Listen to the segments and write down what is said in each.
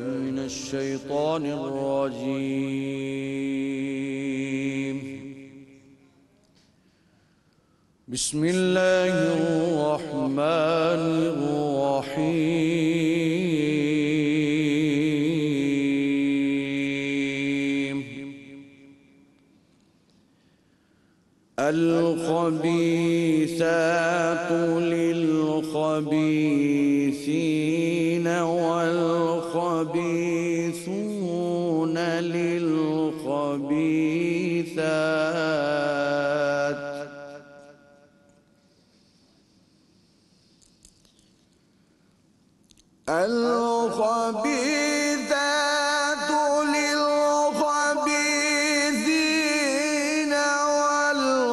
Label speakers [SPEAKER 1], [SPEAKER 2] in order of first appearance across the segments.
[SPEAKER 1] मिनश शैतानिर रजीम। बिस्मिल्लाहिर रहमानिर रहीम। अल-खबीसातु लिल-खबीसीन वल-खबीसून लिल-खबीसात। अल-खबीसातु लिल-खबीसीन वल-खबीसून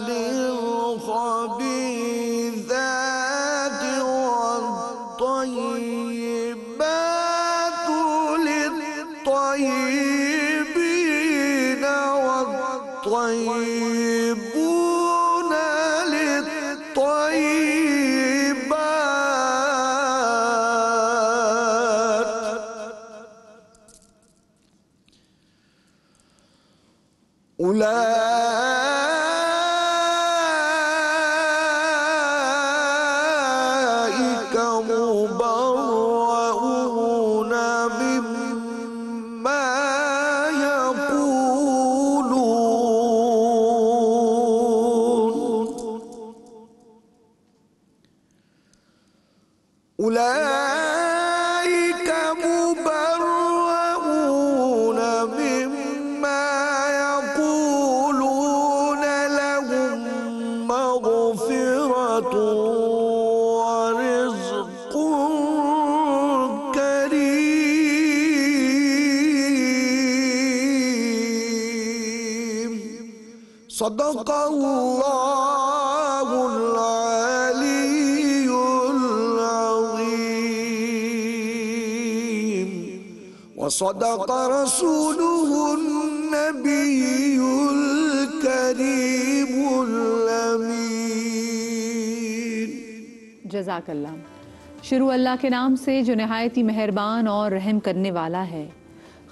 [SPEAKER 1] लिल-खबीसात वत-तय्यिबातु लित-तय्यिबीन वत-तय्यिबून लित-तय्यिबात। उलाइक मुबर्रऊन मिम्मा यक़ूलून। उलाइक मुबर्रऊन मिम्मा यक़ूलून लहुम मग़फ़िरतुन व रिज़्क़ुन करीम। सदक़ल्लाहुल अलीयुल अज़ीम व सदक़ रसूलुहुन नबियुल करीमुल अमीन।
[SPEAKER 2] जज़ाकल्लाह। शुरू अल्लाह के नाम से जो नहायत ही मेहरबान और रहम करने वाला है।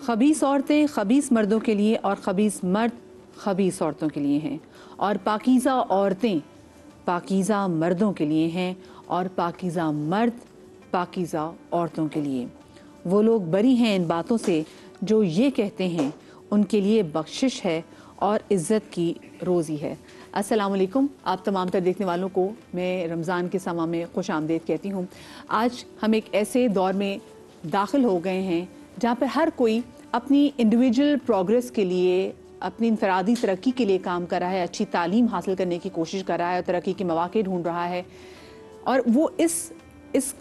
[SPEAKER 2] खबीस औरतें खबीस मर्दों के लिए और खबीस मर्द खबीस औरतों के लिए हैं, और पाकीज़ा औरतें पाकीज़ा मर्दों के लिए हैं और पाकीज़ा मर्द पाकीज़ा औरतों के लिए। वो लोग बरी हैं इन बातों से जो ये कहते हैं, उनके लिए बख्शिश है और इज़्ज़त की रोज़ी है। अस्सलाम वालेकुम। आप तमाम तर देखने वालों को मैं रमज़ान के समा में खुश आमदीद कहती हूँ। आज हम एक ऐसे दौर में दाखिल हो गए हैं जहाँ पर हर कोई अपनी इंडिविजुअल प्रोग्रेस के लिए, अपनी इनफरादी तरक्की के लिए काम कर रहा है, अच्छी तालीम हासिल करने की कोशिश कर रहा है और तरक्की के मौके ढूंढ रहा है। और वो इस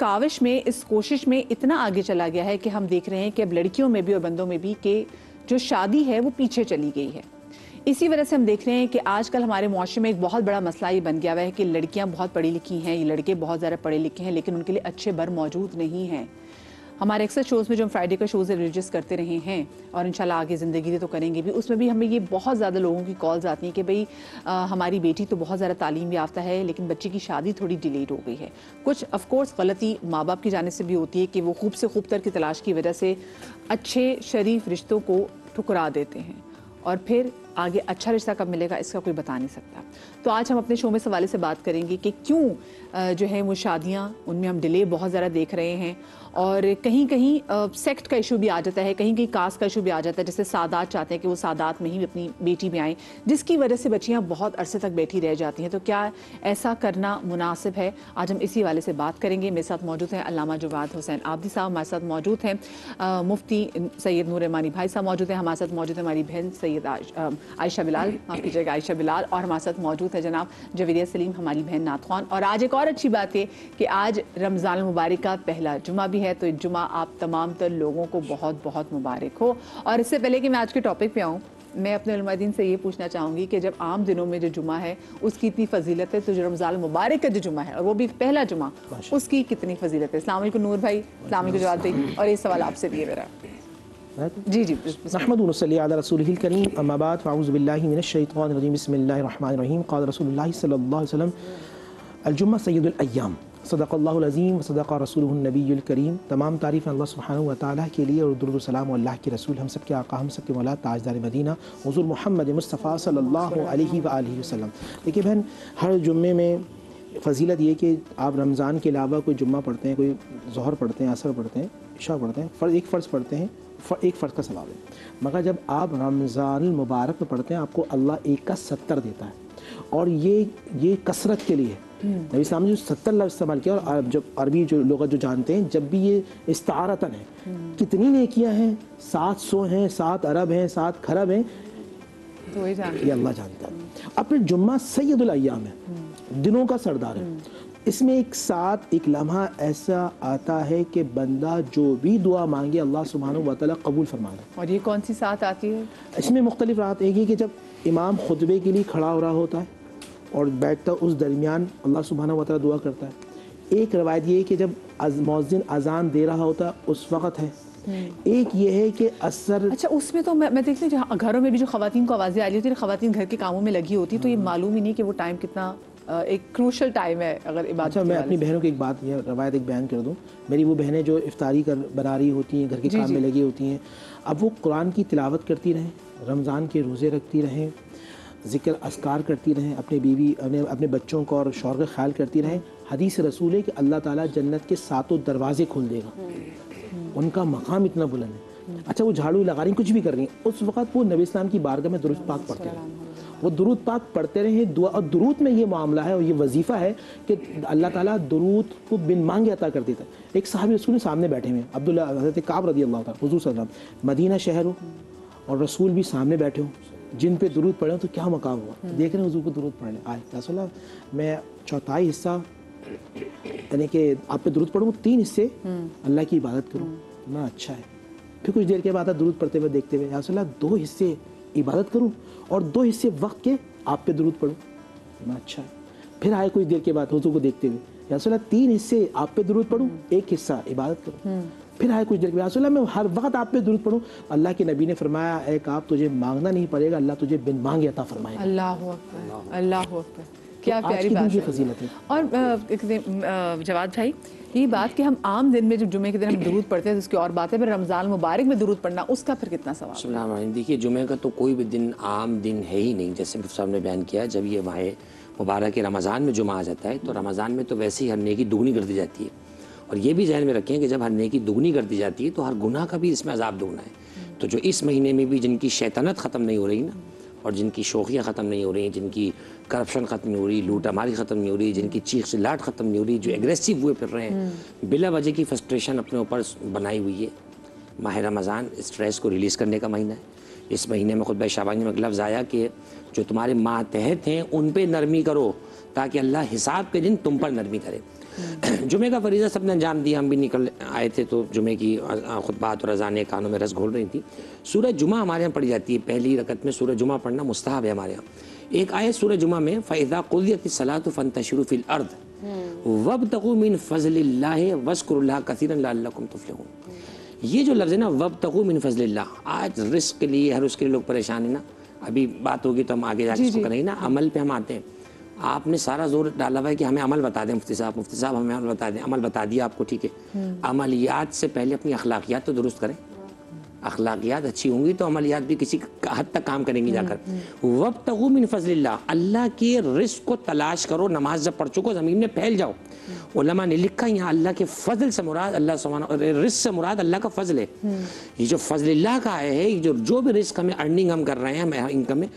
[SPEAKER 2] काविश में, इस कोशिश में इतना आगे चला गया है कि हम देख रहे हैं कि अब लड़कियों में भी और बंदों में भी कि जो शादी है वो पीछे चली गई है। इसी वजह से हम देख रहे हैं कि आजकल हमारे मुआशरे में एक बहुत बड़ा मसला ये बन गया हुआ है कि लड़कियां बहुत पढ़ी लिखी हैं, ये लड़के बहुत ज़्यादा पढ़े लिखे हैं, लेकिन उनके लिए अच्छे बर मौजूद नहीं हैं। हमारे अक्सर शोज़ में जो हम फ्राइडे का शोज़ रिलीजियस करते रहे हैं और इंशाल्लाह आगे ज़िंदगी तो करेंगे भी, उसमें भी हमें ये बहुत ज़्यादा लोगों की कॉल्स आती हैं कि भाई हमारी बेटी तो बहुत ज़्यादा तालीम याफ्ता है लेकिन बच्ची की शादी थोड़ी डिलेड हो गई है। कुछ ऑफकोर्स गलती माँ बाप की जानिब से भी होती है कि वो खूब से खूब तर की तलाश की वजह से अच्छे शरीफ रिश्तों को ठुकरा देते हैं और फिर आगे अच्छा रिश्ता कब मिलेगा इसका कोई बता नहीं सकता। तो आज हम अपने शो में सवाल से बात करेंगे कि क्यों जो है वो शादियाँ उनमें हम डिले बहुत ज़्यादा देख रहे हैं और कहीं कहीं सेक्ट का इशू भी आ जाता है, कहीं कहीं कास्ट का इशू भी आ जाता है। जैसे सादात चाहते हैं कि वो सादात में ही अपनी बेटी में आएँ, जिसकी वजह से बच्चियाँ बहुत अरसे तक बैठी रह जाती हैं। तो क्या ऐसा करना मुनासिब है? आज हम इसी वाले से बात करेंगे। मेरे साथ मौजूद हैं अल्लामा जवाद हुसैन आबदी साहब, हमारे साथ मौजूद हैं मुफ्ती सैयद नूर रहमानी भाई साहब मौजूद हैं, हमारे साथ मौजूद है हमारी बहन सैयद आयशा बिलाल, माफ़ कीजिएगा आयशा बिलाल, और हमारे साथ मौजूद है जनाब जवेरिया सलीम, हमारी बहन नात खान। और आज एक और अच्छी बात है कि आज रमज़ान मुबारक का पहला जुमा भी है, तो जुमा आप तमाम तर लोगों को बहुत बहुत मुबारक हो। और इससे पहले कि मैं आज के टॉपिक पे आऊँ, मैं अपने उलमा दीन से ये पूछना चाहूँगी कि जब आम दिनों में जो जुमा है उसकी इतनी फजीलत है, तो जो रमज़ान मुबारक का जो जुमा है और वो भी पहला जुमा, उसकी कितनी फजीलत है? अस्सलाम वालेकुम नूर भाई, अस्सलाम वालेकुम जवाद भाई, और ये सवाल आपसे भी है मेरा। जी जी
[SPEAKER 3] नहमदुहु व नसल्ली अला रसूलिहिल करीम, अम्मा बाद, फ़अऊज़ु बिल्लाहि मिनश शैतानिर रजीम, बिस्मिल्लाहिर रहमानिर रहीम। क़ाल रसूलुल्लाहि सल्लल्लाहु अलैहि वसल्लम, अल जुम्मा सय्यदुल अय्याम, सदक़ल्लाहुल अज़ीम व सदक़ रसूलुहुन नबियुल करीम। तमाम तारीफ़ अल्लाह सुब्हानहु व तआला के लिए और दुरूद सलाम अल्लाह के रसूल हम सब के आका हम सब के मौला ताजदार मदीना हुज़ूर मोहम्मद मुस्तफ़ा सल्लल्लाहु अलैहि व आलिहि वसल्लम। देखिए बहन, हर जुम्मे में फ़जीलत ये कि आप रमज़ान के अलावा कोई जुम्मा पढ़ते हैं, कोई ज़ोहर पढ़ते हैं, असर पढ़ते हैं, इशा पढ़ते हैं, एक फ़र्ज़ पढ़ते हैं, एक फ़र्ज़ का सवाब है। मगर जब आप रमज़ान मुबारक में पढ़ते हैं आपको अल्लाह एक का 70 देता है, और ये कसरत के लिए नबी इस्लाम ने जो 70 लफ्ज़ इस्तेमाल किया। और जब अरबी जो लोग जो जानते हैं, जब भी ये इस्तारतन है, कितनी नेकियां हैं, 700 हैं, 7 अरब हैं, 7 खरब हैं,
[SPEAKER 2] तो
[SPEAKER 3] ये अल्लाह जानता है। अब फिर जुम्मा सैयदुल अय्याम है, दिनों का सरदार है। इसमें एक लम्हा ऐसा आता है कि बंदा जो भी दुआ मांगे अल्लाह सुब्हानहु व तआला कबूल फरमाता है।
[SPEAKER 2] और ये कौन सी साथ आती है?
[SPEAKER 3] इसमें मुख्तलिफ रात एक ही कि जब इमाम खुतबे के लिए खड़ा हो रहा होता है और बैठता, उस दरमियान अल्लाह सुब्हानहु व तआला दुआ करता है। एक रवायत ये है कि जब मौज़िन अजान दे रहा होता है उस वक़्त है। एक ये है कि असर।
[SPEAKER 2] अच्छा, उसमें तो मैं देखती हूँ जहाँ घरों में भी जो ख़वातीन को आवाज़ें आ रही होती है, ख़वातीन घर के कामों में लगी होती, तो ये मालूम ही नहीं कि वो टाइम कितना एक क्रूशल टाइम है अगर इबादत।
[SPEAKER 3] अच्छा, मैं अपनी बहनों की एक बात या रवायत एक बयान कर दूं। मेरी वो बहनें जो इफ्तारी बना रही होती हैं, घर के काम में लगी होती हैं, अब वो कुरान की तिलावत करती रहें, रमज़ान के रोज़े रखती रहें, ज़िक्र अस्कार करती रहें, अपने बीवी अपने बच्चों को और शौहर का ख्याल करती रहें। हदीस रसूल है कि अल्लाह ताला जन्नत के 7 दरवाजे खोल देगा, उनका मकाम इतना बुलंद है। अच्छा, वो झाड़ू लगा रही, कुछ भी कर रही हैं, उस वक़्त वो नबी इस्लाम की बारगाह में दुरूद पाक पढ़ते हैं। वो दुरूद पाक पढ़ते रहे दुआ, और दुरूद में ये मामला है और ये वजीफ़ा है कि अल्लाह ताला दुरूद को बिन मांगे अता कर देता है। एक साहब रसूल सामने बैठे हुए, अब्दुल्ला हज़रत काब रज़ी अल्लाह ताला, हुज़ूर सल्लल्लाहु अलैहि वसल्लम, मदीना शहर हो और रसूल भी सामने बैठे हो, जिन पे दुरूद पढ़े हो तो क्या मकाम हुआ। देख रहे हैं हुज़ूर को दुरूद पढ़ने आए, रसूलल्लाह मैं चौथाई हिस्सा यानी कि आप पे दुरूद पढ़ूँ, 3 हिस्से अल्लाह की इबादत करूँ, ना अच्छा है। फिर कुछ देर के बाद दुरूद पढ़ते हुए देखते हुए, रसूलल्लाह 2 हिस्से इबादत करूँ और 2 हिस्से वक्त के आप पे दुरूद पढ़ूँ, ना अच्छा है। फिर आए कुछ देर के बाद हुज़ूर को देखते हुए, रसूलल्लाह 3 हिस्से आप पे दुरूद पढ़ूँ, 1 हिस्सा इबादत करूँ। फिर आए कुछ देर के बाद, रसूलल्लाह मैं हर वक्त आप पे दुरूद पढ़ूँ। अल्लाह के नबी ने फरमाया, एक आप तुझे मांगना नहीं पड़ेगा, अल्लाह तुझे बिन मांगे अता फरमाएगा।
[SPEAKER 2] अल्लाह अकबर, अल्लाह अकबर, क्या
[SPEAKER 3] तो
[SPEAKER 2] प्यारी बात
[SPEAKER 3] है।
[SPEAKER 2] और जवाद भाई, ये बात कि हम आम दिन में जब जुमे के दिन हम दुरूद पढ़ते हैं तो उसकी और बात है, फिर रमज़ान मुबारक में दुरूद पढ़ना उसका फिर कितना सवाब?
[SPEAKER 4] देखिए, जुमे का तो कोई भी दिन आम दिन है ही नहीं। जैसे मुफ्ती साहब ने बयान किया, जब ये माह मुबारक के रमज़ान में जुमा आ जाता है तो रमज़ान में तो वैसे ही हर नेकी दुगनी कर दी जाती है। और ये भी जहन में रखें कि जब हर नेकी दुगनी कर दी जाती है तो हर गुनाह का भी इसमें अजाब दुगना है। तो जो इस महीने में भी जिनकी शैतानत ख़त्म नहीं हो रही ना, और जिनकी शोखियाँ ख़त्म नहीं हो रही, जिनकी करप्शन ख़त्म नहीं हो रही, लूटामारी ख़त्म नहीं हो रही, जिनकी चीख चिल्लाहट ख़त्म नहीं हो रही, जो एग्रेसिव हुए फिर रहे हैं, बिला वजह की फ्रस्ट्रेशन अपने ऊपर बनाई हुई है। माह रमज़ान स्ट्रेस को रिलीज़ करने का महीना है। इस महीने में खुतबा शाबानी में एक लफ्ज़ आया कि जो तुम्हारे मातहत हैं उन पर नरमी करो ताकि अल्लाह हिसाब के दिन तुम पर नरमी करे। जुमे का फरीज़ा सबने अंजाम दिया, हम भी निकल आए थे तो जुमे की खुतबात और अज़ानें कानों में रस घोल रही थी। सूरह जुमा हमारे यहाँ पढ़ी जाती है, पहली रकत में सूरह जुमा पढ़ना मुस्तहब है हमारे यहाँ। एक आयत सूरह जुमा में, फ़इज़ा क़ुज़ियतिस सलातु फ़ंतशिरू फ़िल अर्ज़ वब्तग़ू मिन फ़ज़लिल्लाहि वज़्कुरुल्लाह कसीरन लअल्लकुम तुफ़्लिहून। ये जो लफ्ज़ है ना, वब्तग़ू मिन फ़ज़लिल्लाह, आज रिस्क के लिए हर उसके लिए लोग परेशान है ना। अभी बात होगी तो हम आगे जाके इसको करेंगे ना। अमल पे हम आते हैं। आपने सारा जोर डाला हुआ है कि हमें अमल बता दें मुफ्ती साहब हमें अमल बता दें। अमल बता दिया आपको, ठीक है। अमलियात से पहले अपनी अखलाकियात तो दुरुस्त करें। अखलाकियात अच्छी होंगी तो अमलियात भी किसी हद तक काम करेंगी जाकर। वब्तगू मिन फ़ज़लिल्लाह, अल्लाह के रिज़्क़ को तलाश करो। नमाज जब पढ़ चुको ज़मीन में फैल जाओ। उलमा ने लिखा यहाँ अल्लाह के फ़ज़ल से मुराद अल्लाह सुब्हानहू, रिज़्क़ से मुराद अल्लाह का फ़ज़ल है। ये जो फ़ज़लिल्लाह का है, ये जो भी रिज़्क़ हमें अर्निंग हम कर रहे हैं इनकम में,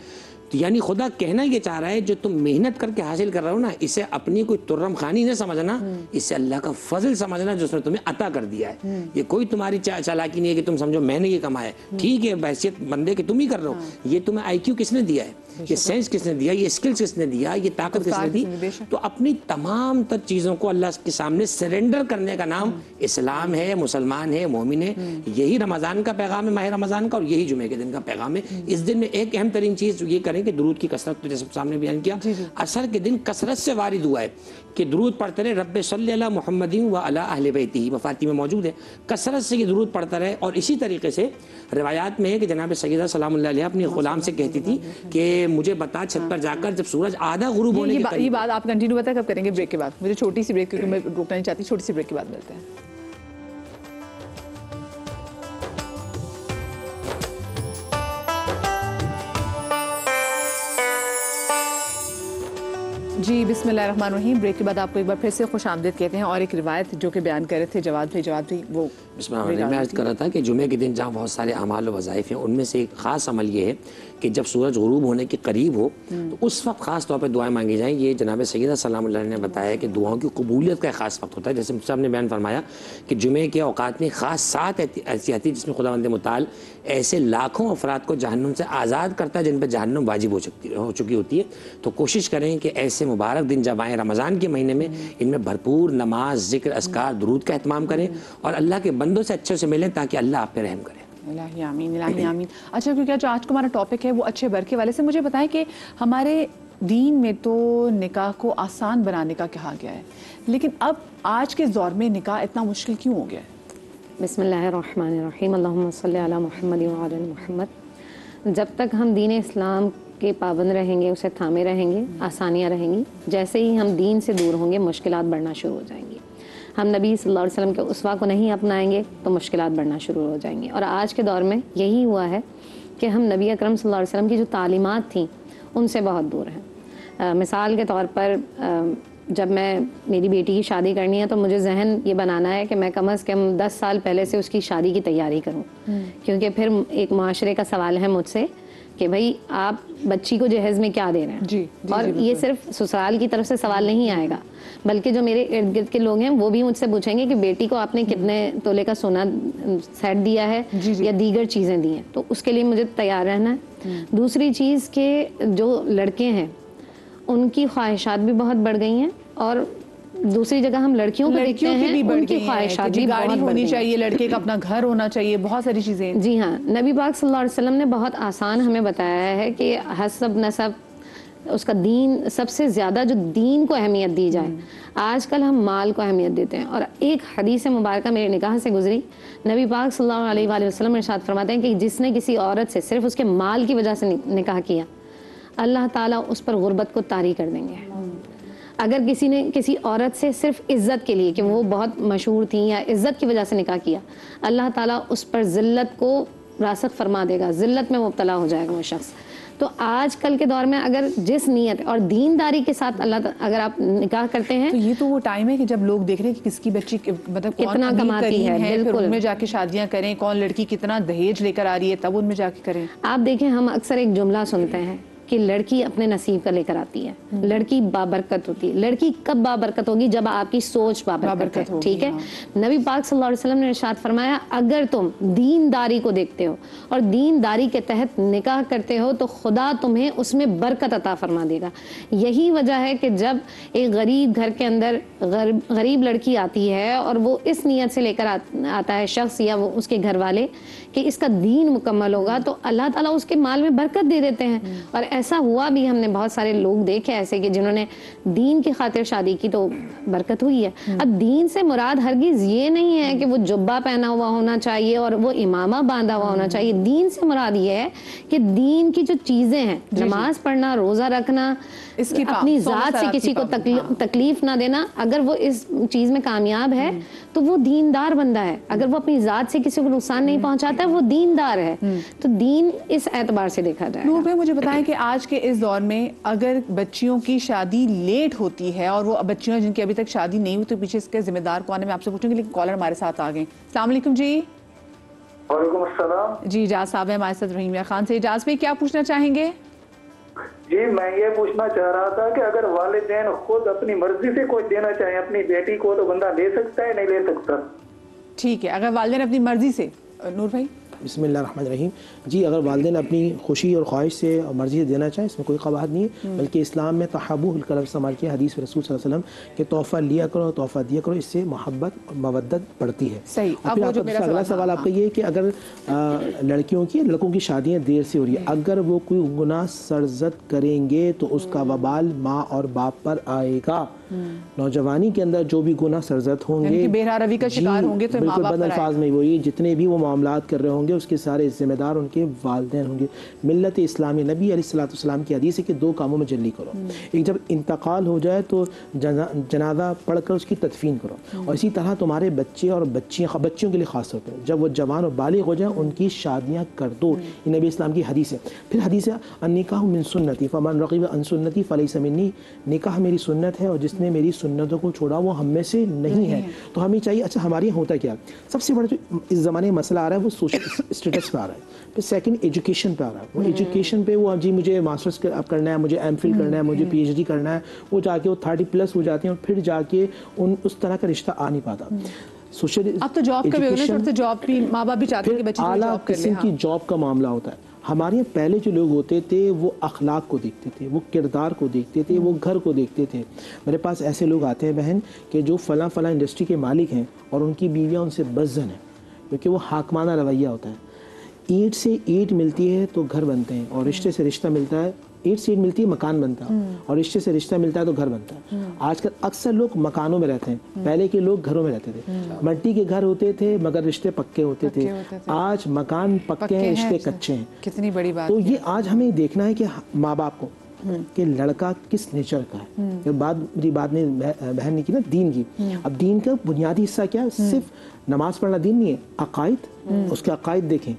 [SPEAKER 4] तो यानी खुदा कहना ये चाह रहा है जो तुम मेहनत करके हासिल कर रहे हो ना, इसे अपनी कोई तुर्रम खानी न समझना, इसे अल्लाह का फजल समझना जो उसने तुम्हें अता कर दिया है। ये कोई तुम्हारी चालाकी नहीं है कि तुम समझो मैंने ये कमाया। ठीक है, बैसियत बंदे के तुम ही कर रहे हो। ये तुम्हें IQ किसने दिया है, ये सेंस किसने दिया, ये स्किल्स किसने दिया, ये ताकत किसने दी? तो अपनी तमाम तर चीज़ों को अल्लाह के सामने सरेंडर करने का नाम इस्लाम है, मुसलमान है, मोमिन है। यही रमज़ान का पैगाम है, माह रमज़ान का, और यही जुमे के दिन का पैगाम है। इस दिन में एक अहम तरीन चीज़ ये करें करें कि दुरूद की कसरत, तो जैसे सामने बयान किया, असर के दिन कसरत से वारिद हुआ है कि दुरूद पढ़ते रहे, रब्बे सल्ली अला मुहम्मदिन व अला अहले बैतिही, वफाती में मौजूद है, कसरत से ये दुरूद पढ़ता रहे। और इसी तरीके से रिवायात में है कि जनाब सैयदा सलामुल्लाह अलैहा अपनी गुलाम से कहती थी कि मुझे बता छत पर जाकर जब सूरज आधा गुरूब होने के करीब।
[SPEAKER 2] ये बात आप कंटिन्यू बताएं, कब करेंगे ब्रेक के बाद? मुझे छोटी सी ब्रेक, क्योंकि मैं रोकना नहीं चाहती, छोटी सी ब्रेक के बाद मिलते हैं। जी बिस्मिल्लाहिर्रहमानिर्रहीम। ब्रेक के बाद आपको एक बार फिर से खुश आमदीद कहते हैं। और एक रिवायत जो कि बयान कर रहे थे जवाद भाई वो
[SPEAKER 4] मैं अर्ज़ कर रहा था कि जुमे के दिन जहाँ बहुत सारे अमाल व वज़ाइफ हैं, उनमें से एक ख़ास अमल ये है कि जब सूरज गुरूब होने के करीब हो तो उस वक्त ख़ास तौर पर दुआएं मांगी जाएं। ये जनाब सैयदा सलामुल्लाह ने बताया कि दुआओं की कबूलियत का ख़ास वक्त होता है। जैसे साहब ने बयान फरमाया कि जुमे के औकात में ख़ास 7 ऐसी आती जिसमें खुदावंद मुताल ऐसे लाखों अफराद को जहन्नुम से आज़ाद करता है जिन पर जहन्नुम वाजिब हो चुकी होती है। तो कोशिश करें कि ऐसे मुबारक दिन जब आएँ रमज़ान के महीने में, इनमें भरपूर नमाज, ज़िक्र, अस्कार, दुरूद का एहतमाम करें और अल्लाह के बंदों से अच्छे से मिलें ताकि अल्लाह आप पे रहम करे।
[SPEAKER 2] इलाही आमीन, इलाही आमीन। अच्छा, क्योंकि जो आज का हमारा टॉपिक है वो अच्छे बरके वाले से, मुझे बताएं कि हमारे दीन में तो निकाह को आसान बनाने का कहा गया है, लेकिन अब आज के दौर में निकाह इतना मुश्किल क्यों हो गया है?
[SPEAKER 5] बिस्मिल्लाहिर्रहमानिर्रहीम, अल्लाहुम्मा सल्ली अला मुहम्मद व अला मुहम्मद। जब तक हम दीन इस्लाम के पाबंद रहेंगे, उसे थामे रहेंगे, आसानियाँ रहेंगी। जैसे ही हम दीन से दूर होंगे, मुश्किलात बढ़ना शुरू हो जाएंगी। हम नबी सल्लल्लाहु अलैहि वसल्लम के उस्वा को नहीं अपनाएंगे तो मुश्किलात बढ़ना शुरू हो जाएंगी। और आज के दौर में यही हुआ है कि हम नबी अकरम सल्लल्लाहु अलैहि वसल्लम की जो तालीमात थी उनसे बहुत दूर हैं। मिसाल के तौर पर जब मेरी बेटी की शादी करनी है तो मुझे जहन ये बनाना है कि मैं कम से कम 10 साल पहले से उसकी शादी की तैयारी करूं, क्योंकि फिर एक माशरे का सवाल है मुझसे कि भाई आप बच्ची को जहेज में क्या दे रहे हैं। जी, और ये सिर्फ ससुराल की तरफ से सवाल नहीं आएगा, बल्कि जो मेरे इर्द गिर्द के लोग हैं वो भी मुझसे पूछेंगे कि बेटी को आपने कितने तोले का सोना सेट दिया है या दीगर चीज़ें दी हैं। तो उसके लिए मुझे तैयार रहना है। दूसरी चीज़ के जो लड़के हैं उनकी ख्वाहिशात भी बहुत बढ़ गई हैं, और दूसरी जगह हम लड़कियों को देखते हैं
[SPEAKER 2] भी
[SPEAKER 5] उनकी ख्वाहिशात भी
[SPEAKER 2] गाड़ी होनी चाहिए, लड़के का अपना घर होना चाहिए, बहुत सारी चीज़ें।
[SPEAKER 5] जी हाँ, नबी पाक सल्लल्लाहु अलैहि वसल्लम ने बहुत आसान हमें बताया है कि हसब नसब, उसका दीन, सबसे ज़्यादा जो दीन को अहमियत दी जाए। आजकल हम माल को अहमियत देते हैं। और एक हदीस मुबारक मेरे निगाह से गुजरी, नबी पाक सल्लल्लाहु अलैहि वसल्लम इरशाद फरमाते हैं कि जिसने किसी औरत से सिर्फ उसके माल की वजह से निकाह किया, अल्लाह ताला उस पर गुर्बत को तारी कर देंगे। अगर किसी ने किसी औरत से सिर्फ इज़्ज़त के लिए कि वो बहुत मशहूर थी या इज़्ज़त की वजह से निकाह किया, अल्लाह ताला उस पर ज़िल्लत को रासख फरमा देगा, ज़िल्लत में मुब्तला हो जाएगा वो शख्स। तो आजकल के दौर में अगर जिस नीयत और दीनदारी के साथ अगर आप निकाह करते हैं,
[SPEAKER 2] तो ये तो वो टाइम है कि जब लोग देख रहे हैं कि किसकी बच्ची मतलब
[SPEAKER 5] कितना कमाती है,
[SPEAKER 2] फिर उनमें जाके शादियां करें, कौन लड़की कितना दहेज लेकर आ रही है, तब उनमें जाके करें।
[SPEAKER 5] आप देखें, हम अक्सर एक जुमला सुनते हैं कि लड़की अपने नसीब का लेकर आती है, लड़की बाबरकत होती है। लड़की कब बाबरकत होगी? जब आपकी सोच बाबरकत है। ठीक है, नबी पाक सल्लल्लाहु अलैहि वसल्लम ने इरशाद फरमाया, अगर तुम दीनदारी को देखते हो और दीनदारी के तहत निकाह करते हो तो खुदा तुम्हें उसमें बरकत अता फरमा देगा। यही वजह है कि जब एक गरीब घर के अंदर गरीब लड़की आती है और वो इस नीयत से लेकर आता है शख्स या वो उसके घर वाले कि इसका दीन मुकम्मल होगा, तो अल्लाह ताला उसके माल में बरकत दे देते हैं। और ऐसा हुआ भी, हमने बहुत सारे लोग देखे ऐसे कि जिन्होंने दीन की खातिर शादी की तो बरकत हुई है। अब दीन से मुराद हरगिज ये नहीं है कि वो जुब्बा पहना हुआ होना चाहिए और वो इमामा बांधा हुआ होना चाहिए। दीन से मुराद ये है कि दीन की जो चीजें हैं, नमाज पढ़ना, रोजा रखना,
[SPEAKER 2] इसकी
[SPEAKER 5] अपनी जात से किसी को तकलीफ ना देना, अगर वो इस चीज में कामयाब है तो वो दीनदार बंदा है। अगर वो अपनी जात से किसी को नुकसान नहीं पहुंचाता है, वो दीनदार है। तो दीन इस एतबार से देखा जाए।
[SPEAKER 2] नूर भाई, मुझे बताएं कि आज के इस दौर में अगर बच्चियों की शादी लेट होती है और वो बच्चियां जिनकी अभी तक शादी नहीं हुई, तो पीछे इसके जिम्मेदार कौन है, मैं आपसे पूछूंगी, लेकिन कॉलर हमारे साथ आ गए। अस्सलाम वालेकुम जी।
[SPEAKER 6] वालेकुम अस्सलाम
[SPEAKER 2] जी, इजाज साहब है हमारे साथ, रहीम यार खान से। इजाज भाई, क्या पूछना चाहेंगे?
[SPEAKER 6] जी, मैं ये पूछना चाह रहा था कि अगर वालिदैन खुद अपनी मर्जी से कोई देना चाहे अपनी बेटी को, तो बंदा ले सकता है, नहीं ले सकता?
[SPEAKER 2] ठीक है, अगर वालिदैन अपनी मर्जी से। नूर भाई?
[SPEAKER 3] बिस्मिल्लाहिर्रहमानिर्रहीम। जी, अगर वालिदैन अपनी खुशी और ख्वाहिश से और मर्ज़ी से देना चाहें, इसमें कोई कबाहत नहीं है, बल्कि इस्लाम में तहाबुल कल्ब इस्तेमाल किया। हदीस में रसूल सल्लल्लाहु अलैहि वसल्लम के तोहफ़ा लिया करो, तोहफ़ा दिया करो, इससे मोहब्बत और मवद्दत बढ़ती है।
[SPEAKER 2] सही।
[SPEAKER 3] और फिर आपका अगला सवाल आपका ये है कि अगर लड़कियों की लड़कों की शादियाँ देर से हो रही है, अगर वो कोई गुनाह सरजद करेंगे तो उसका वबाल माँ और बाप पर आएगा। नौजवानी के अंदर जो भी गुनाह सरजद होंगे,
[SPEAKER 2] बेरहवी का शिकार होंगे, तो
[SPEAKER 3] बिल्कुल बंद अल्फाज में वही, जितने भी वो मामलात कर रहे होंगे उसके सारे जिम्मेदार उनके वालिदैन होंगे। मिल्लत इस्लामी नबी अलैहिस्सलाम की हदीस है कि 2 कामों में जल्दी करो। एक, जब इंतकाल हो जाए तो जनाजा पढ़कर उसकी तदफीन करो, और इसी तरह तुम्हारे बच्चे और बच्चियाँ, बच्चियों के लिए खास तौर पर जब वो जवान और बालिग हो जाए उनकी शादियाँ कर दो। ये नबी इस्लाम की हदीस है। फिर हदीस है अन्निकाह मिन सुन्नती फमन रग़िब अन सुन्नती फलैसा मिन्नी। निकाह मेरी सुन्नत है और जिसने मेरी सुन्नतों को छोड़ा वो हम में से नहीं है। तो हमें चाहिए, अच्छा हमारे यहाँ होता क्या, सबसे बड़ा जो इस ज़माने में मसला आ रहा है वो सोशल स्टेटस पे आ रहा है, फिर सेकंड एजुकेशन पे आ रहा है। वो एजुकेशन पे वो जी मुझे मास्टर्स करना है, मुझे एमफिल करना है, मुझे पीएचडी करना है, वो जाके वो 30+ हो जाते हैं और फिर जाके उस तरह का रिश्ता आ नहीं पाता। सोशल
[SPEAKER 2] अब तो जॉब का भी होना, थोड़ा सा जॉब भी माँ बाप भी चाहते हैं कि बच्चे
[SPEAKER 3] आला
[SPEAKER 2] जॉब कर
[SPEAKER 3] किस्म की जॉब का मामला होता है। हमारे यहाँ पहले जो लोग होते थे वो अखलाक को देखते थे, वो किरदार को देखते थे, वो घर को देखते थे। मेरे पास ऐसे लोग आते हैं बहन कि जो फ़लाँ इंडस्ट्री के मालिक हैं और उनकी बीवियाँ उनसे बज़्ज़न हैं, क्योंकि वो हाकमाना रवैया होता है। ईंट से ईंट मिलती है तो घर बनते हैं, और रिश्ते से रिश्ता मिलता है, ईंट से ईंट मिलती है मकान बनता है, और रिश्ते से रिश्ता मिलता है तो घर बनता है। आजकल अक्सर लोग मकानों में रहते हैं, पहले के लोग घरों में रहते थे। मिट्टी के घर होते थे मगर रिश्ते पक्के होते थे। आज मकान पक्के हैं, रिश्ते कच्चे हैं।
[SPEAKER 2] कितनी बड़ी बात।
[SPEAKER 3] तो ये आज हमें देखना है कि माँ बाप को कि लड़का किस नेचर का है। मेरी बात ने बहन ने की ना दीन की। अब दीन का बुनियादी हिस्सा क्या है? सिर्फ नमाज पढ़ना दीन नहीं है, अकायद, उसके अकायद देखें,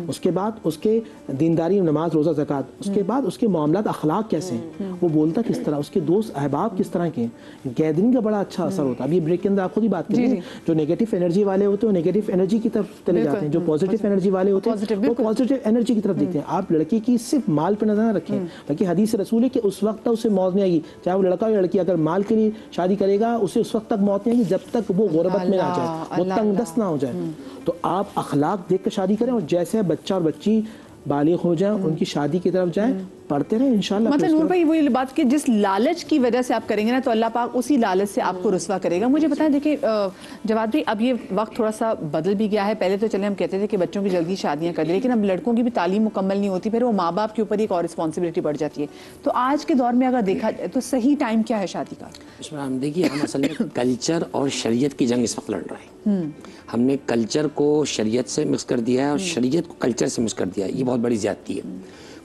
[SPEAKER 3] उसके बाद उसके दीनदारी, नमाज, रोज़ा, ज़कात, उसके बाद उसके मामलात अखलाक कैसे हैं, वो बोलता किस तरह, उसके दोस्त अहबाब किस तरह के हैं। गैदरिंग का बड़ा अच्छा असर होता है। अभी ब्रेक के अंदर आप खुद ही बात करें, जो नेगेटिव एनर्जी वाले होते हैं वो नेगेटिव एनर्जी की तरफ चले जाते हैं, जो पॉजिटिव एनर्जी वाले होते हैं वो पॉजिटिव एनर्जी की तरफ देखते हैं। आप लड़की की सिर्फ माल पर नजर न रखें, बल्कि हदीस रसूल है कि उस वक्त तक उसे मौत नहीं आएगी, चाहे वो लड़का या लड़की, अगर माल के लिए शादी करेगा उसे उस वक्त तक मौत नहीं आएगी जब तक वो गुरबत में ना जाए, वो तंगदस्त ना हो जाए। तो आप अखलाक देख कर शादी करें, और जैसे बच्चा और बच्ची बालिग हो जाए उनकी शादी की तरफ जाएं, पढ़ते रहें इंशाल्लाह।
[SPEAKER 2] मतलब नूर भाई वही बात कि जिस लालच की वजह से आप करेंगे ना तो अल्लाह पाक उसी लालच से आपको रुसवा करेगा। मुझे बताएं, देखिए जवाद भाई, अब ये वक्त थोड़ा सा बदल भी गया है। पहले तो चले हम कहते थे कि बच्चों की जल्दी शादियां कर दें, लेकिन अब लड़कों की भी तालीम मुकम्मल नहीं होती, फिर वो माँ बाप के ऊपर एक और रिस्पॉन्सिबिलिटी बढ़ जाती है। तो आज के दौर में अगर देखा जाए तो सही टाइम क्या है शादी का?
[SPEAKER 4] इसमें हम देखिए, हम असल में कल्चर और शरीयत की जंग इस वक्त लड़ रहे हैं। हमने कल्चर को शरीयत से मिक्स कर दिया है और शरीयत को कल्चर से मिक्स कर दिया है। ये बहुत बड़ी ज्यादती है।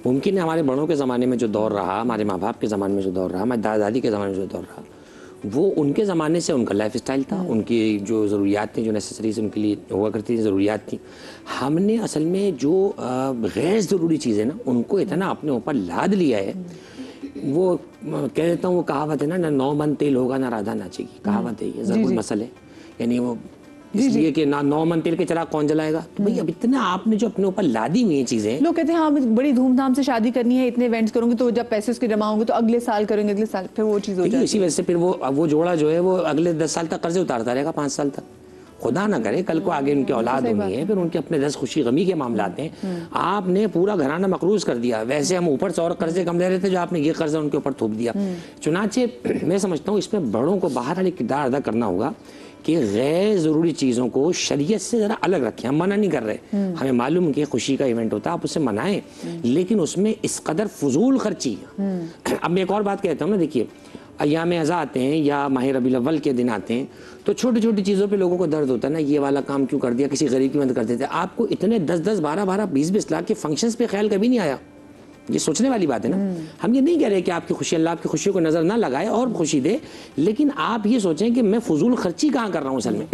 [SPEAKER 4] मुमकिन है हमारे बड़ों के ज़माने में जो दौर रहा, हमारे माँ बाप के ज़माने में जो दौर रहा, हमारे दादा दादी के ज़माने में जो दौर रहा, वो उनके ज़माने से उनका लाइफ स्टाइल था, उनकी जो ज़रूरियात थी, जो नेसेसरीज उनके लिए हुआ करती थी, ज़रूरियात थी। हमने असल में जो गैर ज़रूरी चीज़ें ना उनको इतना अपने ऊपर लाद लिया है। वो कह देता हूँ, वो कहावत है ना, 9 मन तेल होगा ना राधा नाचेगी, कहावत है ये, ज़रूर मसल है। यानी वो इसलिए कि ना 9 मन तेल के चिराग कौन जलाएगा। तो भाई अब इतना आपने जो अपने ऊपर लादी हुई चीजें,
[SPEAKER 2] लोग कहते हैं हाँ बड़ी धूमधाम से शादी करनी है, इतने इवेंट्स करूंगी, तो जब पैसे उसके जमा होंगे तो अगले साल करेंगे, अगले साल फिर वो चीज़ हो जाएगी।
[SPEAKER 4] इसी वजह से फिर वो जोड़ा जो है वो अगले 10 साल तक कर्जे उतारता रहेगा, 5 साल तक। खुदा ना करे कल को आगे उनकी औलाद होनी है, फिर उनके अपने रस खुशी गमी के मामलात हैं। आपने पूरा घराना मकरूज कर दिया। वैसे हम ऊपर से और कर्जे कम ले रहे थे, जो आपने ये कर्जा उनके ऊपर थोप दिया। चुनाचे मैं समझता हूँ इसमें बड़ों को बाहर वाले किरदार अदा करना होगा कि गैर ज़रूरी चीज़ों को शरीयत से ज़रा अलग रखें। हम मना नहीं कर रहे, हमें मालूम कि खुशी का इवेंट होता है, आप उसे मनाएं, लेकिन उसमें इस कदर फजूल खर्ची। अब मैं एक और बात कहता हूँ ना, देखिए अय्याम अज़ा आते हैं या माह रबीउल अव्वल के दिन आते हैं तो छोटी छोटी चीज़ों पे लोगों को दर्द होता है ना, ये वाला काम क्यों कर दिया, किसी गरीब की मदद कर देते। आपको इतने 10-10, 12-12, 20-20 लाख के फंक्शंस पे ख्याल कभी नहीं आया। ये सोचने वाली बात है ना। हम ये नहीं कह रहे कि आपकी खुशी, अल्लाह आपकी खुशी को नज़र ना लगाए और खुशी दे, लेकिन आप ये सोचें कि मैं फजूल खर्ची कहाँ कर रहा हूँ असल में।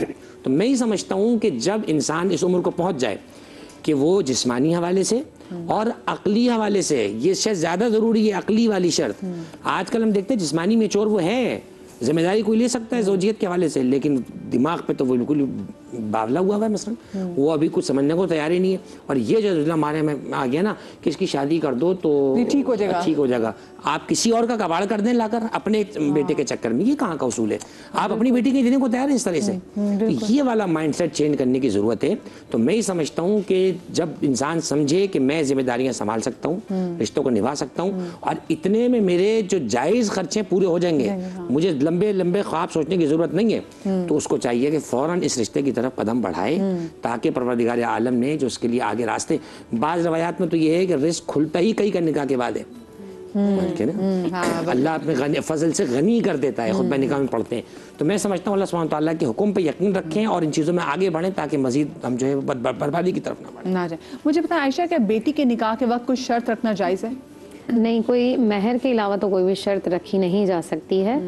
[SPEAKER 4] तो मैं ही समझता हूँ कि जब इंसान इस उम्र को पहुँच जाए कि वो जिस्मानी हवाले से और अकली हवाले से, ये शर्त ज़्यादा ज़रूरी है, अकली वाली शर्त। आजकल हम देखते हैं जिस्मानी मेच्योर वो है, जिम्मेदारी कोई ले सकता है ज़ौजियत के हवाले से, लेकिन दिमाग पे तो वो बिल्कुल बावला हुआ है मसलन, वो अभी कुछ समझने को तैयार ही नहीं है। और ये जो हमारे में आ गया ना कि इसकी शादी कर दो तो
[SPEAKER 2] ठीक हो जाएगा,
[SPEAKER 4] ठीक हो जाएगा, आप किसी और का कबाड़ कर दें लाकर अपने बेटे के चक्कर में, ये कहाँ का उसूल है? आप अपनी बेटी के देने को तैयार है इस तरह से? तो ये वाला माइंडसेट चेंज करने की जरूरत है। तो मैं ही समझता हूँ कि जब इंसान समझे कि मैं जिम्मेदारियां संभाल सकता हूँ, रिश्तों को निभा सकता हूँ, और इतने में मेरे जो जायज खर्चे पूरे हो जाएंगे, मुझे लंबे लंबे ख्वाब सोचने की जरूरत नहीं है, तो उसको चाहिए कि फौरन इस रिश्ते की तरफ कदम बढ़ाए, ताकि परवरदिगार आलम ने जो उसके लिए आगे रास्ते, बाज़ रवायात में तो ये है कि रिस्क खुलता ही कई का निकाह के बाद है, अल्लाह अपने फजल से गनी कर देता है, खुतबा निकाह में पढ़ते हैं। तो मैं समझता हूँ अल्लाह सुब्हान तआला के हुक्म पे यकीन रखें और इन चीज़ों में आगे बढ़ें, ताकि मजीद हम जो है बर्बादी की तरफ ना
[SPEAKER 2] जाए। मुझे पता है आयशा, क्या बेटी के निकाह के वक्त कुछ शर्त रखना जायज़ है?
[SPEAKER 5] नहीं, कोई महर के अलावा तो कोई भी शर्त रखी नहीं जा सकती है।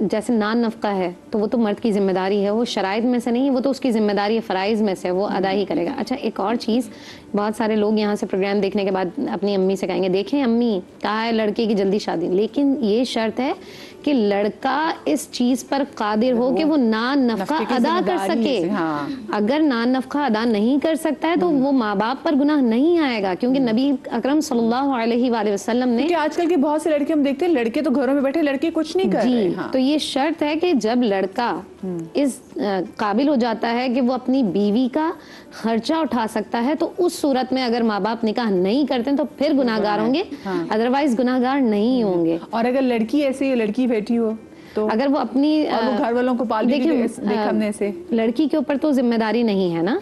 [SPEAKER 5] जैसे नान नफ़का है तो वो तो मर्द की जिम्मेदारी है, वो शराइत में से नहीं, वो तो उसकी जिम्मेदारी है, फ़राइज़ में से, वो अदा ही करेगा। अच्छा, एक और चीज़, बहुत सारे लोग यहाँ से प्रोग्राम देखने के बाद अपनी अम्मी से कहेंगे, देखें अम्मी कहा है लड़के की जल्दी शादी, लेकिन ये शर्त है कि लड़का इस चीज़ पर कादिर हो कि वो नान नफ़का अदा कर सके। अगर नान नफ़का अदा नहीं कर सकता है तो वो माँ बाप पर गुनाह नहीं आएगा, क्योंकि नबी अकरम सल्लल्लाहु अलैहि वसल्लम ने,
[SPEAKER 2] आजकल के बहुत से लड़के हम देखते हैं, लड़के तो घरों में बैठे, लड़के कुछ नहीं कर रहे। हाँ।
[SPEAKER 5] तो ये शर्त है कि जब लड़का इस काबिल हो जाता है कि वो अपनी बीवी का खर्चा उठा सकता है, तो उस सूरत में अगर माँ बाप निकाह नहीं करते तो फिर गुनाहगार होंगे, अदरवाइज गुनाहगार नहीं होंगे।
[SPEAKER 2] और अगर लड़की ऐसी लड़की बैठी हो तो
[SPEAKER 5] अगर वो अपनी
[SPEAKER 2] घर वालों को पाल देखने से,
[SPEAKER 5] लड़की के ऊपर तो जिम्मेदारी नहीं है ना।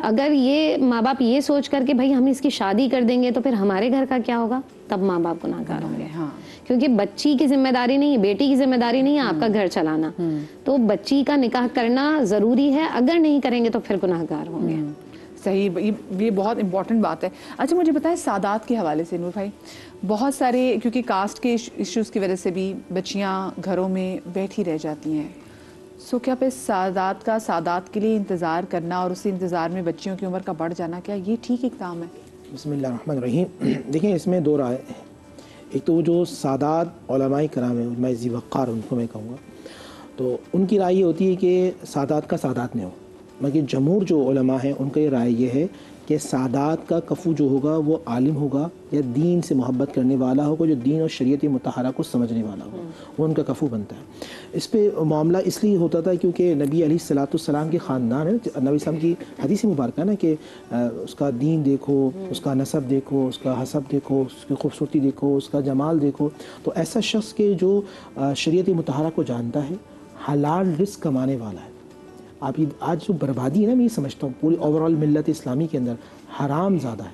[SPEAKER 5] अगर ये माँ बाप ये सोच करके भाई हम इसकी शादी कर देंगे तो फिर हमारे घर का क्या होगा, तब माँ बाप गुनाहगार होंगे। हाँ, क्योंकि बच्ची की जिम्मेदारी नहीं है, बेटी की जिम्मेदारी नहीं है आपका घर चलाना, तो बच्ची का निकाह करना ज़रूरी है, अगर नहीं करेंगे तो फिर गुनाहगार होंगे।
[SPEAKER 2] सही, ये बहुत इंपॉर्टेंट बात है। अच्छा, मुझे बताएं सादात के हवाले से नूर भाई, बहुत सारे क्योंकि कास्ट के इश्यूज़ की वजह से भी बच्चियाँ घरों में बैठी रह जाती हैं, सो क्या पे सादात के लिए इंतज़ार करना और उसी इंतज़ार में बच्चियों की उम्र का बढ़ जाना, क्या ये ठीक इक़दाम है?
[SPEAKER 3] बिस्मिल्लाहिर्रहमानिर्रहीम। देखिए, इसमें दो राय हैं। एक तो वो जो सादात उलमाए कराम है, मैं ज़ी वक़ार उनको मैं कहूँगा, तो उनकी राय ये होती है कि सादात का सादात में हो, मगर जमहूर जो उलमा हैं उनका ये राय ये है कि सादात का कफू जो होगा वो आलिम होगा या दीन से मोहब्बत करने वाला होगा, जो दीन और शरीयत मुतहरा को समझने वाला होगा, वो उनका कफू बनता है। इस पे मामला इसलिए होता था क्योंकि नबी अलैहिस्सलाम के ख़ानदान है, नबी सल्लम की हदीस मुबारक है ना कि उसका दीन देखो, उसका नसब देखो, उसका हसब देखो, उसकी खूबसूरती देखो, उसका जमाल देखो। तो ऐसा शख्स के जो शरीयत मुतहरा को जानता है, हलाल रिस्क कमाने वाला है। आप ये आज जो बर्बादी है ना, मैं ये समझता हूँ पूरी ओवरऑल मिल्लत इस्लामी के अंदर हराम ज़्यादा है।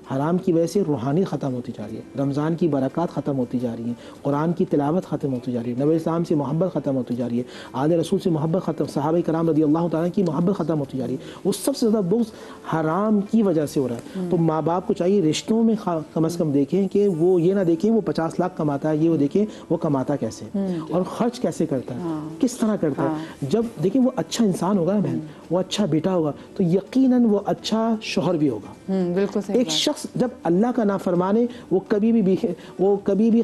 [SPEAKER 3] हराम की वजह से रूहानी ख़त्म होती जा रही है, रमज़ान की बरक़ात ख़त्म होती जा रही है, कुरान की तिलावत ख़त्म होती जा रही है, नबी इस्लाम से मोहब्बत ख़त्म होती जा रही है, आले रसूल से मोहब्बत ख़त्म, सहाबा कराम रज़ी अल्लाह तआला की मोहब्बत ख़त्म होती जा रही है। वो सबसे ज़्यादा बोझ हराम की वजह से हो रहा है। तो माँ बाप को चाहिए रिश्तों में कम अज़ कम देखें कि वो ये ना देखें वो 50 लाख कमाता है, ये वो देखें वो कमाता कैसे और ख़र्च कैसे करता है, किस तरह करता है। जब देखें वो अच्छा इंसान होगा ना बहन, वो अच्छा बेटा होगा, तो यकीनन वो अच्छा शौहर भी होगा।
[SPEAKER 2] बिल्कुल सही।
[SPEAKER 3] एक शख्स जब अल्लाह का नाफरमाने, वो कभी भी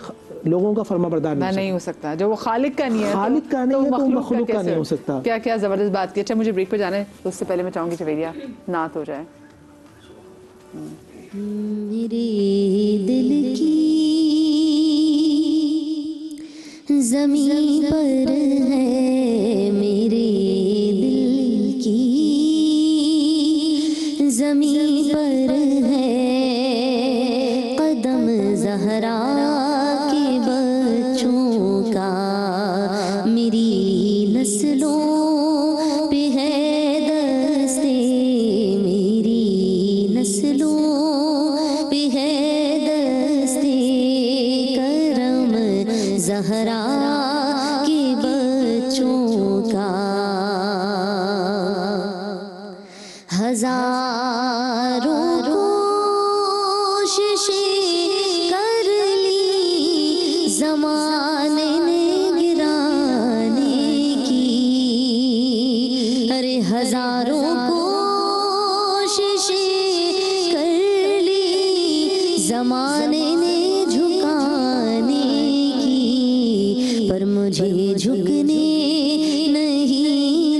[SPEAKER 3] लोगों का फरमाबरदार नहीं हो सकता।
[SPEAKER 2] जो वो खालिक का नहीं है,
[SPEAKER 3] खालिक का नहीं है तो मखलूक का नहीं हो सकता।
[SPEAKER 2] क्या क्या जबरदस्त बात की। अच्छा, मुझे ब्रेक पे जाना है, तो उससे पहले मैं चाहूंगी जवेरिया नात हो जाए।
[SPEAKER 7] मेरे दिल की ज़मीन पर है, मेरे दिल की ज़मीन पर है कदम ज़हरा के बच्चों का, मेरी नस्लों पे है दस्ते, मेरी नस्लों पे है दस्ते करम ज़हरा के बच्चों का। हजारों कोशिशें कर ली ज़माने ने गिराने की, अरे हजारों कोशिशें कर ली ज़माने ने झुकाने की, पर मुझे झुकने नहीं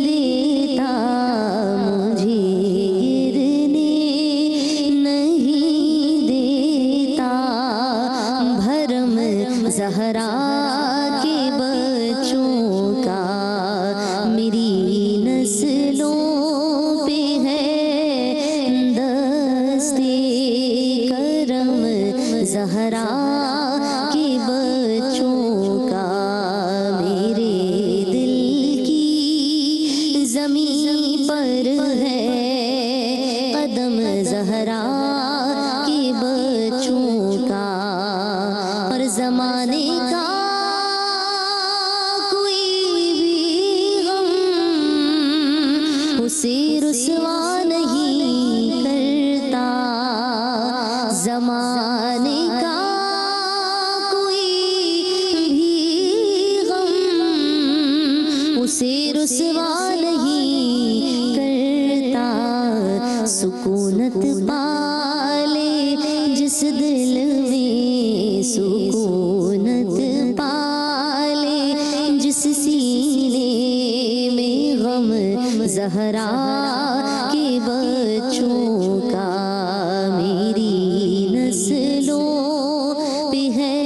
[SPEAKER 7] देता जहरा के बच्चों का मेरे दिल की ज़मीं पर है कदम जहरा के बच्चों का। और ज़माने का उसे रुसवा नहीं करता, ज़माने का कोई भी गम उसे रुसवा नहीं करता। सुकूनत पाले जिस दिल में, सुकूनत पाले जिस सीने में गम ज़हरा के बच्चों का मेरी नस्लों पे है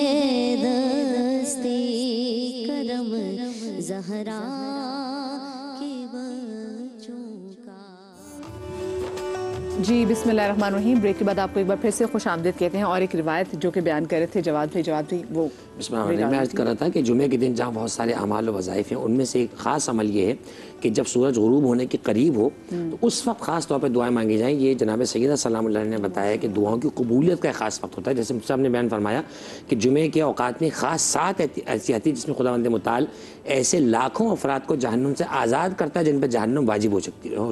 [SPEAKER 7] दस्ते करम ज़हरा के बच्चों का।
[SPEAKER 2] जी बिस्मिल्लाहिर्रहमानिर्रहीम। ब्रेक के बाद आपको एक बार फिर से खुश आमदीद कहते हैं और एक रिवायत जो कि बयान कर रहे थे जवाद भाई वो
[SPEAKER 4] मैं अर्ज़ कर रहा था कि जुमे के दिन जहाँ बहुत सारे अमाल व वज़ाइफ हैं, उनमें से एक ख़ास अमल ये है कि जब सूरज गुरूब होने के करीब हो तो उस वक्त ख़ास तौर पर दुआएं मांगी जाएं। ये जनाब सैयदा सलामुल्लाह ने बताया कि दुआओं की कबूलियत का एक ख़ास वक्त होता है। जैसे साहब ने बयान फरमाया कि जुमे के औकात में ख़ास 7 ऐसी आती है जिसमें खुदावंद मुताल ऐसे लाखों अफराद को जहन्नुम से आज़ाद करता है जिन पर जहन्नुम वाजिब हो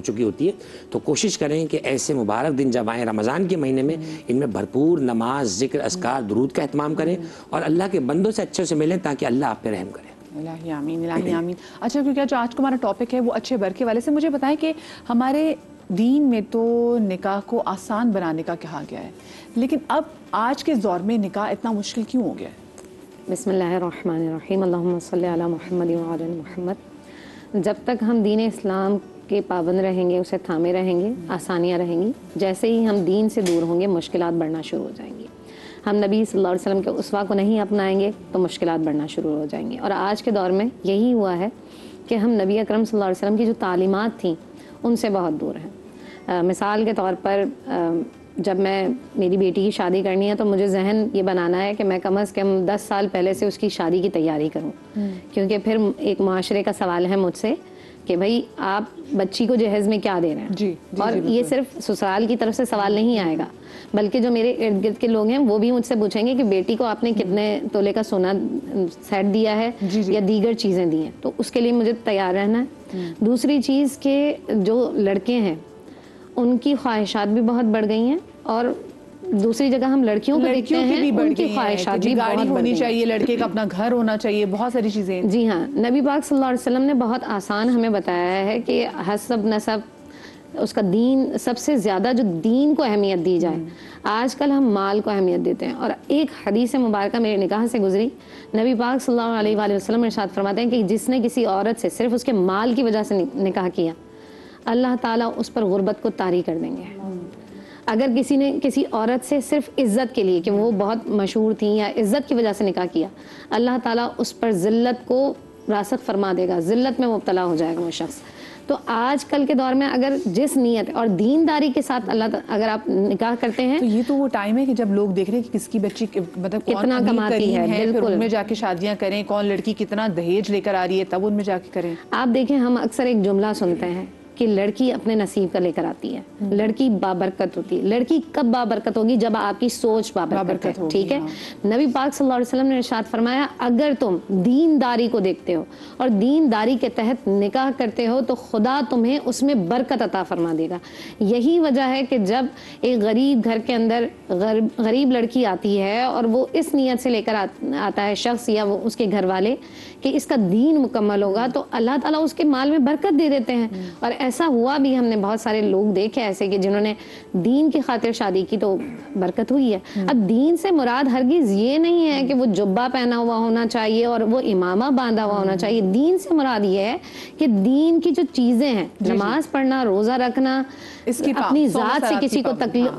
[SPEAKER 4] चुकी होती है। तो कोशिश करें कि ऐसे मुबारक दिन जब आएँ रमज़ान के महीने में, इनमें भरपूर नमाज, ज़िक्र, अस्कार, दुरूद का एहतमाम करें और अल्लाह के बंदों से अच्छे से मिलें ताकि अल्लाह आप पे रहम करे।
[SPEAKER 2] इलाही आमीन, इलाही आमीन। अच्छा, क्योंकि जो आज का हमारा टॉपिक है वो अच्छे बर के वाले से, मुझे बताएं कि हमारे दीन में तो निकाह को आसान बनाने का कहा गया है, लेकिन अब आज के दौर में निकाह इतना मुश्किल क्यों हो गया है?
[SPEAKER 5] बिस्मिल्लाहिर्रहमानिर्रहीम, अल्लाहुम्मा सल्ली अला मुहम्मद व अला मुहम्मद। जब तक हम दीन इस्लाम के पाबंद रहेंगे, उसे थामे रहेंगे, आसानियाँ रहेंगी। जैसे ही हम दीन से दूर होंगे, मुश्किलात बढ़ना शुरू हो जाएंगी। हम नबी सल्लल्लाहु अलैहि वसल्लम के उस्वा को नहीं अपनाएंगे तो मुश्किलात बढ़ना शुरू हो जाएंगी। और आज के दौर में यही हुआ है कि हम नबी अकरम सल्लल्लाहु अलैहि वसल्लम की जो तालीमात थी उनसे बहुत दूर हैं। मिसाल के तौर पर जब मेरी बेटी की शादी करनी है तो मुझे जहन ये बनाना है कि मैं कम से कम 10 साल पहले से उसकी शादी की तैयारी करूं, क्योंकि फिर एक मुआशरे का सवाल है मुझसे कि भाई आप बच्ची को जहेज़ में क्या दे रहे हैं।
[SPEAKER 2] जी,
[SPEAKER 5] और
[SPEAKER 2] जी,
[SPEAKER 5] ये सिर्फ ससुराल की तरफ से सवाल नहीं आएगा, बल्कि जो मेरे इर्द गिर्द के लोग हैं वो भी मुझसे पूछेंगे कि बेटी को आपने कितने तोले का सोना सेट दिया है या दीगर चीज़ें दी हैं। तो उसके लिए मुझे तैयार रहना है। दूसरी चीज़ के जो लड़के हैं उनकी ख्वाहिशात भी बहुत बढ़ गई हैं, और दूसरी जगह हम लड़कियों को देखते हैं उनकी ख्वाहिशात भी
[SPEAKER 2] गाड़ी होनी चाहिए, लड़के का अपना घर होना चाहिए, बहुत सारी चीज़ें।
[SPEAKER 5] जी हाँ, नबी पाक सल्लल्लाहु अलैहि वसल्लम ने बहुत आसान हमें बताया है कि हसब नसब उसका दीन, सबसे ज़्यादा जो दीन को अहमियत दी जाए। आजकल हम माल को अहमियत देते हैं। और एक हदीस मुबारक मेरे निगाह से गुजरी, नबी पाक सल्लल्लाहु अलैहि वसल्लम इरशाद फरमाते हैं कि जिसने किसी औरत से सिर्फ उसके माल की वजह से निकाह किया, अल्लाह ताला उस पर गुर्बत को तारी कर देंगे। अगर किसी ने किसी औरत से सिर्फ इज़्ज़त के लिए कि वो बहुत मशहूर थी या इज़्ज़त की वजह से निकाह किया, अल्लाह ताला उस पर ज़िल्लत को रासख फरमा देगा, ज़िल्लत में मुब्तला हो जाएगा वो शख्स। तो आजकल के दौर में अगर जिस नीयत और दीनदारी के साथ अगर आप निकाह करते हैं,
[SPEAKER 2] तो ये तो वो टाइम है कि जब लोग देख रहे हैं कि किसकी बच्ची मतलब
[SPEAKER 5] कितना कमाती है,
[SPEAKER 2] फिर उनमें जाके शादियां करें, कौन लड़की कितना दहेज लेकर आ रही है, तब उनमें जाके करें।
[SPEAKER 5] आप देखें, हम अक्सर एक जुमला सुनते हैं कि लड़की अपने नसीब का लेकर आती है, लड़की बाबरकत होती है। लड़की कब बाबरकत होगी? जब आपकी सोच बाबरकत है। ठीक है, नबी पाक सल्लल्लाहु अलैहि वसल्लम ने इरशाद फरमाया, अगर तुम दीनदारी को देखते हो और दीनदारी के तहत निकाह करते हो तो खुदा तुम्हें उसमें बरकत अता फरमा देगा। यही वजह है कि जब एक गरीब घर के अंदर गरीब लड़की आती है और वो इस नीयत से लेकर आता है शख्स या वो उसके घर वाले कि इसका दीन मुकम्मल होगा, तो अल्लाह ताला उसके माल में बरकत दे देते हैं। और ऐसा हुआ भी, हमने बहुत सारे लोग देखे ऐसे कि जिन्होंने दीन की खातिर शादी की तो बरकत हुई है। अब दीन से मुराद हरगिज ये नहीं है कि वो जुब्बा पहना हुआ होना चाहिए और वो इमामा बांधा हुआ होना चाहिए। दीन से मुराद ये है कि दीन की जो चीजें हैं, नमाज पढ़ना, रोजा रखना,
[SPEAKER 2] इसकी
[SPEAKER 5] अपनी जात से किसी को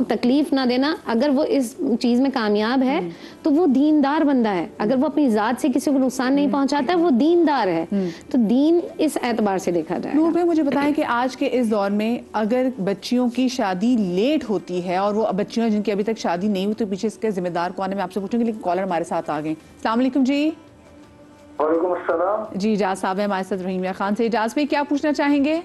[SPEAKER 5] तकलीफ ना देना, अगर वो इस चीज में कामयाब है तो वो दीनदार बंदा है। अगर वो अपनी जात से किसी को नुकसान नहीं पहुंचाता है, वो दीनदार है। तो दीन इस एतबार से देखा जाए।
[SPEAKER 2] नूर भाई, मुझे बताएं कि आज के इस दौर में अगर बच्चियों की शादी लेट होती है और वो बच्चियां जिनकी अभी तक शादी नहीं हुई तो पीछे इसके जिम्मेदार कौन है, मैं आपसे पूछूंगी, लेकिन कॉलर हमारे साथ आ गए। अस्सलाम वालेकुम जी।
[SPEAKER 6] वालेकुम अस्सलाम।
[SPEAKER 2] जी इजाज साहब है हमारे साथ, रहीमिया खान से। इजाज भाई क्या पूछना चाहेंगे?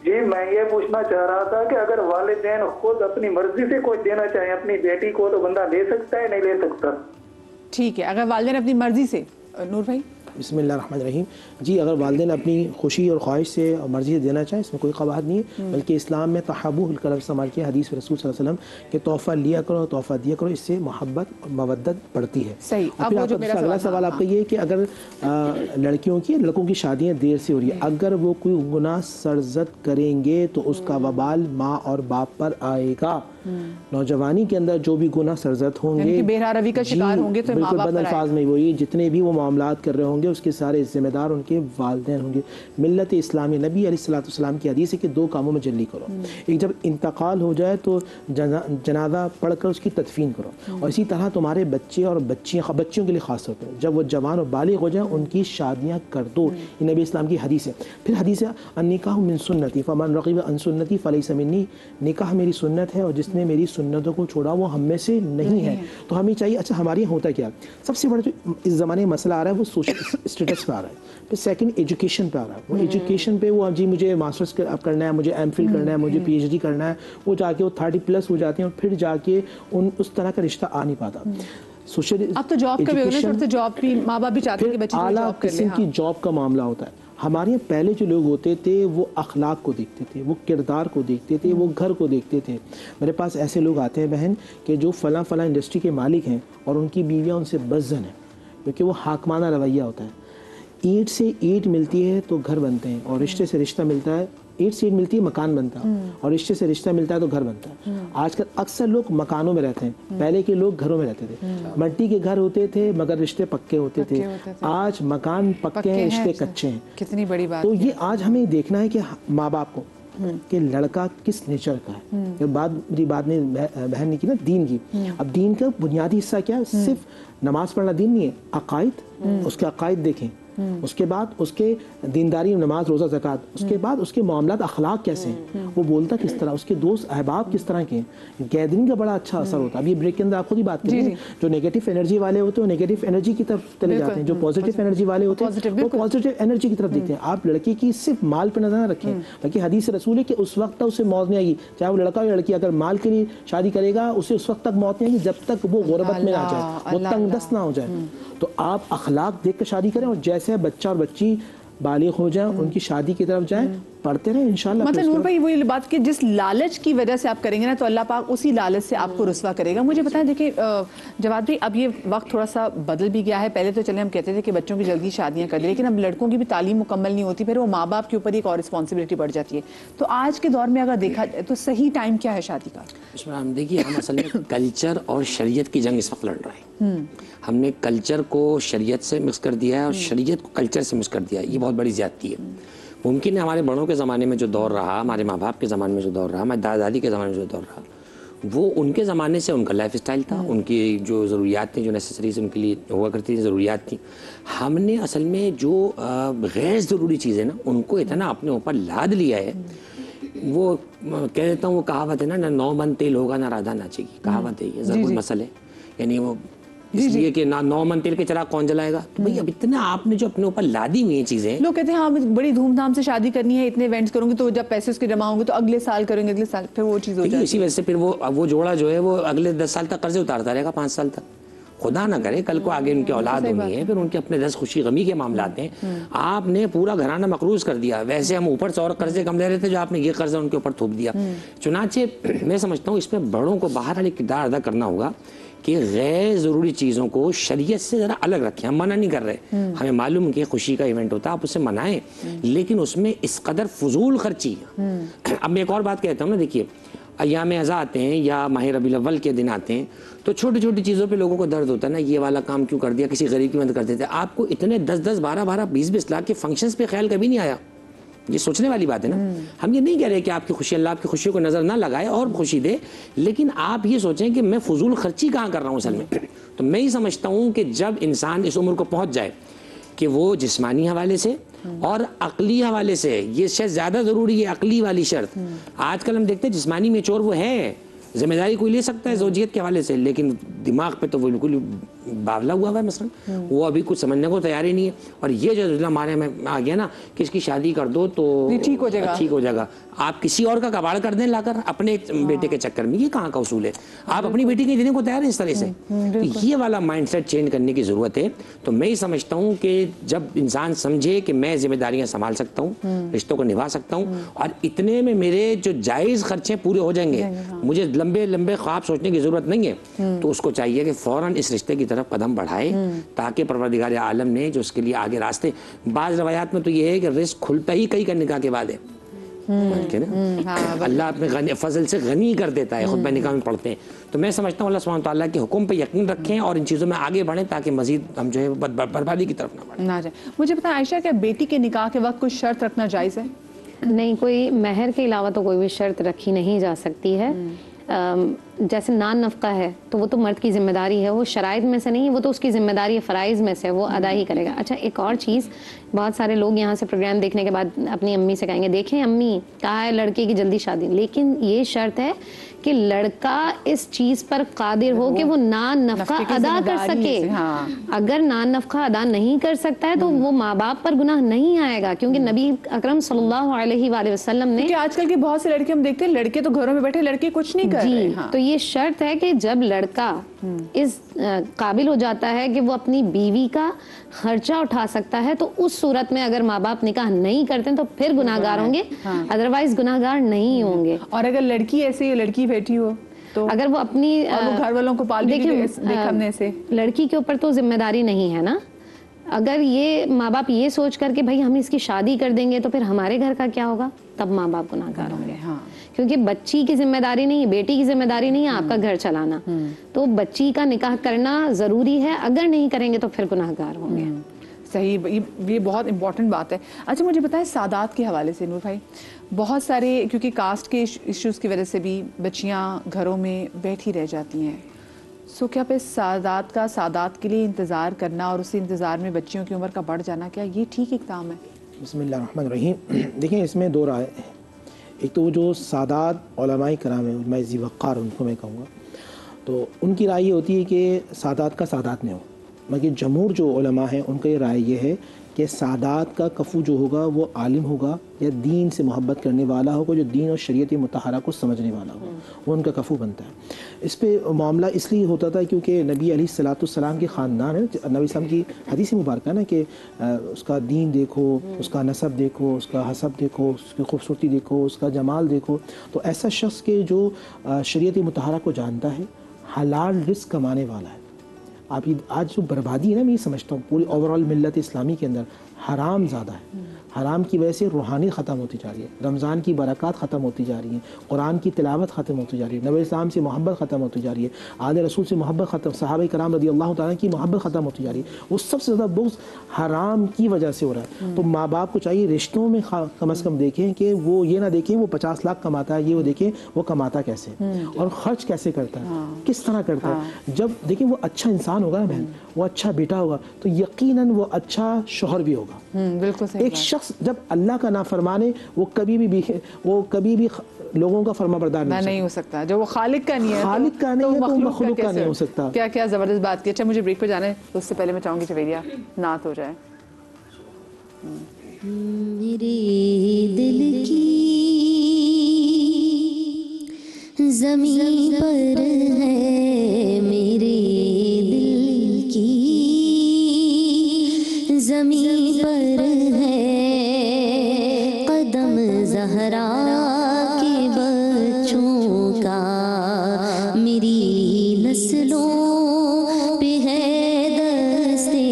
[SPEAKER 6] जी मैं ये पूछना चाह रहा था कि अगर वालिदैन खुद अपनी मर्जी से कोई देना चाहे अपनी बेटी को तो बंदा ले सकता है, नहीं ले सकता?
[SPEAKER 2] ठीक है, अगर वालिदैन अपनी मर्जी से। नूर भाई।
[SPEAKER 3] बिस्मिल्लाहिर्रहमानिर्रहीम। जी अगर वालिदैन अपनी खुशी और ख्वाहिश से और मर्ज़ी से देना चाहें इसमें कोई क़बाहत नहीं है, बल्कि इस्लाम में तहाबुल कल्ब इस्तेमाल किया। हदीस रसूल सल्लल्लाहु अलैहि वसल्लम के तोहफ़ा लिया करो, तोहफ़ा दिया करो, इससे मोहब्बत और मवद्दत बढ़ती है।
[SPEAKER 2] सही।
[SPEAKER 3] और फिर आपका अगला सवाल आपका ये है कि अगर लड़कियों की लड़कों की शादियाँ देर से हो रही है, अगर वो कोई गुनाह सरजद करेंगे तो उसका वबाल माँ और बाप पर आएगा। नौजवानी के अंदर जो भी गुनाह सरजद होंगे,
[SPEAKER 2] बेहरारवी का शिकार होंगे तो
[SPEAKER 3] बिल्कुल बद अल्फाज में वही जितने भी वो मामलात कर रहे होंगे उसके सारे जिम्मेदार उनके वालिदैन होंगे। मिल्लत इस्लामी नबी अलैहिस्सलाम की हदीस है कि दो कामों में जल्दी करो। एक जब इंतकाल हो जाए तो जनाजा पढ़कर उसकी तदफीन करो, और इसी तरह तुम्हारे बच्चे और बच्चियाँ, बच्चियों के लिए खास तौर पर जब वो जवान और बालिग हो जाए उनकी शादियाँ कर दो। ये नबी इस्लाम की हदीस है। फिर हदीस है निकाह मिन सुन्नती फमन रग़िब अन सुन्नती फलैसा मिन्नी। निकाह मेरी सुन्नत है और जिसने मेरी सुन्नतों को छोड़ा वो हम में से नहीं है। तो हमें चाहिए, अच्छा हमारे यहाँ होता क्या, सबसे बड़ा जो इस ज़माने में मसला आ रहा है वो सोशल स्टेटस पे आ रहा है, फिर सेकंड एजुकेशन पे आ रहा है। वो एजुकेशन पे वो जी मुझे मास्टर्स करना है, मुझे एमफिल करना है, मुझे पीएचडी करना है, वो जाके वो 30+ हो जाते हैं और फिर जाके उस तरह का रिश्ता आ नहीं पाता। सोशल
[SPEAKER 2] अब तो जॉब का भी होना है, तो जॉब भी माँ बाप भी चाहते हैं कि बच्चे
[SPEAKER 3] आला किस्म की जॉब का मामला होता है। हमारे यहाँ पहले जो लोग होते थे वो अखलाक को देखते थे, वो किरदार को देखते थे, वो घर को देखते थे। मेरे पास ऐसे लोग आते हैं बहन कि जो फ़लाँ इंडस्ट्री के मालिक हैं और उनकी बीवियाँ उनसे बज़न हैं, क्योंकि वो हाकमाना रवैया होता है। ईंट से ईंट मिलती है तो घर बनते हैं, और रिश्ते से रिश्ता मिलता है, ईंट से ईंट मिलती है मकान बनता है, और रिश्ते से रिश्ता मिलता है तो घर बनता है। आजकल अक्सर लोग मकानों में रहते हैं, पहले के लोग घरों में रहते थे। मिट्टी के घर होते थे मगर रिश्ते पक्के होते थे। आज मकान पक्के हैं, रिश्ते कच्चे हैं।
[SPEAKER 2] कितनी बड़ी बात।
[SPEAKER 3] तो ये आज हमें देखना है कि माँ बाप को कि लड़का किस नेचर का है। मेरी बात ने बहन ने की ना दीन की। अब दीन का बुनियादी हिस्सा क्या है? सिर्फ नमाज पढ़ना दीन नहीं है, अकायद, उसके अकायद देखें, उसके बाद उसके दीनदारी, नमाज, रोज़ा, ज़कात, उसके बाद उसके मामलात अखलाक कैसे हैं, वो बोलता किस तरह, उसके दोस्त अहबाब किस तरह के हैं। गैदरिंग का बड़ा अच्छा असर होता है। अभी ब्रेक के अंदर आप खुद ही बात करें, जो नेगेटिव एनर्जी वाले होते हैं वो नेगेटिव एनर्जी की तरफ चले जाते हैं, जो पॉजिटिव एनर्जी वाले होते हैं वो पॉजिटिव एनर्जी की तरफ देखते हैं। आप लड़की की सिर्फ माल पर नजर न रखें, बल्कि हदीस रसूल है कि उस वक्त तक उसे मौत नहीं आएगी, चाहे वो लड़का हो या लड़की, अगर माल के लिए शादी करेगा उसे उस वक्त तक मौत नहीं आएगी जब तक वो गुरबत में ना जाए, वो तंगदस्त ना हो जाए। तो आप अखलाक देख कर शादी करें, और जैसे बच्चा और बच्ची बालिग हो जाएं उनकी शादी की तरफ जाएं, पढ़ते रहें इंशाल्लाह।
[SPEAKER 2] मतलब नूर भाई वही बात कि जिस लालच की वजह से आप करेंगे ना तो अल्लाह पाक उसी लालच से आपको रुस्वा करेगा। मुझे बताएं, देखिए जवाद भाई, अब ये वक्त थोड़ा सा बदल भी गया है। पहले तो चले हम कहते थे कि बच्चों की जल्दी शादियां कर दी, लेकिन अब लड़कों की भी तालीम मुकम्मल नहीं होती, फिर वो माँ बाप के ऊपर एक और रिस्पॉन्सिबिलिटी बढ़ जाती है। तो आज के दौर में अगर देखा जाए तो सही टाइम क्या है शादी का?
[SPEAKER 4] हम देखिए, हम असल में कल्चर और शरीयत की जंग इस वक्त लड़ रहे हैं। हमने कल्चर को शरीयत से मिक्स कर दिया है और शरीयत को कल्चर से मिक्स कर दिया है। ये बहुत बड़ी ज्यादती है। मुमकिन है हमारे बड़ों के ज़माने में जो दौर रहा, हमारे माँ बाप के ज़माने में जो दौर रहा, हमारे दादा दादी के ज़माने में जो दौर रहा, वो उनके ज़माने से उनका लाइफ स्टाइल था, उनकी जो ज़रूरियात थी, जो नेसेसरीज उनके लिए हुआ करती थी, ज़रूरियात थी। हमने असल में जो गैर ज़रूरी चीज़ें ना उनको इतना अपने ऊपर लाद लिया है। वो कह देता हूँ, वो कहावत है ना 9 मन तेल होगा ना राधा नाचेगी, कहावत है ये, ज़रूर मसल है। यानी वो इसलिए कि ना 9 मन तेल के चिराग कौन जलाएगा। तो भाई अब इतना आपने जो अपने ऊपर लादी हुई है चीजें,
[SPEAKER 2] लोग कहते हैं हाँ बड़ी धूमधाम से शादी करनी है, इतने इवेंट्स करूंगी, तो जब पैसे उसके जमा होंगे तो अगले साल करेंगे, अगले साल फिर वो चीज़ हो जाती है।
[SPEAKER 4] इसी वजह से फिर वो जोड़ा जो है वो अगले 10 साल तक कर्जे उतारता रहेगा, 5 साल तक। खुदा ना करे कल को आगे उनकी औलाद होनी है, फिर उनके अपने रज़ खुशी गमी के मामलात हैं। आपने पूरा घराना मकरूज कर दिया। वैसे हम ऊपर से और कर्जे कम ले रहे थे, जो आपने ये कर्जा उनके ऊपर थोप दिया। चुनाचे मैं समझता हूँ इसमें बड़ों को बाहर वाले किरदार अदा करना होगा कि गैर ज़रूरी चीज़ों को शरीयत से ज़रा अलग रखें। हम मना नहीं कर रहे, हमें मालूम कि खुशी का इवेंट होता है, आप उसे मनाएं, लेकिन उसमें इस कदर फजूल खर्ची। अब मैं एक और बात कहता हूँ ना, देखिए अय्याम अज़ा आते हैं या माह रबीउल अव्वल के दिन आते हैं तो छोटी छोटी चीज़ों पे लोगों को दर्द होता है ना, ये वाला काम क्यों कर दिया, किसी गरीब की मदद कर देते। आपको इतने 10-10, 12-12, 20-20 लाख के फंक्शंस पे ख्याल कभी नहीं आया। ये सोचने वाली बात है ना। हम ये नहीं कह रहे कि आपकी खुशी, अल्लाह आपकी खुशी को नज़र ना लगाए और खुशी दे, लेकिन आप ये सोचें कि मैं फजूल खर्ची कहाँ कर रहा हूँ असल में। तो मैं ही समझता हूँ कि जब इंसान इस उम्र को पहुँच जाए कि वो जिस्मानी हवाले से और अकली हवाले से ये शायद ज़्यादा ज़रूरी है, अकली वाली शर्त। आजकल हम देखते हैं जिस्मानी मेचोर वो है, जिम्मेदारी कोई ले सकता है ज़ौजियत के हवाले से, लेकिन दिमाग पे तो वो बिल्कुल बावला हुआ है मसलन, वो अभी कुछ समझने को तैयार ही नहीं है। और ये जो हमारे में आ गया ना कि इसकी शादी कर दो तो
[SPEAKER 2] ठीक हो जाएगा,
[SPEAKER 4] ठीक हो जाएगा, आप किसी और का कबाड़ कर दें लाकर अपने बेटे के चक्कर में, ये कहाँ का उसूल है? आप अपनी बेटी के देने को तैयार हैं इस तरह से? तो ये वाला माइंडसेट चेंज करने की ज़रूरत है। तो मैं ही समझता हूँ कि जब इंसान समझे कि मैं जिम्मेदारियाँ संभाल सकता हूँ, रिश्तों को निभा सकता हूँ, और इतने में मेरे जो जायज़ खर्चे पूरे हो जाएंगे, मुझे लंबे लंबे ख्वाब सोचने की ज़रूरत नहीं है, तो उसको चाहिए कि फ़ौरन इस रिश्ते की तरफ कदम बढ़ाए, ताकि परवरदिगार आलम ने जो उसके लिए आगे रास्ते, बाज़ रवायात में तो ये है कि रिस्क खुलता ही कई का निकाह के बाद है, अल्लाह अपने फजल से गनी कर देता है, खुतबा निकाह में पढ़ते हैं। तो मैं समझता हूँ अल्लाह सुब्हानहू तआला के हुक्म पे यकीन रखें और इन चीज़ों में आगे बढ़ें, ताकि मजीद हम जो है बर्बादी की तरफ ना
[SPEAKER 2] जाए। मुझे पता है आयशा, क्या बेटी के निकाह के वक्त कुछ शर्त रखना जायज़ है?
[SPEAKER 5] नहीं, कोई महर के अलावा तो कोई भी शर्त रखी नहीं जा सकती है। जैसे नान नफ़का है तो वो तो मर्द की जिम्मेदारी है, वो शराइत में से नहीं है, वो तो उसकी जिम्मेदारी है, फ़राइज़ में से, वो अदा ही करेगा। अच्छा, एक और चीज़, बहुत सारे लोग यहाँ से प्रोग्राम देखने के बाद अपनी अम्मी से कहेंगे, देखें अम्मी कहा है लड़के की जल्दी शादी, लेकिन ये शर्त है कि लड़का इस चीज़ पर कादिर हो कि वो नान नफ़का अदा कर सके। अगर नान नफ़का अदा नहीं कर सकता है तो वो माँ बाप पर गुनाह नहीं आएगा, क्योंकि नबी अकरम सल्लल्लाहु अलैहि वसल्लम ने,
[SPEAKER 2] क्योंकि आजकल के बहुत से लड़के हम देखते हैं, लड़के तो घरों में बैठे, लड़के कुछ नहीं कर रहे।
[SPEAKER 5] तो ये शर्त है कि जब लड़का इस काबिल हो जाता है कि वो अपनी बीवी का खर्चा उठा सकता है, तो उस सूरत में अगर माँ बाप निकाह नहीं करते तो फिर गुनाहगार होंगे, अदरवाइज गुनाहगार नहीं होंगे।
[SPEAKER 2] और अगर लड़की ऐसी लड़की बैठी हो तो
[SPEAKER 5] अगर वो अपनी
[SPEAKER 2] घर वालों को पाल देखने से,
[SPEAKER 5] लड़की के ऊपर तो जिम्मेदारी नहीं है ना। अगर ये माँ बाप ये सोच करके भाई हम इसकी शादी कर देंगे तो फिर हमारे घर का क्या होगा, तब माँ बाप गुनाहगार होंगे। क्योंकि बच्ची की जिम्मेदारी नहीं है, बेटी की जिम्मेदारी नहीं है आपका घर चलाना, तो बच्ची का निकाह करना ज़रूरी है, अगर नहीं करेंगे तो फिर गुनाहगार होंगे।
[SPEAKER 2] सही, ये बहुत इंपॉर्टेंट बात है। अच्छा, मुझे बताएं सादात के हवाले से नूर भाई, बहुत सारे क्योंकि कास्ट के इश्यूज़ की वजह से भी बच्चियाँ घरों में बैठी रह जाती हैं, सो क्या फिर सादात के लिए इंतज़ार करना और उसी इंतज़ार में बच्चियों की उम्र का बढ़ जाना, क्या ये ठीक इक़दाम है?
[SPEAKER 3] बिस्मिल्लाहिर्रहमानिर्रहीम। देखिए, इसमें दो राय हैं। एक तो वो जो सादात उलमाए कराम है, उलमाए ज़ी वक़ार उनको मैं कहूँगा, तो उनकी राय ये होती है कि सादात का सादात में हो, मगर जमहूर जो उलमा हैं उनका ये राय ये है कि सादात का कफ़ू जो होगा वो आलिम होगा या दीन से मोहब्बत करने वाला होगा, जो दीन और शरीयत मुतहरा को समझने वाला होगा, वो उनका कफ़ू बनता है। इस पे मामला इसलिए होता था क्योंकि नबी अलैहिस्सलाम के ख़ानदान है, नबी सल्लम की हदीस मुबारक है ना कि उसका दीन देखो, उसका नसब देखो, उसका हसब देखो, उसकी खूबसूरती देखो, उसका जमाल देखो। तो ऐसा शख्स के जो शरीयत मुतहरा को जानता है, हलाल रिस्क कमाने वाला है। आप ये आज जो बर्बादी है ना, मैं ये समझता हूँ पूरी ओवरऑल मिल्लत इस्लामी के अंदर हराम ज़्यादा है। हराम की वजह से रूहानी ख़त्म होती जा रही है, रमज़ान की बरक़ात ख़त्म होती जा रही है, कुरान की तिलावत ख़त्म होती जा रही है, नबी इस्लाम से मोहब्बत ख़त्म होती जा रही है, आले रसूल से मोहब्बत ख़त्म, सहाबा कराम रज़ी अल्लाह तआला की मोहब्बत ख़त्म होती जा रही है। वो सबसे ज़्यादा बुग़्ज़ हराम की वजह से हो रहा है। तो माँ बाप को चाहिए रिश्तों में कम अज़ कम देखें कि वो ये ना देखें वो 50 लाख कमाता है, ये वो देखें वो कमाता कैसे और ख़र्च कैसे करता है, किस तरह करता है। जब देखें वो अच्छा इंसान होगा ना बहन, वो अच्छा बेटा होगा, तो यकीनन वो अच्छा शौहर भी होगा।
[SPEAKER 2] बिल्कुल सही।
[SPEAKER 3] एक शख्स जब अल्लाह का नाफरमाने, वो कभी भी लोगों का फरमाबरदार नहीं हो सकता।
[SPEAKER 2] जो वो खालिक का नहीं है,
[SPEAKER 3] खालिक का नहीं है तो मखलूक का नहीं हो सकता।
[SPEAKER 2] क्या क्या ज़बरदस्त बात की। अच्छा, मुझे ब्रेक पे जाना है, तो उससे पहले मैं चाहूँगी जवेरिया नात हो जाए।
[SPEAKER 7] मेरे दिल की ज़मीन पर है, मेरे दिल की ज़मीन पर है कदम ज़हरा के बच्चों का, मेरी नस्लों पे है दस्ते,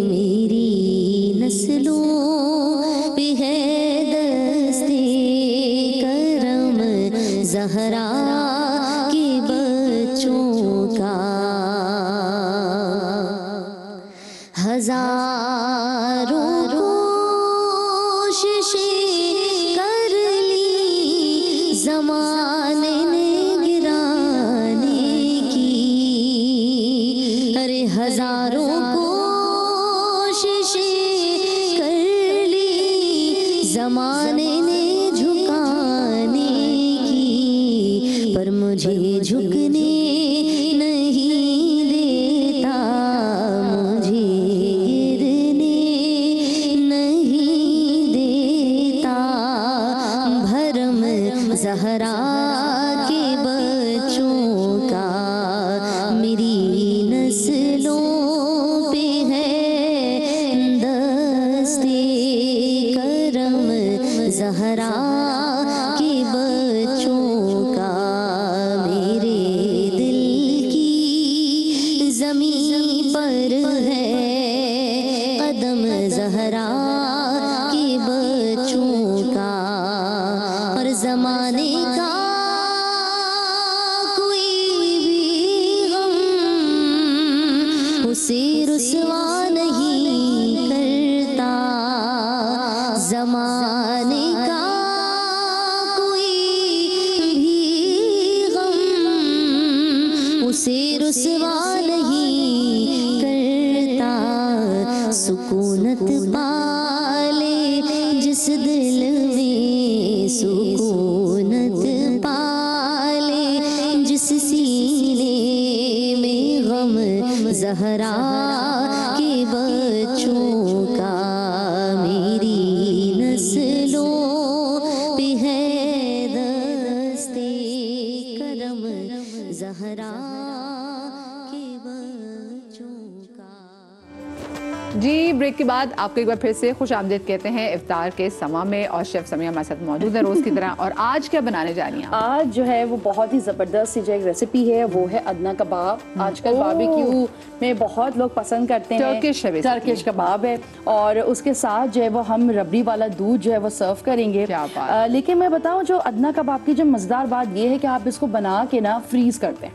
[SPEAKER 7] मेरी नस्लों पे है दस्ते करम ज़हरा के बच्चों का। हजारों कोशिशें कर ली ज़माने ने गिराने की, अरे हजारों कोशिशें कर ली जहरा के बच्चों का मेरी नस्लों पे है दस्ते करम, जहरा के बच्चों का मेरे दिल की ज़मीं पर है कदम, जहरा के बच्चों का। और ज़माने का कोई भी गम उसे रुसवा नहीं करता, ज़माने का कोई भी गम उसे रुसवा नहीं करता। सुकूनत पाले जिस दिल में, सुकूनत पाले जिस सीने में गम, जहरा के बच्चों का मेरी नस्लों पे है दस्ते करम, जहरा के बच्चों का।
[SPEAKER 2] जी, ब्रेक के बाद आपको एक बार फिर से खुश आमदीद कहते हैं इफ्तार के समा में। और शेफ समिया हमारे साथ मौजूद है रोज़ की तरह। और आज क्या बनाने जा रही हैं आप?
[SPEAKER 8] आज जो है वो बहुत ही ज़बरदस्त सी जो एक रेसिपी है वो है अदना कबाब। आजकल बारबेक्यू में बहुत लोग पसंद करते हैं,
[SPEAKER 2] टर्किश है basically।
[SPEAKER 8] टर्किश कबाब है और उसके साथ जो है वो हम रबड़ी वाला दूध जो है वो सर्व करेंगे।
[SPEAKER 2] क्या बात।
[SPEAKER 8] लेकिन मैं बताऊं जो अदना कबाब की जो मज़ेदार बात ये है कि आप इसको बना के ना फ्रीज करते हैं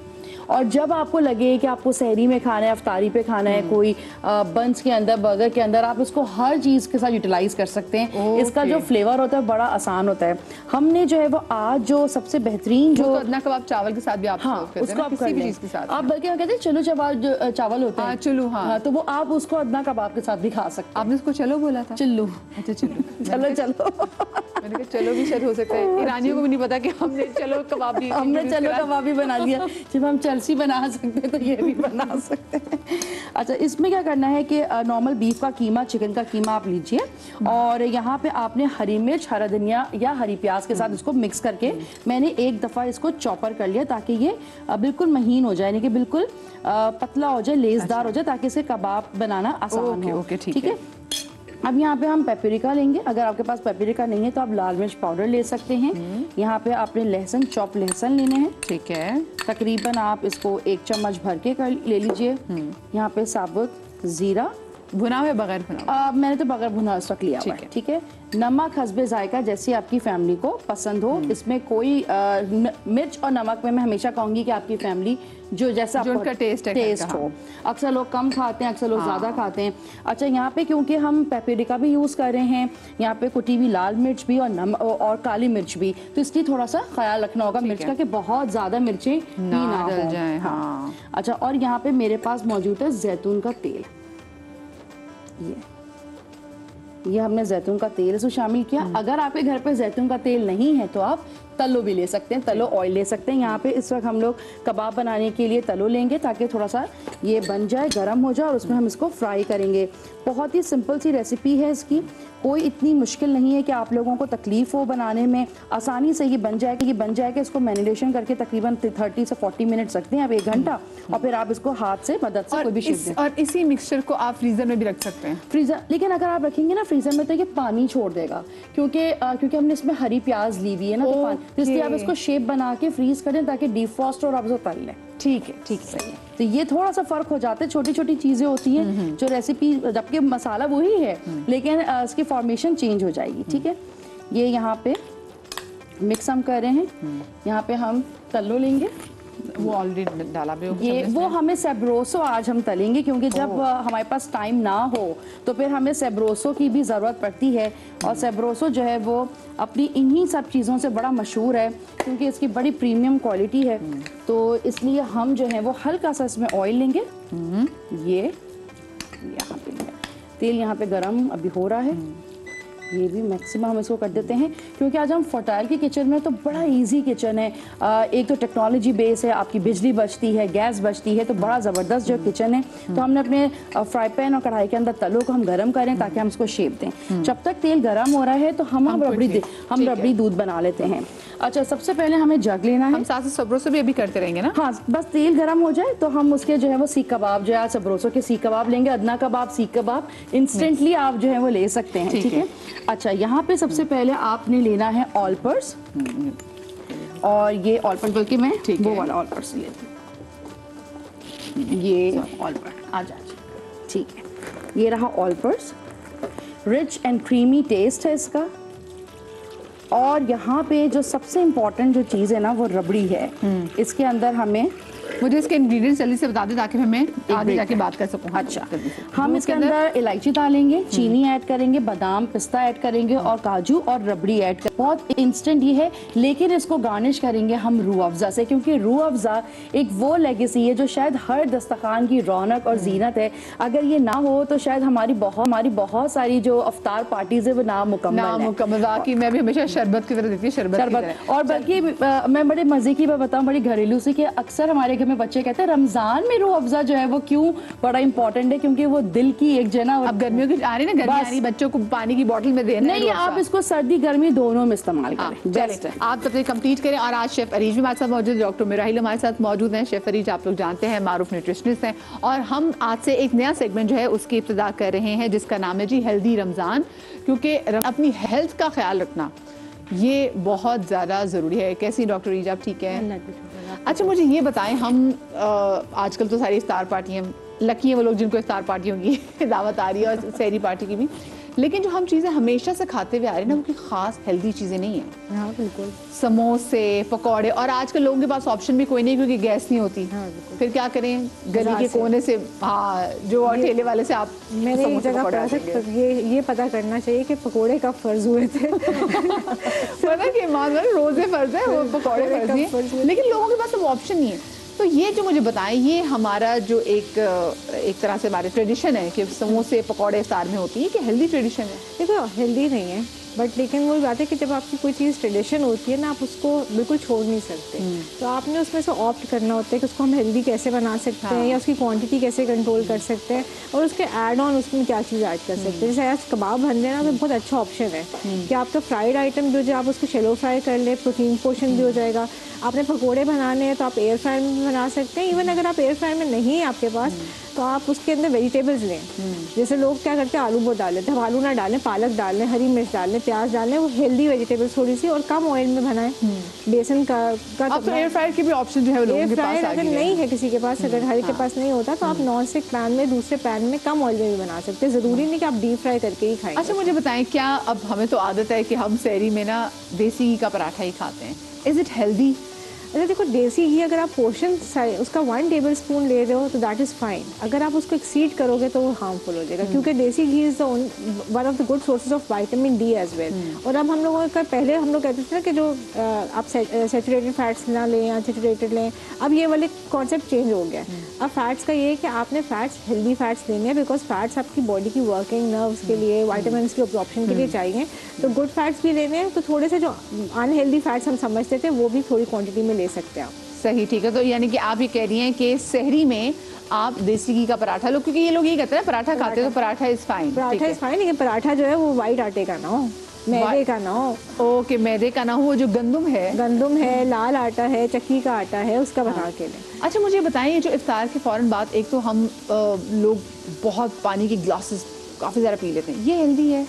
[SPEAKER 8] और जब आपको लगे कि आपको सहरी में खाना है, अफ्तारी पे खाना है, कोई बंस के अंदर, बर्गर के अंदर, आप इसको हर चीज़ के साथ यूटिलाइज कर सकते हैं। इसका जो फ्लेवर होता है बड़ा आसान होता है। हमने जो है वो आज जो सबसे बेहतरीन जो
[SPEAKER 2] अदना कबाब चावल के साथ भी आप
[SPEAKER 8] हाँ
[SPEAKER 2] serve करते हैं
[SPEAKER 8] उसको
[SPEAKER 2] ना,
[SPEAKER 8] आप
[SPEAKER 2] किसी
[SPEAKER 8] कर
[SPEAKER 2] भी
[SPEAKER 8] लें।
[SPEAKER 2] चीज़ के साथ
[SPEAKER 8] आप बल्कि हम कहते हैं चलो चावल होते हैं,
[SPEAKER 2] चलो, हाँ।
[SPEAKER 8] तो वो आप उसको अदना कबाब के साथ भी खा सकते
[SPEAKER 2] आपने उसको चलो बोला था?
[SPEAKER 8] हैं। चिल्लू
[SPEAKER 2] अच्छा चलो
[SPEAKER 8] चलो चलो
[SPEAKER 2] मैंने कहा चलो भी शायद हो सकता है। ईरानियों को भी नहीं पता कि हमने चलो कबाब भी
[SPEAKER 8] हमने चलो कबाब भी बना दिया। जब हम चलसी बना सकते हैं तो ये भी बना सकते हैं। अच्छा, इसमें क्या करना है कि नॉर्मल बीफ का कीमा, चिकन का कीमा आप लीजिए और यहाँ पे आपने हरी मिर्च, हरा धनिया या हरी प्याज के साथ इसको मिक्स करके मैंने एक दफ़ा इसको चॉपर कर लिया ताकि ये बिल्कुल महीन हो जाए, यानी कि बिल्कुल पतला हो जाए, लेसदार हो जाए, ताकि इसके कबाब बनाना आसान हो।
[SPEAKER 2] ओके, ठीक
[SPEAKER 8] है। अब यहाँ पे हम पेपरिका लेंगे। अगर आपके पास पेपरिका नहीं है तो आप लाल मिर्च पाउडर ले सकते हैं। यहाँ पे आपने लहसुन, चॉप लहसुन लेने हैं।
[SPEAKER 2] ठीक है।
[SPEAKER 8] तकरीबन आप इसको 1 चम्मच भर के ले लीजिए। यहाँ पे साबुत जीरा,
[SPEAKER 2] भुना हुआ बगैर भुना?
[SPEAKER 8] मैंने तो बगैर भुना रख लिया हुआ है। ठीक है। नमक हस्बे जायका, जैसी आपकी फैमिली को पसंद हो। इसमें कोई मिर्च और नमक में मैं हमेशा कहूंगी कि आपकी फैमिली जो जैसा
[SPEAKER 2] उनका टेस्ट
[SPEAKER 8] हो। अक्सर लोग कम खाते हैं, अक्सर लोग ज़्यादा खाते हैं। अच्छा, यहाँ पे क्योंकि हम पेपरिका भी यूज़ कर रहे हैं, यहाँ पे कुटी हुई लाल मिर्च भी और काली मिर्च भी, तो इसलिए थोड़ा सा ख्याल रखना होगा मिर्च का कि बहुत ज़्यादा मिर्चें ना
[SPEAKER 2] डल जाए।
[SPEAKER 8] हाँ। अच्छा, और यहाँ पे मेरे पास मौजूद है जैतून का तेल। ये हमने जैतून का तेल इसको शामिल किया। अगर आपके घर पे जैतून का तेल नहीं है तो आप तलो भी ले सकते हैं, तलो ऑयल ले सकते हैं। यहाँ पे इस वक्त हम लोग कबाब बनाने के लिए तलो लेंगे ताकि थोड़ा सा ये बन जाए, गर्म हो जाए और उसमें हम इसको फ्राई करेंगे। बहुत ही सिंपल सी रेसिपी है इसकी, कोई इतनी मुश्किल नहीं है कि आप लोगों को तकलीफ हो बनाने में। आसानी से ये बन जाएगा। इसको मैरिनेशन करके तकरीबन 30 से 40 मिनट रखते हैं, अब 1 घंटा, और फिर आप इसको हाथ से मदद से कोई भी शेप दें।
[SPEAKER 2] और इसी मिक्सचर को आप फ्रीजर में भी रख सकते हैं।
[SPEAKER 8] फ्रीजर, लेकिन अगर आप रखेंगे ना फ्रीजर में तो ये पानी छोड़ देगा, क्योंकि हमने इसमें हरी प्याज ली हुई है ना, तो इसलिए आप इसको शेप बना के फ्रीज करें ताकि डीफ्रॉस्ट और आप इसको तल लें। ठीक है, ठीक है। तो ये थोड़ा सा फर्क हो जाता है, छोटी छोटी चीजें होती हैं जो रेसिपी, जबकि मसाला वही है लेकिन इसकी फॉर्मेशन चेंज हो जाएगी। ठीक है, ये यहाँ पे मिक्स हम कर रहे हैं। यहाँ पे हम तलो लेंगे,
[SPEAKER 2] वो ऑलरेडी डाला भी
[SPEAKER 8] ये वो हमें सेब्रोसो आज हम तलेंगे, क्योंकि जब हमारे पास टाइम ना हो तो फिर हमें सेब्रोसो की भी ज़रूरत पड़ती है। और सेब्रोसो जो है वो अपनी इन्हीं सब चीज़ों से बड़ा मशहूर है, क्योंकि इसकी बड़ी प्रीमियम क्वालिटी है। तो इसलिए हम जो है वो हल्का सा इसमें ऑयल लेंगे। ये यहाँ पे तेल यहाँ पे गरम अभी हो रहा है। ये भी मैक्सिमम हम इसको कर देते हैं, क्योंकि आज हम फर्टाइल की किचन में तो बड़ा इजी किचन है। एक तो टेक्नोलॉजी बेस है, आपकी बिजली बचती है, गैस बचती है, तो बड़ा ज़बरदस्त जो किचन है। तो हमने अपने फ्राई पैन और कढ़ाई के अंदर तलों को हम गर्म करें ताकि हम इसको शेप दें। जब तक तेल गर्म हो रहा है तो हम रबड़ी दूध बना लेते हैं। अच्छा, सबसे पहले हमें जग लेना है।
[SPEAKER 2] हम साथ सबरोसो भी अभी करते रहेंगे ना?
[SPEAKER 8] हाँ, बस तेल गर्म हो जाए तो हम उसके जो है वो सीख कबाब, जो है सबरोसो के सीख कबाब लेंगे, अदना कबाब, सीख कबाब इंस्टेंटली आप जो है वो ले सकते हैं। ठीक है। अच्छा, यहाँ पे सबसे पहले आपने लेना है ऑल पर्स, और ये ऑल पर्स बल्कि मैं वो वाला ऑल पर्स लेती हूँ। ये ऑल पर्स आ जाए, ठीक है। ये रहा all purpose, rich and creamy taste है इसका। और यहाँ पे जो सबसे इम्पोर्टेंट जो चीज़ है ना वो रबड़ी है। इसके अंदर हमें,
[SPEAKER 2] मुझे इसके इंग्रेडिएंट्स जल्दी से बता दें ताकि मैं आगे जाके बात कर सकूं।
[SPEAKER 8] अच्छा, हम इसके अंदर इलायची डालेंगे, चीनी ऐड करेंगे, बादाम पिस्ता ऐड करेंगे और काजू और रबड़ी ऐड कर। बहुत इंस्टेंट ये है, लेकिन इसको गार्निश करेंगे हम रूह अफ़ज़ा से, क्योंकि रूह अफ़ज़ा एक वो लेगेसी है जो शायद हर दस्तरखान की रौनक और जीनत है। अगर ये ना हो तो शायद हमारी बहुत सारी जो अफ्तार पार्टीज है वो नामुकम्मल।
[SPEAKER 2] बाकी मैं भी हमेशा शरबत की तरह देती हूँ, शरबत।
[SPEAKER 8] और बल्कि मैं बड़े मजे की बात बताऊँ, बड़ी घरेलू सी, कि अक्सर हमारे घर में बच्चे कहते हैं रमजान में रूह अफ़ज़ा जो है वो क्यों बड़ा इंपॉर्टेंट है, क्योंकि वो दिल की एक जना।
[SPEAKER 2] अब गर्मियों की आ रही है ना, गर्मी आ रही, बच्चों को पानी की बोतल में देना
[SPEAKER 8] नहीं, आप इसको सर्दी गर्मी दोनों में इस्तेमाल करें। बेस्ट है।
[SPEAKER 2] आप सबसे कंप्लीट करें। और आज शेफ अरीज भी हमारे साथ मौजूद, डॉक्टर मिराहिल हमारे साथ मौजूद हैं। शेफ अरीज आप लोग जानते हैं मारूफ न्यूट्रिशनिस्ट हैं, और हम आज से एक नया सेगमेंट जो है उसकी इब्तिदा कर रहे हैं जिसका नाम है जी हेल्दी रमज़ान। क्योंकि अपनी हेल्थ का ख्याल रखना ये बहुत ज़्यादा ज़रूरी है। कैसी डॉक्टर अरीज, आप ठीक है? अच्छा, मुझे ये बताएं, हम आजकल तो सारी इफ्तार पार्टियाँ, लकी हैं वो लोग जिनको इफ्तार पार्टियों की दावत आ रही है और सहरी पार्टी की भी, लेकिन जो हम चीज़ें हमेशा से खाते हुए आ रहे हैं ना, वो कोई ख़ास हेल्दी चीज़ें नहीं है।
[SPEAKER 5] हाँ बिल्कुल।
[SPEAKER 2] समोसे, पकौड़े, और आजकल लोगों के पास ऑप्शन भी कोई नहीं क्योंकि गैस नहीं होती।
[SPEAKER 5] हाँ,
[SPEAKER 2] फिर क्या करें, गली के कोने से, हाँ, जो और ठेले वाले से आप
[SPEAKER 9] मैंने एक जगह ये पता करना चाहिए कि पकोड़े कब फ़र्ज हुए थे।
[SPEAKER 2] पता कि रोज़े फ़र्ज है, वो पकौड़े फ़र्ज नहीं है, लेकिन लोगों के पास अब ऑप्शन नहीं है। तो ये जो मुझे बताएं, ये हमारा जो एक तरह से हमारे ट्रेडिशन है कि समोसे पकौड़े इफ्तार में होती है, कि हेल्दी ट्रेडिशन है?
[SPEAKER 9] देखो, हेल्दी नहीं है, बट लेकिन वही बात है कि जब आपकी कोई चीज़ ट्रेडिशन होती है ना, आप उसको बिल्कुल छोड़ नहीं सकते। तो आपने उसमें से ऑप्ट करना होता है कि उसको हम हेल्दी कैसे बना सकते हैं, या उसकी क्वांटिटी कैसे कंट्रोल कर सकते हैं, और उसके ऐड ऑन उसमें क्या चीज़ ऐड कर सकते हैं। जैसे आज कबाब बन रहे हैं ना, तो बहुत अच्छा ऑप्शन है कि आपका फ्राइड आइटम जो आप उसको शेलो फ्राई कर ले, प्रोटीन पोर्शन भी हो जाएगा। आपने पकौड़े बनाने हैं तो आप एयर फ्रायर में भी बना सकते हैं। इवन अगर आप एयर फ्रायर में नहीं है आपके पास, तो आप उसके अंदर वेजिटेबल्स लें। जैसे लोग क्या करते हैं, आलू बहुत डाल लेते हैं, आलू ना डालें, पालक डाल लें, हरी मिर्च डाल लें, प्याज डाल लें, वो हेल्दी वेजिटेबल्स थोड़ी सी, और कम ऑयल में बनाएं। बेसन का
[SPEAKER 2] अब तो एयर फ्रायर के भी ऑप्शन जो है लोगों के पास
[SPEAKER 9] अगर नहीं है किसी के पास, अगर हर के पास नहीं होता, तो आप नॉन स्टिक पैन में, दूसरे पैन में कम ऑयल में भी बना सकते हैं। ज़रूरी नहीं कि आप डीप फ्राई करके ही खाएं।
[SPEAKER 2] अच्छा, मुझे बताएं, क्या अब हमें तो आदत है कि हम सहरी में ना देसी घी का पराठा ही खाते हैं, इज़ इट हेल्दी?
[SPEAKER 9] अच्छा देखो, देसी घी अगर आप पोर्शन उसका 1 टेबल स्पून ले रहे हो तो दैट इज़ फाइन। अगर आप उसको एक्सीड करोगे तो वो हार्मफुल हो जाएगा, क्योंकि देसी घी is one of the good sources of vitamin D as well. और अब हम लोगों का, पहले हम लोग कहते थे ना कि जो आप सैचुरेटेड फैट्स ना लें या सैचुरेटेड लें, अब ये वाले कॉन्सेप्ट चेंज हो गया। अब फैट्स का ये है कि आपने फैट्स, हेल्दी फैट्स लेने हैं, बिकॉज फैट्स आपकी बॉडी की वर्किंग, नर्व्स के लिए, वाइटामिन की अब्जॉर्प्शन के लिए चाहिए। तो गुड फैट्स भी लेने हैं, तो थोड़े से जो अनहेल्दी फैट्स हम समझते थे वो भी थोड़ी क्वांटिटी में ले सकते हैं आप।
[SPEAKER 2] सही, ठीक है। तो यानी कि आप ये कह रही हैं कि सहरी में आप देसी घी का पराठा लो, क्योंकि ये लोग ये कहते हैं पराठा खाते हैं तो paratha is fine.
[SPEAKER 9] Paratha is fine, लेकिन पराठा जो है वो वाइट आटे का ना हो, मैदे का ना हो।
[SPEAKER 2] ओके, मैदे का ना हो, वो जो गंदम है, लाल आटा है, चक्की का आटा है, उसका बना के लें। अच्छा, मुझे बताइए, जो इफ्तार के फ़ौरन बाद एक तो हम लोग बहुत पानी के ग्लासेस काफ़ी ज़्यादा पी लेते हैं, ये हेल्दी है?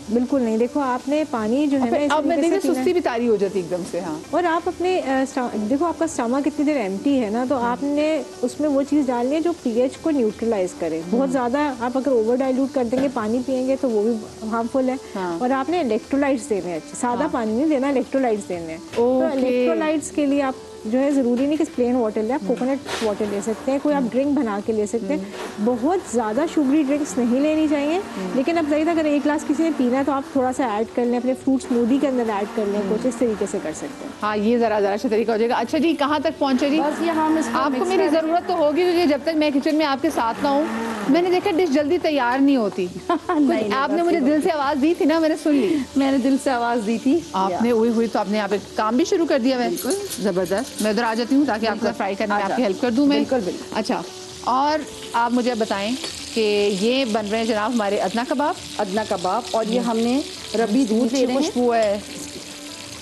[SPEAKER 9] बिल्कुल नहीं। देखो, आपने पानी जो है ना,
[SPEAKER 2] अब मैं देखिए सुस्ती भी तारी हो जाती एकदम से। हाँ,
[SPEAKER 9] और आप अपने देखो, आपका स्टमक कितनी देर एम्प्टी है ना, तो आपने उसमें वो चीज़ डालनी है जो पीएच को न्यूट्रलाइज करे। बहुत ज़्यादा आप अगर ओवर डाइल्यूट कर देंगे, पानी पिएंगे, तो वो भी हार्मफुल है। और आपने इलेक्ट्रोलाइट्स देने हैं, सादा पानी नहीं देना, इलेक्ट्रोलाइट्स देने हैं। तो इलेक्ट्रोलाइट्स के लिए आप जो है, ज़रूरी नहीं कि प्लेन वाटर ले, आप कोकोनट वाटर ले सकते हैं, कोई आप ड्रिंक बना के ले सकते हैं। बहुत ज़्यादा शुगरी ड्रिंक्स नहीं लेनी चाहिए, लेकिन अब ज़रूर अगर एक गिलास किसी ने पीना लेना है तो आप थोड़ा सा ऐड कर लें, अपने फ्रूट स्मूदी के अंदर ऐड कर लें, कुछ इस तरीके से कर सकते हैं।
[SPEAKER 2] हाँ, ये ज़रा अच्छा तरीका हो जाएगा। अच्छा जी, कहाँ तक पहुँचे जी?
[SPEAKER 8] बस ये हम इसको
[SPEAKER 2] आपको
[SPEAKER 8] mix
[SPEAKER 2] मेरी
[SPEAKER 8] कर-
[SPEAKER 2] ज़रूरत तो होगी, क्योंकि जब तक मैं किचन में आपके साथ ना हूँ, मैंने देखा डिश जल्दी तैयार नहीं होती।
[SPEAKER 8] नहीं,
[SPEAKER 2] आपने
[SPEAKER 8] बस
[SPEAKER 2] मुझे
[SPEAKER 8] ये
[SPEAKER 2] दिल से आवाज़ दी थी ना, मैंने सुन ली।
[SPEAKER 8] मैंने दिल से आवाज़ दी थी
[SPEAKER 2] आपने हुई तो आपने यहाँ पे काम भी शुरू कर दिया। मैं ज़बरदस्त। मैं उधर आ जाती हूँ ताकि आपका फ्राई करने में आपकी हेल्प कर दूँ मैं।
[SPEAKER 8] बिल्कुल बिल्कुल।
[SPEAKER 2] अच्छा, और आप मुझे बताएं कि ये बन रहे हैं जनाब हमारे अदना कबाब।
[SPEAKER 8] अदना कबाब, और ये हमने रबी दूध ले रहे हैं,
[SPEAKER 2] खुशबू है।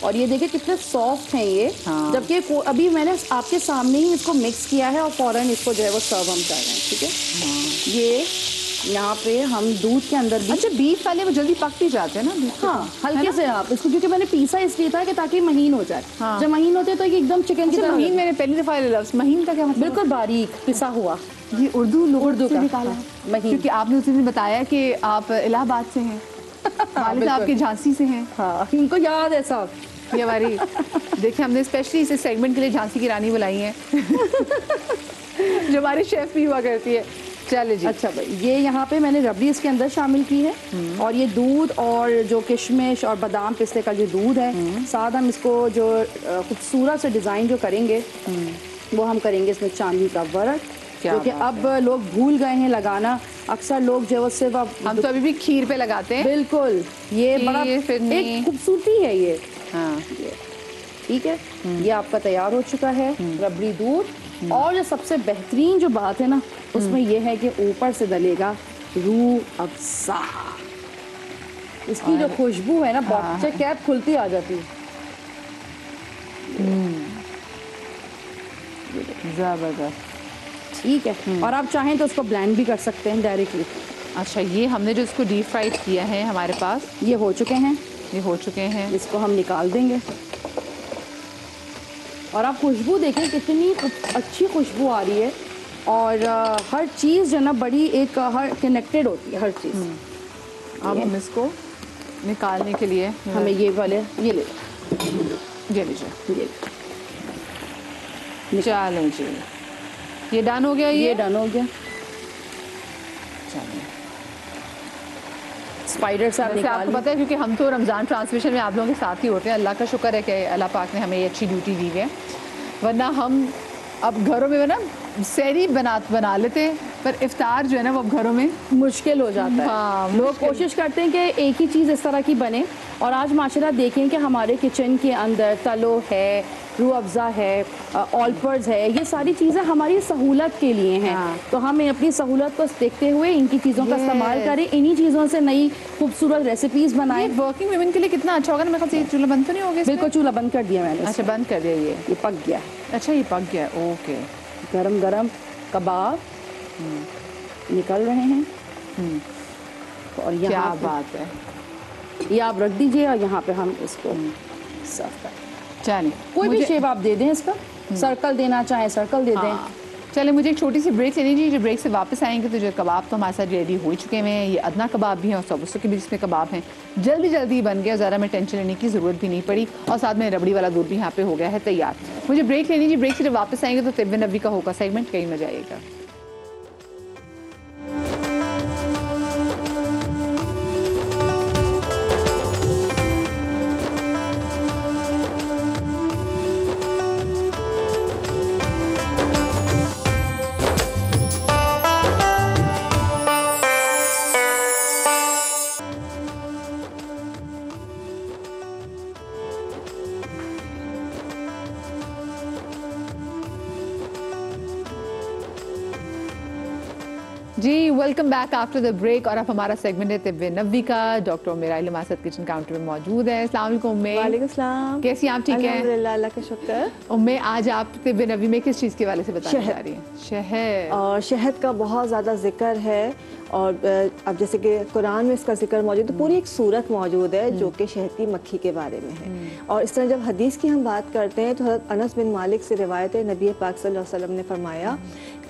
[SPEAKER 8] और ये देखिए कितने सॉफ्ट हैं ये।
[SPEAKER 2] हाँ।
[SPEAKER 8] जबकि अभी मैंने आपके सामने ही इसको मिक्स किया है और फौरन इसको जो है वो सर्व हम कर रहे हैं, ठीक है। ये यहाँ पे हम दूध के अंदर भी,
[SPEAKER 2] अच्छा, बीफ वाले वो जल्दी पक भी जाते हैं ना?
[SPEAKER 8] हाँ, हल्के से आप इसको, क्योंकि मैंने पीसा इसलिए था कि ताकि महीन हो जाए।
[SPEAKER 2] हाँ।
[SPEAKER 8] जब महीन होते हैं तो ये एकदम चिकन की
[SPEAKER 2] अच्छा,
[SPEAKER 8] तरह
[SPEAKER 2] महीन, मैंने पहली दफ़ा लफ्ज़ महीन का क्या मतलब?
[SPEAKER 8] बिल्कुल बारीक पिसा हुआ।
[SPEAKER 2] ये उर्दू
[SPEAKER 8] का
[SPEAKER 2] निकाला है।
[SPEAKER 8] महीन।
[SPEAKER 2] क्योंकि आपने उस दिन बताया कि आप इलाहाबाद से हैं, वालिद आपके झांसी से हैं।
[SPEAKER 8] हाँ, इनको याद है सब।
[SPEAKER 2] ये हमारी देखिए, हमने स्पेशली इस सेगमेंट के लिए झांसी की रानी बुलाई है जो हमारी शेफ भी हुआ करती है। चले जी।
[SPEAKER 8] अच्छा भाई, ये यहाँ पे मैंने रबड़ी इसके अंदर शामिल की है, और ये दूध और जो किशमिश और बादाम पिस्ते का जो दूध है, साथ हम इसको जो खूबसूरत से डिज़ाइन जो करेंगे वो हम करेंगे इसमें चांदी का वर्क, क्योंकि अब लोग भूल गए हैं लगाना। अक्सर लोग जो है वो सिर्फ अब
[SPEAKER 2] हम तो अभी भी खीर पे लगाते हैं।
[SPEAKER 8] बिल्कुल, ये
[SPEAKER 2] खीर,
[SPEAKER 8] बड़ा
[SPEAKER 2] फिरनी।
[SPEAKER 8] एक खूबसूरती है ये।
[SPEAKER 2] हाँ,
[SPEAKER 8] ठीक है, ये आपका तैयार हो चुका है रबड़ी दूध। और जो सबसे बेहतरीन जो बात है ना उसमें ये है कि ऊपर से डलेगा रूह अफ़ज़ा। इसकी जो खुशबू है ना, बच्चे कैप खुलती आ जाती है।
[SPEAKER 2] ज़बरदस्त।
[SPEAKER 8] ठीक है, और आप चाहें तो उसको ब्लेंड भी कर सकते हैं डायरेक्टली।
[SPEAKER 2] अच्छा, ये हमने जो इसको डीप फ्राइड किया है हमारे पास,
[SPEAKER 8] ये हो चुके हैं,
[SPEAKER 2] ये हो चुके हैं।
[SPEAKER 8] इसको हम निकाल देंगे। और आप खुशबू देखें कितनी अच्छी खुशबू आ रही है, और हर चीज़ जो ना बड़ी एक हर कनेक्टेड होती है हर चीज़।
[SPEAKER 2] अब हम इसको निकालने के लिए
[SPEAKER 8] हमें ये वाले ये ले
[SPEAKER 2] ये लीजिए।
[SPEAKER 8] ये
[SPEAKER 2] चलो जी, ये डन हो गया।
[SPEAKER 8] ये डन हो गया। स्पाइडर से
[SPEAKER 2] वैसे आपको पता है, क्योंकि हम तो रमज़ान ट्रांसमिशन में आप लोगों के साथ ही होते हैं। अल्लाह का शुक्र है कि अल्लाह पाक ने हमें ये अच्छी ड्यूटी दी है, वरना हम अब घरों में ना सहरी बना लेते हैं, पर इफ्तार जो है ना वो अब घरों में
[SPEAKER 8] मुश्किल हो जाता है।
[SPEAKER 2] हाँ,
[SPEAKER 8] लोग कोशिश करते हैं कि एक ही चीज़ इस तरह की बने। और आज माशाल्लाह देखें कि हमारे किचन के अंदर तलो है, रूह अफ़ज़ा है, ऑल्पर्स है, ये सारी चीज़ें हमारी सहूलत के लिए हैं।
[SPEAKER 2] हाँ।
[SPEAKER 8] तो हमें अपनी सहूलत को देखते हुए इनकी चीज़ों का इस्तेमाल करें, इन्हीं चीज़ों से नई खूबसूरत रेसिपीज़ बनाएं।
[SPEAKER 2] वर्किंग वुमेन के लिए कितना अच्छा होगा ना। मेरे ख्याल से ये चूल्हा बंद तो नहीं हो गया?
[SPEAKER 8] बिल्कुल, चूल्हा बंद कर दिया मैंने।
[SPEAKER 2] अच्छा, बंद कर दिया।
[SPEAKER 8] ये पक गया।
[SPEAKER 2] अच्छा, ये पक गया। ओके।
[SPEAKER 8] गरम गरम कबाब निकल रहे हैं। और
[SPEAKER 2] क्या
[SPEAKER 8] यहाँ
[SPEAKER 2] बात है।
[SPEAKER 8] ये आप रख दीजिए, और यहाँ पे हम इसको सर्व करें।
[SPEAKER 2] चलिए,
[SPEAKER 8] कोई भी शेप आप दे दें इसका, सर्कल देना चाहें सर्कल दे दें।
[SPEAKER 2] चले, मुझे एक छोटी सी ब्रेक लेनी चाहिए। ब्रेक से वापस आएंगे तो जो कबाब तो हमारे साथ रेडी हो चुके हैं। ये अदना कबाब भी हैं और सबूसों के भी जिसमें कबाब हैं। जल्दी जल्दी बन गया, ज़्यादा में टेंशन लेने की ज़रूरत भी नहीं पड़ी। और साथ में रबड़ी वाला दूध भी यहाँ पे हो गया है तैयार। मुझे ब्रेक लेनी चाहिए। ब्रेक से जब वापस आएंगे तो तिब्बे नबी का होगा सेगमेंट, कहीं न जाइएगा। जी, welcome back after the break. और अब हमारा सेगमेंट है तिब्बे नबी का। डॉक्टर मेराइल हमारे साथ किचन काउंटर में मौजूद है। अस्सलाम वालेकुम उम्मे।
[SPEAKER 9] वालेकुम सलाम।
[SPEAKER 2] कैसी आप? ठीक है,
[SPEAKER 9] अल्हम्दुलिल्लाह, अल्लाह का शुक्र।
[SPEAKER 2] उम्मे, आज आप तिब्बे नबी में किस चीज़ के वाले से बताने जा रही हैं? शहद।
[SPEAKER 9] और शहद का बहुत ज़्यादा जिक्र है, और अब जैसे कि कुरान में इसका जिक्र मौजूद है, पूरी एक सूरत मौजूद है जो कि शहद की मक्खी के बारे में है। और इस तरह जब हदीस की हम बात करते हैं तो हज़रत अनस बिन मालिक से रिवायत है, नबी पाक सल्लल्लाहु अलैहि वसल्लम ने फरमाया,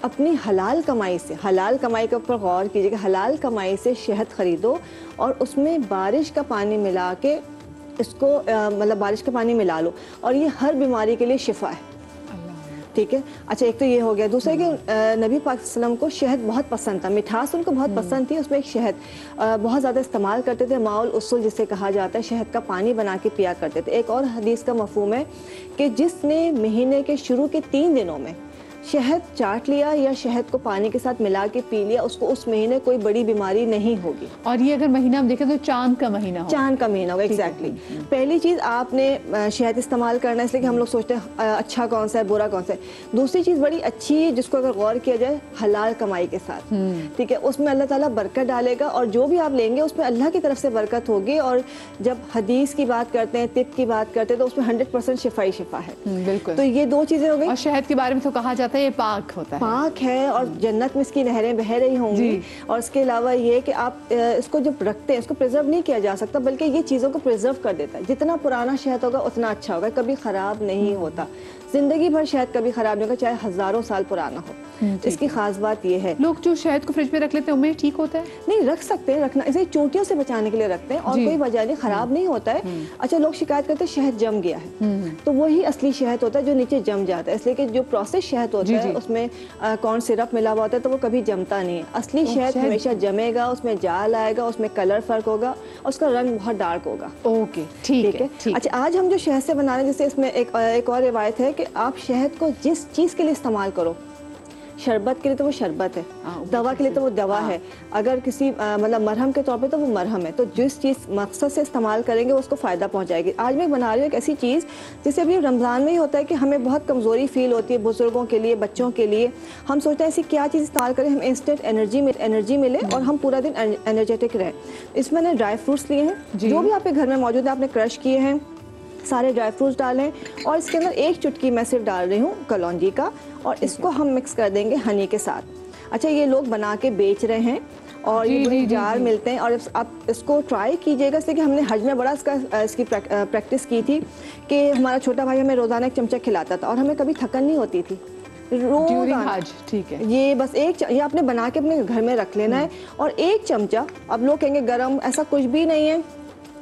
[SPEAKER 9] अपनी हलाल कमाई से, हलाल कमाई के ऊपर गौर कीजिएगा, हलाल कमाई से शहद ख़रीदो और उसमें बारिश का पानी मिला के इसको मतलब बारिश का पानी मिला लो, और ये हर बीमारी के लिए शिफा है।
[SPEAKER 10] ठीक है। अच्छा, एक तो ये हो गया। दूसरा कि नबी पाक सल्लम को शहद बहुत पसंद था, मिठास उनको बहुत पसंद थी, उसमें एक शहद बहुत ज़्यादा इस्तेमाल करते थे। माउल उसूल जिसे कहा जाता है, शहद का पानी बना के पिया करते थे। एक और हदीस का मफहूम है कि जिसने महीने के शुरू के 3 दिनों में शहद चाट लिया या शहद को पानी के साथ मिला के पी लिया, उसको उस महीने कोई बड़ी बीमारी नहीं होगी।
[SPEAKER 2] और ये अगर महीना हम देखें तो चांद का महीना हो,
[SPEAKER 10] चांद का महीना होगा, एग्जैक्टली। पहली चीज़ आपने शहद इस्तेमाल करना है, इसलिए कि हम लोग सोचते हैं अच्छा कौन सा है, बुरा कौन सा है। दूसरी चीज़ बड़ी अच्छी है जिसको अगर गौर किया जाए, हलाल कमाई के साथ, ठीक है, उसमें अल्लाह ताला बरकत डालेगा और जो भी आप लेंगे उसमें अल्लाह की तरफ से बरकत होगी। और जब हदीस की बात करते हैं, तिब की बात करते हैं, तो उसमें 100% शिफा ही शिफा है।
[SPEAKER 2] बिल्कुल।
[SPEAKER 10] तो ये 2 चीज़ें हो गई।
[SPEAKER 2] और शहद के बारे में तो कहा जाता है ये पाक होता है,
[SPEAKER 10] पाक है और जन्नत में इसकी नहरें बह रही होंगी। और इसके अलावा ये कि आप इसको जब रखते हैं, इसको प्रिजर्व नहीं किया जा सकता, बल्कि ये चीज़ों को प्रिजर्व कर देता है। जितना पुराना शहद होगा उतना अच्छा होगा, कभी ख़राब नहीं होता। जिंदगी भर शहद कभी ख़राब नहीं होगा, चाहे हज़ारों साल पुराना हो। इसकी खास बात यह है,
[SPEAKER 2] लोग जो शहद को फ्रिज में रख लेते हैं उनमें ठीक होता है?
[SPEAKER 10] नहीं, रख सकते हैं, रखना इसे चोटियों से बचाने के लिए रखते हैं और कोई वजह नहीं, ख़राब नहीं होता है। अच्छा, लोग शिकायत करते हैं शहद जम गया है, तो वही असली शहद होता है जो नीचे जम जाता है। इसलिए कि जो प्रोसेस शहद होता है उसमें कॉर्न सिरप मिला हुआ होता है, तो वो कभी जमता नहीं है। असली शहद हमेशा जमेगा, उसमें जाल आएगा, उसमें कलर फर्क होगा और उसका रंग बहुत डार्क होगा।
[SPEAKER 2] ओके, ठीक है।
[SPEAKER 10] अच्छा, आज हम जो शहद से बना रहे हैं, जैसे इसमें एक और रिवायत है कि आप शहद को जिस चीज़ के लिए इस्तेमाल करो, शरबत के लिए तो वो शरबत है, दवा के लिए तो वो दवा है, अगर किसी मतलब मरहम के तौर पे तो वो मरहम है। तो जिस चीज़ मकसद से इस्तेमाल करेंगे उसको फ़ायदा पहुंचाएगी। आज मैं बना रही हूँ एक ऐसी चीज़, जैसे अभी रमज़ान में ही होता है कि हमें बहुत कमज़ोरी फील होती है, बुज़ुर्गों के लिए, बच्चों के लिए। हम सोचते हैं ऐसी क्या चीज़ इस्तेमाल करें हम इंस्टेंट एनर्जी मिले और हम पूरा दिन एनर्जेटिक रहें। इसमें मैंने ड्राई फ्रूट्स लिए हैं, जो भी आपके घर में मौजूद है आपने क्रश किए हैं, सारे ड्राई फ्रूट्स डालें और इसके अंदर 1 चुटकी मैं सिर्फ डाल रही हूँ कलौंजी का, और इसको हम मिक्स कर देंगे हनी के साथ। अच्छा, ये लोग बना के बेच रहे हैं और ये जार मिलते हैं, और आप इसको ट्राई कीजिएगा। इसलिए कि हमने हज में बड़ा इसकी प्रैक्टिस की थी कि हमारा छोटा भाई हमें रोज़ाना 1 चमचा खिलाता था और हमें कभी थकन नहीं होती थी
[SPEAKER 2] रोज़। ठीक है,
[SPEAKER 10] ये बस ये आपने बना के अपने घर में रख लेना है। और 1 चमचा, अब लोग कहेंगे गरम, ऐसा कुछ भी नहीं है,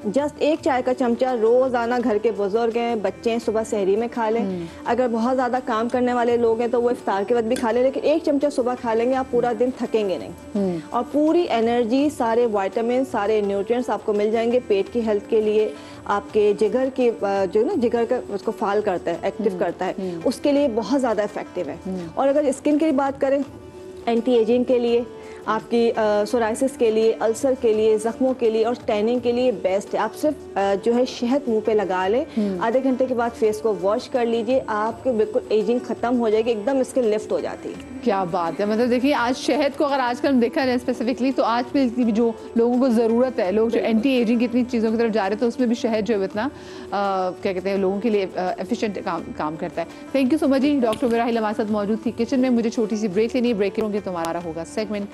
[SPEAKER 10] जस्ट 1 चाय का चमचा रोज़ाना, घर के बुजुर्ग हैं, बच्चे हैं, सुबह सहरी में खा लें। अगर बहुत ज़्यादा काम करने वाले लोग हैं तो वो इफ्तार के वक्त भी खा लें, लेकिन 1 चमचा सुबह खा लेंगे, आप पूरा दिन थकेंगे नहीं और पूरी एनर्जी, सारे विटामिन, सारे न्यूट्रिएंट्स आपको मिल जाएंगे। पेट की हेल्थ के लिए, आपके जिगर के जो ना जिगर का उसको फाल करता है, एक्टिव करता है, उसके लिए बहुत ज़्यादा इफेक्टिव है। और अगर स्किन की बात करें, एंटी एजिंग के लिए, आपकी सोराइसिस के लिए, अल्सर के लिए, जख्मों के लिए और टैनिंग के लिए बेस्ट है। आप सिर्फ जो है शहद मुंह पे लगा लें, आधे घंटे के बाद फेस को वॉश कर लीजिए, आपके बिल्कुल एजिंग खत्म हो जाएगी, एकदम स्किन लिफ्ट हो जाती है।
[SPEAKER 2] क्या बात है, मतलब देखिए आज शहद को अगर आजकल हम देखा जाए स्पेसिफिकली, तो आज भी जो लोगों को ज़रूरत है, लोग जो एंटी एजिंग की इतनी चीज़ों की तरफ जा रहे हैं, तो उसमें भी शहद जो है इतना क्या कहते हैं लोगों के लिए एफिशिएंट काम करता है। थैंक यू सो मच जी। डॉक्टर मिराहिल हमारे साथ मौजूद थी किचन में। मुझे छोटी सी ब्रेक लेनी है, ब्रेक करूँगी तो हमारा होगा सेगमेंट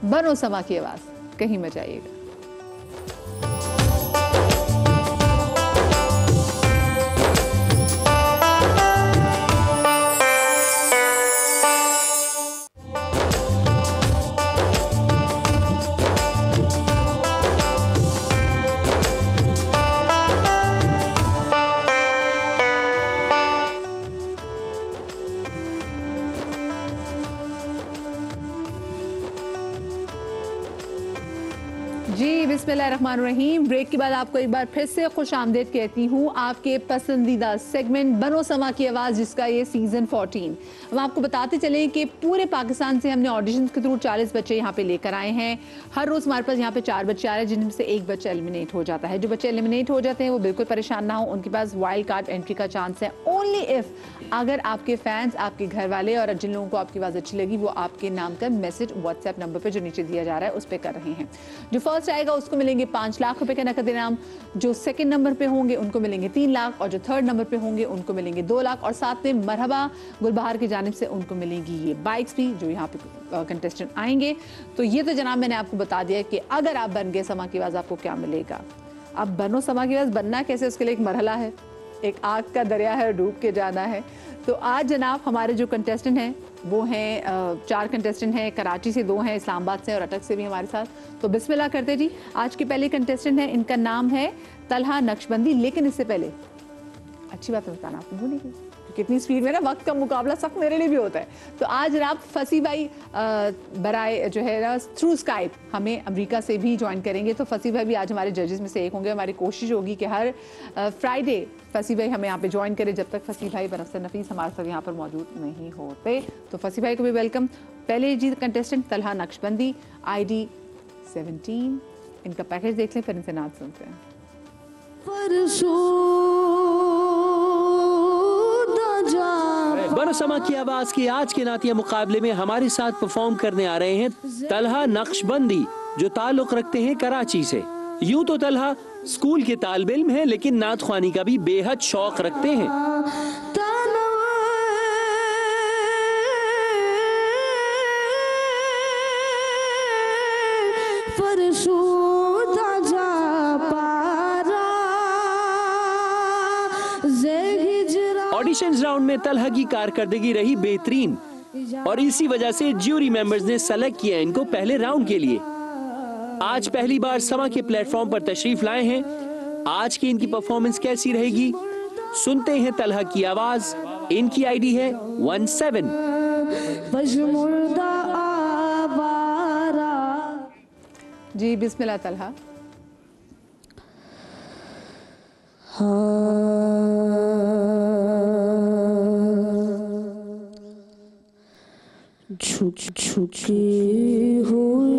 [SPEAKER 2] बनो समा की आवाज़, कहीं मत जाइएगा। जी बिस्मिल्लाहिर्रहमानिर्रहीम। ब्रेक के बाद आपको एक बार फिर से खुश आमदेद कहती हूँ आपके पसंदीदा सेगमेंट बनो समा की आवाज़, जिसका ये सीज़न 14। हम आपको बताते चलें कि पूरे पाकिस्तान से हमने ऑडिशंस के थ्रू 40 बच्चे यहाँ पे लेकर आए हैं। हर रोज़ हमारे पास यहाँ पे 4 बच्चे आ रहे हैं, जिनमें से 1 बच्चा एलिमिनेट हो जाता है। जो बच्चे एलिमिनेट हो जाते हैं वो बिल्कुल परेशान ना हो, उनके पास वाइल्ड कार्ड एंट्री का चांस है, ओनली इफ़ अगर आपके फैंस, आपके घर वाले और जिन लोगों को आपकी आवाज़ अच्छी लगी वो आपके नाम का मैसेज व्हाट्सएप नंबर पर जो नीचे दिया जा रहा है उस पर कर रहे हैं। जो फर्स्ट आएगा उसको मिलेंगे 5 लाख रुपए का नकद इनाम, जो सेकंड नंबर पे होंगे उनको मिलेंगे 3 लाख और जो थर्ड नंबर पे होंगे उनको मिलेंगे 2 लाख और साथ में मरहबा गुलबहार की जानिब से उनको मिलेंगी ये बाइक्स भी जो यहाँ पे कंटेस्टेंट आएंगे। तो ये तो जनाब मैंने आपको बता दिया कि अगर आप बन गए समा की आवाज़ आपको क्या मिलेगा। अब बनो समा की आवाज़ बनना कैसे, उसके लिए एक मरहला है, एक आग का दरिया है, डूब के जाना है। तो आज जनाब हमारे जो कंटेस्टेंट हैं वो हैं 4 कंटेस्टेंट हैं, कराची से 2 हैं, इस्लामाबाद से और अटक से भी हमारे साथ। तो बिस्मिल्लाह करते जी। आज के पहले कंटेस्टेंट हैं, इनका नाम है तलहा नक्शबंदी। लेकिन इससे पहले अच्छी बात बताना आपने भूल गई, कितनी स्पीड में ना वक्त का मुकाबला सख्त मेरे लिए भी होता है। तो आज जनाब फसी भाई बराए जो है ना थ्रू स्काइप हमें अमेरिका से भी ज्वाइन करेंगे। तो फसी भाई भी आज हमारे जजेस में से एक होंगे। हमारी कोशिश होगी कि हर फ्राइडे फसी भाई हमें यहाँ पे ज्वाइन करें, जब तक फसी भाई बनफ्सर नफीस हमारे साथ यहाँ पर मौजूद नहीं होते। तो फसी भाई को भी वेलकम। पहले जी कंटेस्टेंट तलहा नक्शबंदी ID 17, इनका पैकेज देख लें फिर इनसे नाच सुनते हैं।
[SPEAKER 11] बरसमा की आवाज के आज के नातिया मुकाबले में हमारे साथ परफॉर्म करने आ रहे हैं तलहा नक्शबंदी, जो ताल्लुक रखते हैं कराची से। यूं तो तलहा स्कूल के तालिब इल्म है, लेकिन नात ख्वानी का भी बेहद शौक रखते हैं। ऑडिशंस राउंड में तलहा की कारकर्दगी रही बेहतरीन और इसी वजह से ज्यूरी मेंबर्स ने सेलेक्ट किया इनको पहले राउंड के लिए। आज पहली बार समा के प्लेटफॉर्म पर तशरीफ लाए हैं। आज की इनकी परफॉर्मेंस कैसी रहेगी, सुनते हैं तलहा की आवाज। इनकी ID है 17।
[SPEAKER 2] जी बिस्मिल्लाह तलहा।
[SPEAKER 7] झुकी हुई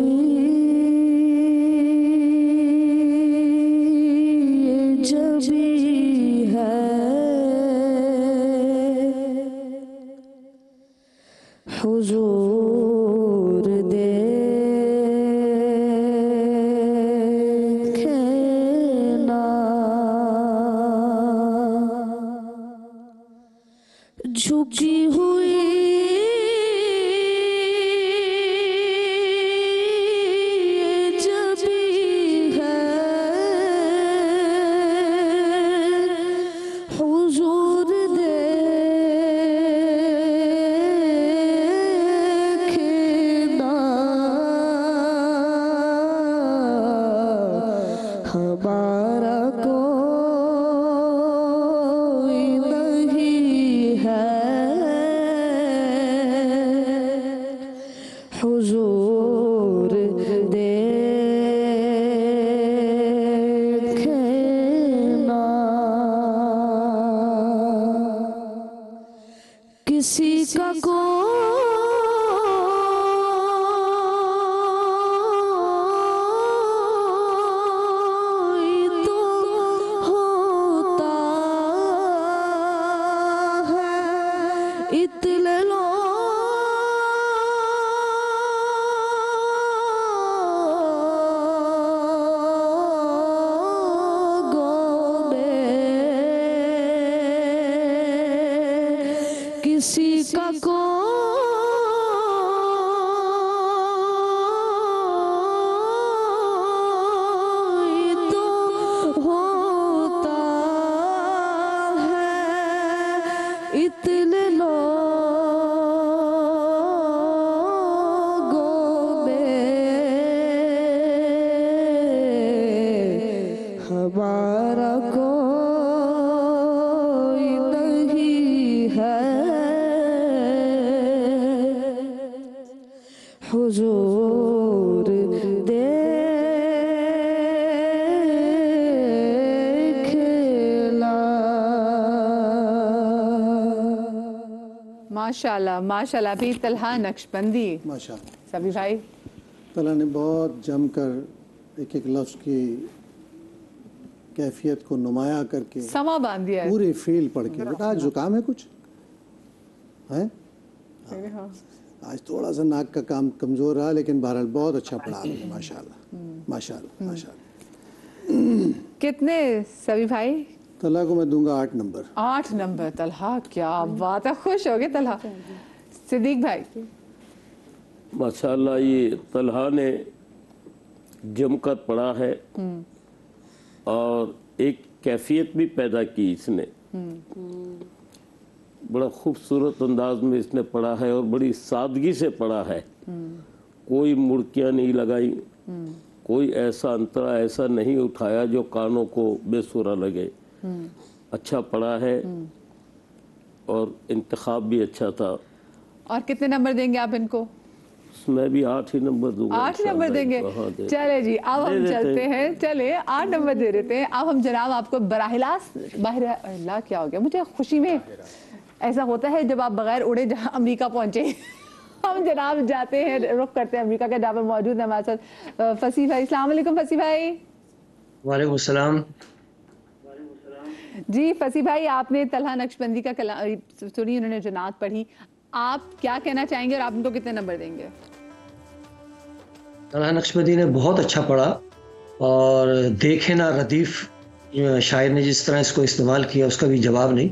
[SPEAKER 7] जबी है हुजूर देखना, झुकी हुई किसी का कोई तो होता है, इतने किसी का कोई तो होता है, इतने लोगों में हमारा कोई नहीं है, हुजूर देखला।
[SPEAKER 2] माशाल्लाह माशाल्लाह। भी तलहा नक्शबंदी
[SPEAKER 12] माशाल्लाह
[SPEAKER 2] सभी भाई
[SPEAKER 12] तला ने बहुत जमकर एक एक लफ्ज़ की कैफियत को नुमाया करके
[SPEAKER 2] समा बांध दिया है।
[SPEAKER 12] पूरी फील पढ़ के। बेटा आज जुकाम है कुछ है?
[SPEAKER 2] हाँ।
[SPEAKER 12] आज थोड़ा सा नाक का काम कमज़ोर रहा, लेकिन बहरहाल बहुत अच्छा पढ़ा आपने। माशाल्लाह माशाल्लाह माशाल्लाह।
[SPEAKER 2] कितने सभी भाई?
[SPEAKER 12] तला को मैं दूंगा 8 नंबर।
[SPEAKER 2] 8 नंबर तलहा, क्या बात है, खुश हो गए तलहा। सिद्दीक भाई?
[SPEAKER 13] माशाल्लाह ये तलहा ने जमकर पढ़ा है और एक कैफियत भी पैदा की इसने। बड़ा खूबसूरत अंदाज में इसने पढ़ा है और बड़ी सादगी से पढ़ा है। कोई मुड़कियाँ नहीं लगाई, कोई ऐसा अंतरा ऐसा नहीं उठाया जो कानों को बेसुरा लगे। अच्छा पढ़ा है। और इंतखाब भी अच्छा था।
[SPEAKER 2] और कितने नंबर देंगे आप इनको?
[SPEAKER 13] मैं भी 8 ही नंबर दूंगा।
[SPEAKER 2] 8 नंबर देंगे? चले जी, अब हम चलते हैं। चले 8 नंबर दे देते हैं। अब हम जनाब आपको बराहिलास बाहर क्या हो गया, मुझे खुशी में ऐसा होता है जब आप बगैर उड़े जहाँ अमेरिका पहुंचे। हम जनाब जाते हैं, रुख करते हैं अमेरिका के, जहाँ पर मौजूद है हमारे साथ फसी भाई। अस्सलाम वालेकुम फसी भाई।
[SPEAKER 14] वालेकुम सलाम।
[SPEAKER 2] जी फसी भाई, आपने तलहा नक्शबंदी का सुनी, उन्होंने जो नात पढ़ी, आप क्या कहना चाहेंगे और आप उनको कितने नंबर देंगे?
[SPEAKER 14] तलहा नक्शबंदी ने बहुत अच्छा पढ़ा, और देखे ना रदीफ शायर ने जिस तरह इसको इस्तेमाल किया उसका भी जवाब नहीं।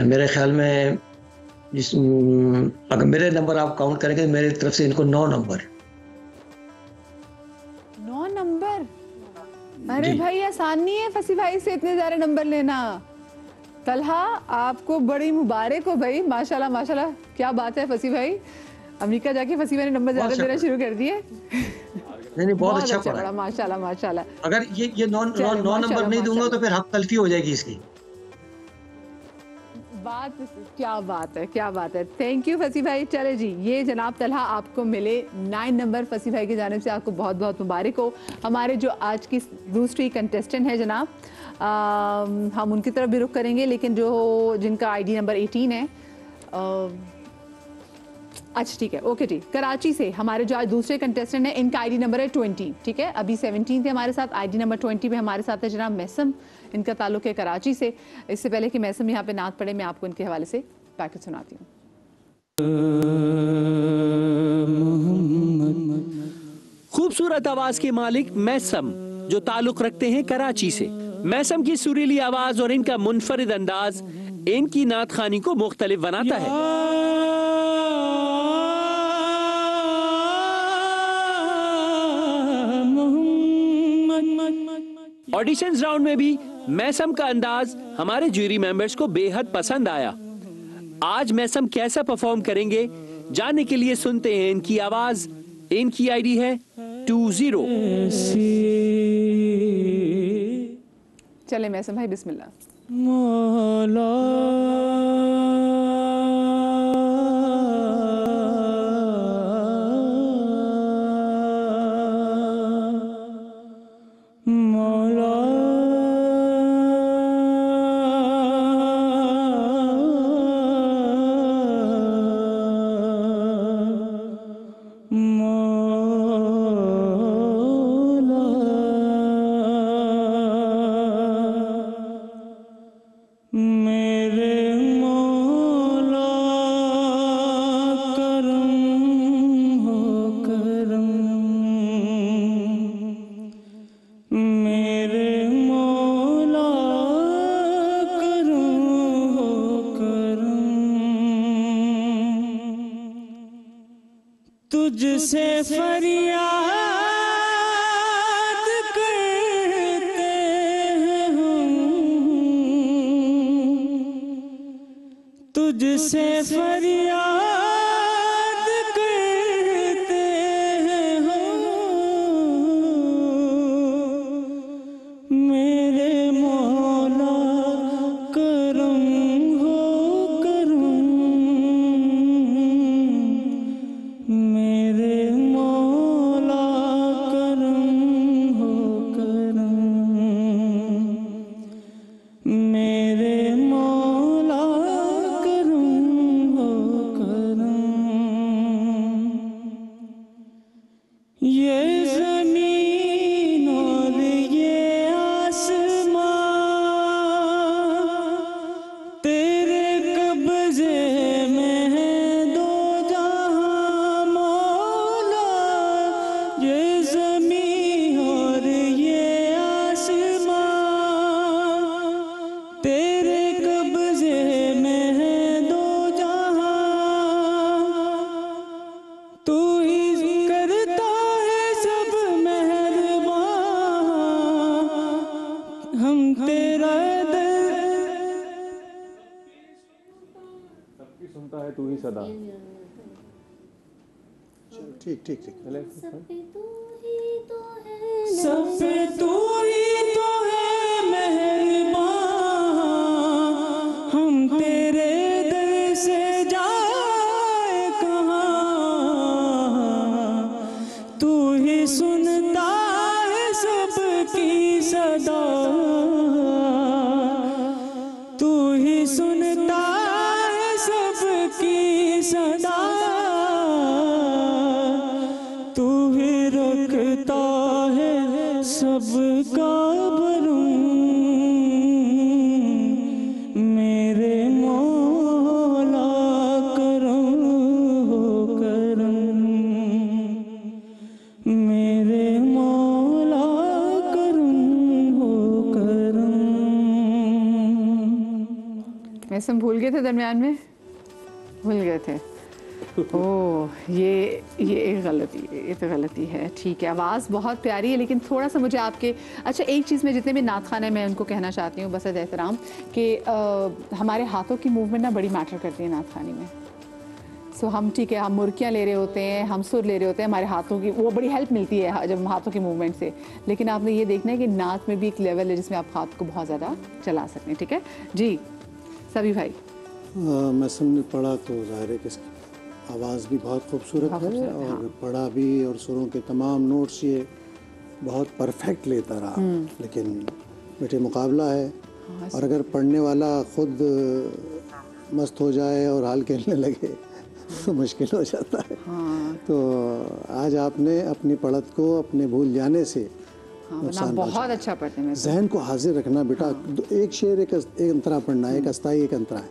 [SPEAKER 14] मेरे ख्याल में अगर मेरे नंबर आप काउंट करेंगे तो मेरी तरफ से इनको 9 नंबर।
[SPEAKER 2] 9 नंबर? अरे भाई आसान नहीं है फसी भाई से इतने सारे नंबर लेना। तलहा आपको बड़ी मुबारक हो भाई, माशाल्लाह माशाल्लाह, क्या बात है फसी भाई। अमेरिका जाके फसी भाई ने नंबर ज्यादा देना शुरू कर दिए।
[SPEAKER 14] नहीं बहुत अच्छा
[SPEAKER 2] पढ़ा, माशाल्लाह माशाल्लाह।
[SPEAKER 14] अगर ये 9 नंबर नहीं दूंगा तो फिर हक तलफी हो जाएगी इसकी।
[SPEAKER 2] बात क्या बात है, क्या बात है। थैंक यू फसी भाई। चले जी, ये जनाब तलहा आपको मिले 9 नंबर। फसी भाई की जानिब से आपको बहुत बहुत मुबारक हो। हमारे जो आज की दूसरी कंटेस्टेंट है जनाब, हम उनकी तरफ भी रुख करेंगे, लेकिन जो जिनका आईडी नंबर 18 है, अच्छा ठीक है, ओके जी, कराची से हमारे जो आज दूसरे कंटेस्टेंट हैं, इनका आईडी नंबर है 20, ठीक है। अभी 17 थे हमारे साथ, आईडी नंबर 20 पे हमारे साथ है जनाब मैसम, इनका ताल्लुक है कराची से। इससे पहले कि मैसम यहाँ पे नात पढ़े, मैं आपको इनके हवाले से पैकेज सुनाती हूँ।
[SPEAKER 11] खूबसूरत आवाज के मालिक मैसम, जो ताल्लुक रखते हैं कराची से। मैसम की सुरीली आवाज और इनका मुनफरिद अंदाज इनकी नात खानी को मुख्तलिफ बनाता है। ऑडिशंस राउंड में भी मैसम का अंदाज हमारे जूरी मेंबर्स को बेहद पसंद आया। आज मैसम कैसा परफॉर्म करेंगे जानने के लिए सुनते हैं इनकी आवाज। इनकी आईडी है 20।
[SPEAKER 2] चले मैसम भाई, बिस्मिल्लाह।
[SPEAKER 7] मौला तुझसे फरियाद करते हैं हम, तुझसे फरियाद करते हैं हम, मेरे मौला करम हो करम, मेरे मौला करम हो करम, मेरे मौला करम हो करम। ये ज़मीन और ये आसमां तेरे कब्ज़े में है दो जहां मौला। ये ज़मीन और ये आसमां तेरे कब्ज़े में है दो जहां, तू ही करता है सब मेहरबान, हम तेरा
[SPEAKER 15] सबकी सुनता है तू ही सदा।
[SPEAKER 12] ठीक ठीक ठीक।
[SPEAKER 7] सब पे तू ही तो है मेहरबान, हम तेरा सदा तू ही रखता है सबका भरम मेरे मौला करम हो करम मेरे मौला करम हो करम।
[SPEAKER 2] मैसम भूल गए थे दरमियान में, भूल गए थे। ओह ये एक गलती, ये तो गलती है। ठीक है, आवाज़ बहुत प्यारी है लेकिन थोड़ा सा मुझे आपके, अच्छा एक चीज़ में जितने भी नात खाने मैं उनको कहना चाहती हूँ बस एहतराम कि हमारे हाथों की मूवमेंट ना बड़ी मैटर करती है नात खाने में। सो हम ठीक है, हम मुर्कियाँ ले रहे होते हैं, हम सुर ले रहे होते हैं, हमारे हाथों की वो बड़ी हेल्प मिलती है जब हाथों की मूवमेंट से, लेकिन आपने ये देखना है कि नात में भी एक लेवल है जिसमें आप हाथ को बहुत ज़्यादा चला सकते हैं। ठीक है जी सभी भाई।
[SPEAKER 12] मैं समझ पढ़ा तो ज़ाहिर है कि इसकी आवाज़ भी बहुत खूबसूरत है और
[SPEAKER 2] हाँ।
[SPEAKER 12] पढ़ा भी और सुरों के तमाम नोट्स ये बहुत परफेक्ट लेता रहा, लेकिन बेटे मुकाबला है और अगर पढ़ने वाला खुद मस्त हो जाए और हाल खेलने लगे तो मुश्किल हो जाता है। तो आज आपने अपनी पढ़त को अपने भूल जाने से नुकसान
[SPEAKER 2] बहुत अच्छा पढ़ते हैं।
[SPEAKER 12] जहन को हाजिर रखना बेटा, एक शेर एक अंतरा पढ़ना, एक अस्ताई एक अंतरा है,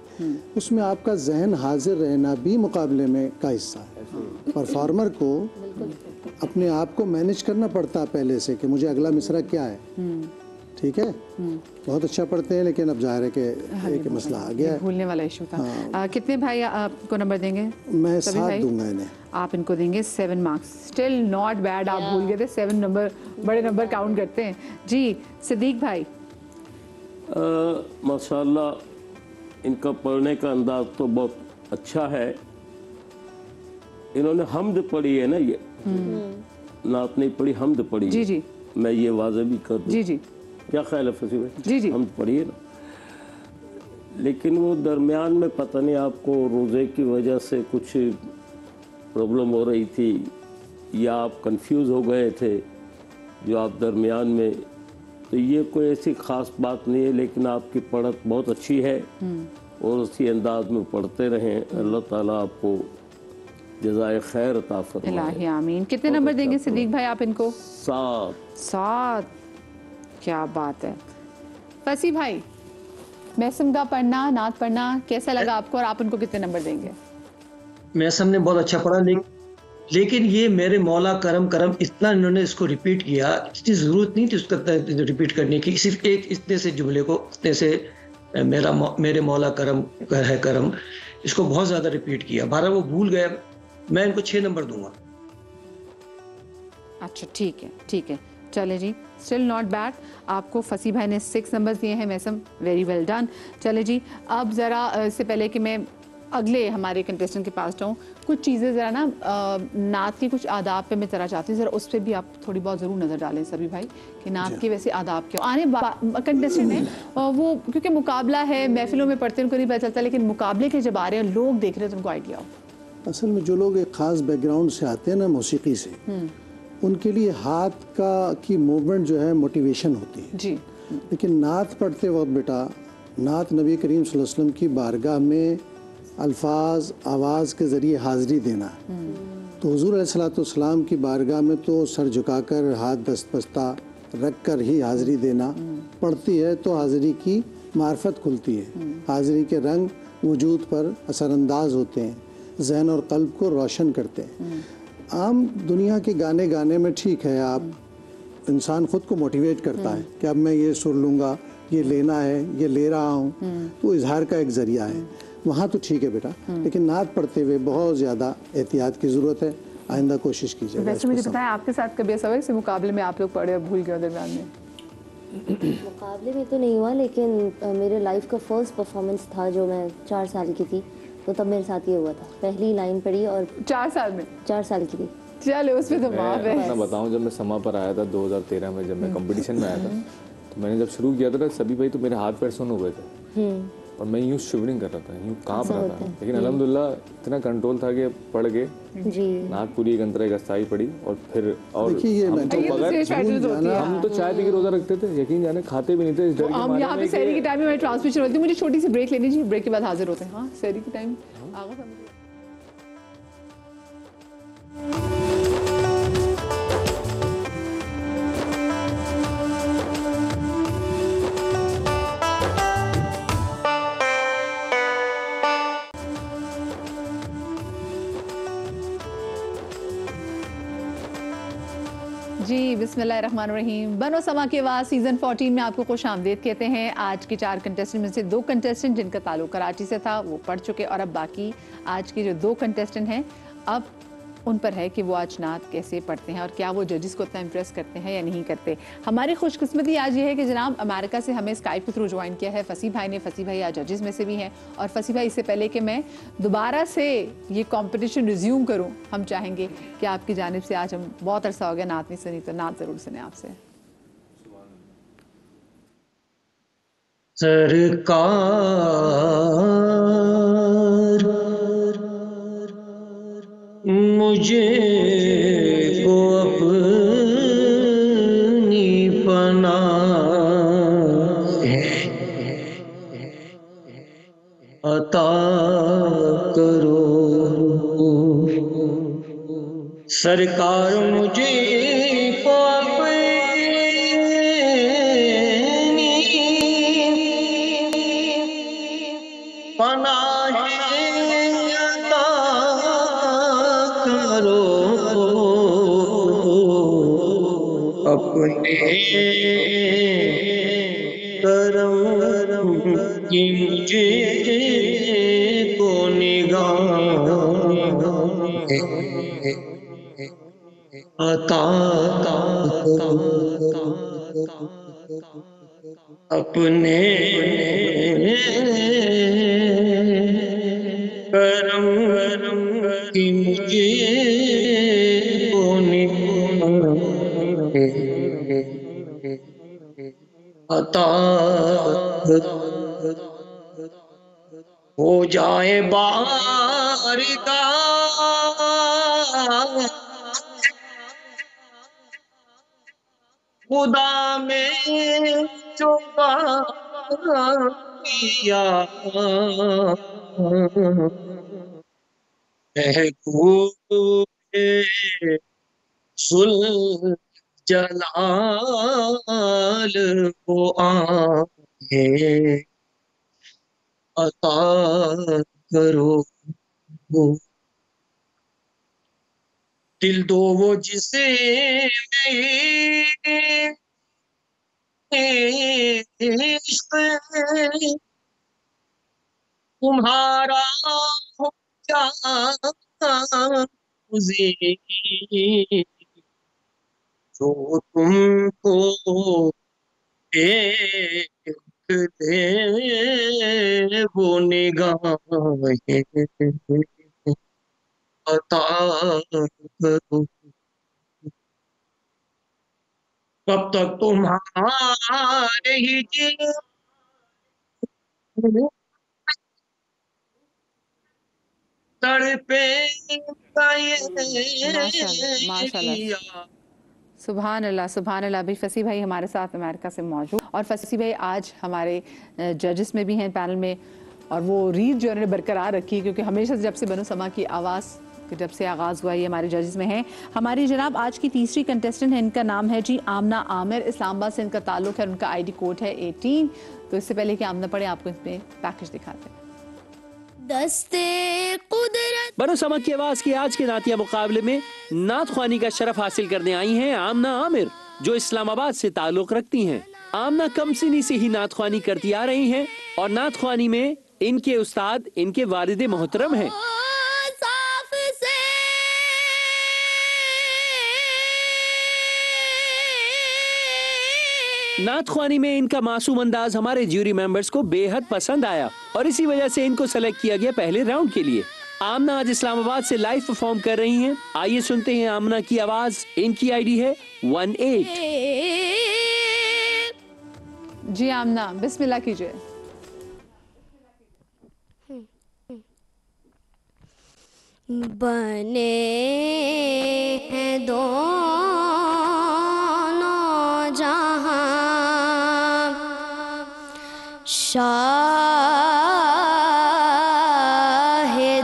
[SPEAKER 12] उसमें आपका जहन हाजिर रहना भी मुकाबले में का हिस्सा है। परफॉर्मर को अपने आप को मैनेज करना पड़ता है पहले से कि मुझे अगला मिसरा क्या है। ठीक है, बहुत अच्छा पढ़ते हैं लेकिन अब जाहिर है कि एक मसला आ गया है,
[SPEAKER 2] भूलने वाला इशू था। कितने भाई आपको नंबर देंगे?
[SPEAKER 12] मैं 7 दूंगा इन्हें।
[SPEAKER 2] आप इनको देंगे 7 मार्क्स। स्टिल नॉट बैड, आप भूल गए थे 7 नंबर, बड़े नंबर काउंट करते हैं जी। सिद्दीक भाई
[SPEAKER 13] माशाल्लाह इनका पढ़ने का अंदाज तो बहुत अच्छा है। इन्होंने हमद पढ़ी है ना, ये नात नहीं पढ़ी, हमद पढ़ी
[SPEAKER 2] जी
[SPEAKER 13] है।
[SPEAKER 2] जी
[SPEAKER 13] मैं ये वाज़े भी कर दूं।
[SPEAKER 2] जी जी
[SPEAKER 13] क्या ख्याल है फसी भाई?
[SPEAKER 2] जी जी
[SPEAKER 13] हमद पढ़ी है ना, लेकिन वो दरमियान में पता नहीं आपको रोज़े की वजह से कुछ प्रॉब्लम हो रही थी या आप कंफ्यूज हो गए थे जो आप दरमियान में, तो ये कोई ऐसी ख़ास बात नहीं है, लेकिन आपकी पढ़त बहुत अच्छी है और उसी अंदाज में पढ़ते रहें। अल्लाह ताला आपको जज़ाए खैर अता फरमाए।
[SPEAKER 2] इलाही आमीन। कितने नंबर देंगे सिद्दीक भाई आप इनको?
[SPEAKER 13] 7।
[SPEAKER 2] क्या बात है। फसी भाई मैसम का पढ़ना, नात पढ़ना कैसा लगा आपको और आप उनको कितने नंबर देंगे?
[SPEAKER 14] मैसम ने बहुत अच्छा पढ़ा, लेकिन ये मेरे मौला करम करम इतना इन्होंने इसको रिपीट किया, इसकी ज़रूरत नहीं थी उसका रिपीट करने की। सिर्फ एक इतने से जुमले को, इतने से मेरे मौला करम है करम, इसको बहुत ज़्यादा रिपीट किया। 12 वो भूल गया। मैं इनको 6 नंबर दूंगा।
[SPEAKER 2] अच्छा ठीक है, ठीक है, चले जी, स्टिल नॉट बैड। आपको फसी भाई ने 6 नंबर्स दिए हैं मैसम, वेरी वेल डन। चले जी, अब ज़रा इससे पहले कि मैं अगले हमारे कंटेस्टेंट के पास जाऊँ, कुछ चीज़ें ज़रा ना नात की कुछ आदाब पे मैं ज़रा चाहती हूँ, ज़रा उस पर भी आप थोड़ी बहुत ज़रूर नज़र डालें सभी भाई कि नात के वैसे आदाब क्या आने कंटेस्टेंट हैं वो, क्योंकि मुकाबला है, महफिलों में पढ़ते उनको नहीं पता चलता, लेकिन मुकाबले के जब आ रहे हैं लोग देख रहे हैं तो उनको आइडिया हो।
[SPEAKER 12] असल में जो लोग एक ख़ास बैकग्राउंड से आते हैं ना मौसीकी से, उनके लिए हाथ की मूवमेंट जो है मोटिवेशन होती है
[SPEAKER 2] जी।
[SPEAKER 12] लेकिन नात पढ़ते वक्त बेटा, नात नबी करीम सल्लल्लाहु अलैहि वसल्लम की बारगाह में अल्फाज आवाज़ के ज़रिए हाज़िरी देना है। तो हुज़ूर अलैहिस्सलाम की बारगाह में तो सर झुकाकर हाथ दस्तबस्ता रख कर ही हाज़िरी देना पड़ती है, तो हाज़िरी की मार्फत खुलती है, हाज़िरी के रंग वजूद पर असरअंदाज होते हैं, जहन और कल्ब को रोशन करते हैं। आम दुनिया के गाने गाने में ठीक है, आप इंसान ख़ुद को मोटिवेट करता है कि अब मैं ये सुर लूँगा, ये लेना है, ये ले रहा हूँ, तो इजहार का एक ज़रिया है, वहाँ तो ठीक है बेटा। लेकिन नात पढ़ते हुए बहुत ज़्यादा एहतियात की ज़रूरत है, आइंदा कोशिश कीजिए।
[SPEAKER 2] वैसे मुझे बताएं आपके साथ कभी ऐसा हुआ इस मुकाबले में आप लोग पढ़े और भूल गए दरमियान में?
[SPEAKER 15] मुकाबले में तो नहीं हुआ, लेकिन मेरे लाइफ का फर्स्ट परफॉर्मेंस था जो मैं 4 साल की थी, तो तब मेरे साथ ये हुआ था। पहली लाइन पढ़ी और
[SPEAKER 2] 4 साल में?
[SPEAKER 15] 4 साल की थी।
[SPEAKER 2] चलो उसमें तो माफ है।
[SPEAKER 16] मैं बताऊं, जब मैं समा पर आया था 2013 में, जब मैं कंपटीशन में आया था, तो मैंने जब शुरू किया था सभी भाई तो मेरे हाथ पैर सुन हो गए थे और मैं यूँ शिवरिंग कर रहा था, यूँ काँप रहा था, लेकिन अल्हम्दुलिल्लाह इतना कंट्रोल था कि पढ़ के नाक पूरी एक अंतरा एक अस्थाई पढ़ी और फिर और हम तो चाय पी के रोजा रखते थे, यकीन जाने खाते भी नहीं थे इस डर के
[SPEAKER 2] हम यहाँ पे सहरी के टाइम में ट्रांसमिशन होती है, मुझे छोटी सी ब्रेक लेनी चाहिए, ब्रेक के बाद हाजिर होते हैं। हाँ सहरी के टाइम आगा जी बिस्मिल्लाहिर्रहमानिर्रहीम। बनो समा की आवाज़ सीज़न 14 में आपको खुश आमदीद कहते हैं। आज के 4 कंटेस्टेंट में से 2 कंटेस्टेंट जिनका ताल्लुक कराची से था वो पढ़ चुके, और अब बाकी आज के जो 2 कंटेस्टेंट हैं अब उन पर है कि वो आज नात कैसे पढ़ते हैं और क्या वो जजेस को इतना इम्प्रेस करते हैं या नहीं करते। हमारी खुशकिस्मती आज ये है कि जनाब अमेरिका से हमें स्काइप के थ्रू ज्वाइन किया है फसी भाई ने। फसी भाई आज जजेस में से भी हैं। और फसी भाई, इससे पहले कि मैं दोबारा से ये कंपटीशन रिज्यूम करूं, हम चाहेंगे कि आपकी जानिब से, आज हम बहुत अरसा हो गया नात नहीं सुनी, तो नात ज़रूर सुने आपसे।
[SPEAKER 14] सरकार मुझे को अपनी पनाह अता करो। सरकार मुझे को अपनी पनाह अता करो। अपने करम की मुझे को निगाह अता करो। अपने करम की मुझे को निगाह अता हो जाए बारगाह खुदा में जो किया महबूबे सुल जलाल को आए अता करो। दिल दो वो जिसे इश्क तुम्हारा हो मुझे जो तुमको देख दे वो निगाहें अता करो। कब तक तुम्हारे ही दिल तड़पे
[SPEAKER 2] माशाल्लाह। सुभान अल्लाह, सुभान अल्लाह। अभी फसी भाई हमारे साथ अमेरिका से मौजूद, और फसी भाई आज हमारे जजेस में भी हैं पैनल में, और वो रीत जो उन्होंने बरकरार रखी, क्योंकि हमेशा जब से बनो समा की आवाज़ जब से आगाज़ हुआ ये हमारे जजेस में हैं। हमारी जनाब आज की तीसरी कंटेस्टेंट है, इनका नाम है जी आमना आमिर। इस्लामाबाद से इनका ताल्लुक है, उनका ID कोड है 18। तो इससे पहले कि आमना पढ़े, आपको इसमें पैकेज दिखाते हैं।
[SPEAKER 11] बनो समा की आवाज़ की आज के नातिया मुकाबले में नात ख्वानी का शरफ हासिल करने आई हैं आमना आमिर, जो इस्लामाबाद से ताल्लुक रखती हैं। आमना कमसिनी से ही नात ख्वानी करती आ रही हैं, और नात ख्वानी में इनके उस्ताद इनके वालिद मोहतरम हैं। नात ख्वानी में इनका मासूम अंदाज हमारे ज्यूरी मेंबर्स को बेहद पसंद आया, और इसी वजह से इनको सेलेक्ट किया गया पहले राउंड के लिए। आमना आज इस्लामाबाद से लाइव परफॉर्म कर रही हैं। आइए सुनते हैं आमना की आवाज। इनकी ID है 18।
[SPEAKER 2] जी आमना, बिस्मिल्लाह कीजिए।
[SPEAKER 17] बने हैं दोनों जहां शाह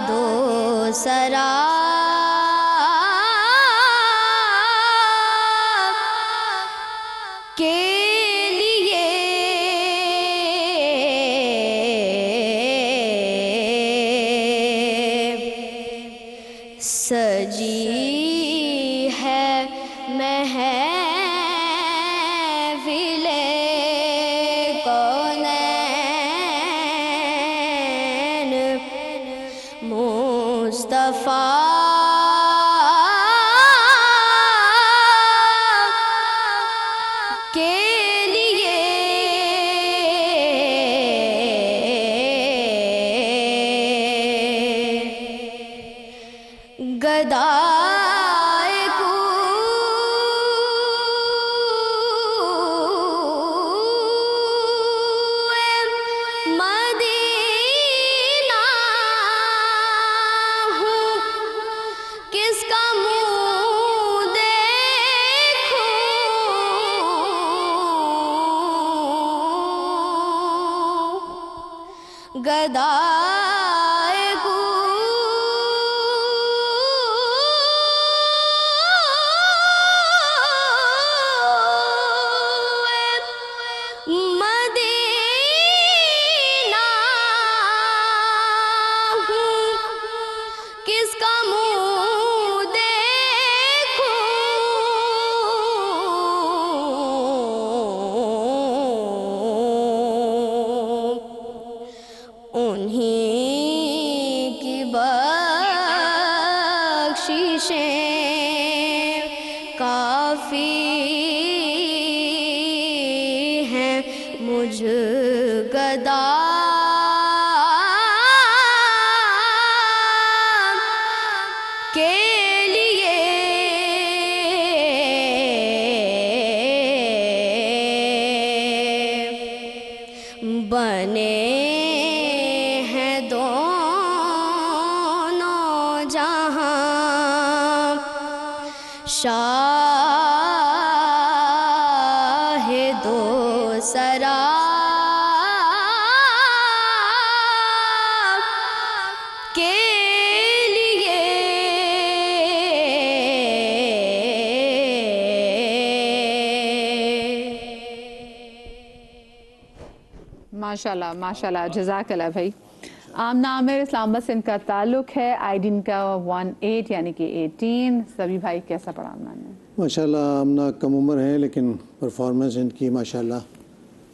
[SPEAKER 17] दो सरा सजी है महफिले कौनैन मुस्तफा के लिए गदाए कूए मदीना हूँ, किसका मुँह देखूं गदाए मदीना हूँ, किसका मुँह देखूं उन्हीं की बख्शिशें काफ़ी हैं मुझ गदा के लिए बने हैं दोनों जहां शाहे दो सरा के
[SPEAKER 2] माशाल्लाह माशाल्लाह जज़ाकल्लाह भाई। आमना आमिर इस्लामाबाद से इनका ताल्लुक है। आईडी इनका 18 यानी कि 18। सभी भाई कैसा पढ़ा आमना ने?
[SPEAKER 12] माशाल्लाह आमना कम उम्र है लेकिन परफॉर्मेंस इनकी माशाल्लाह,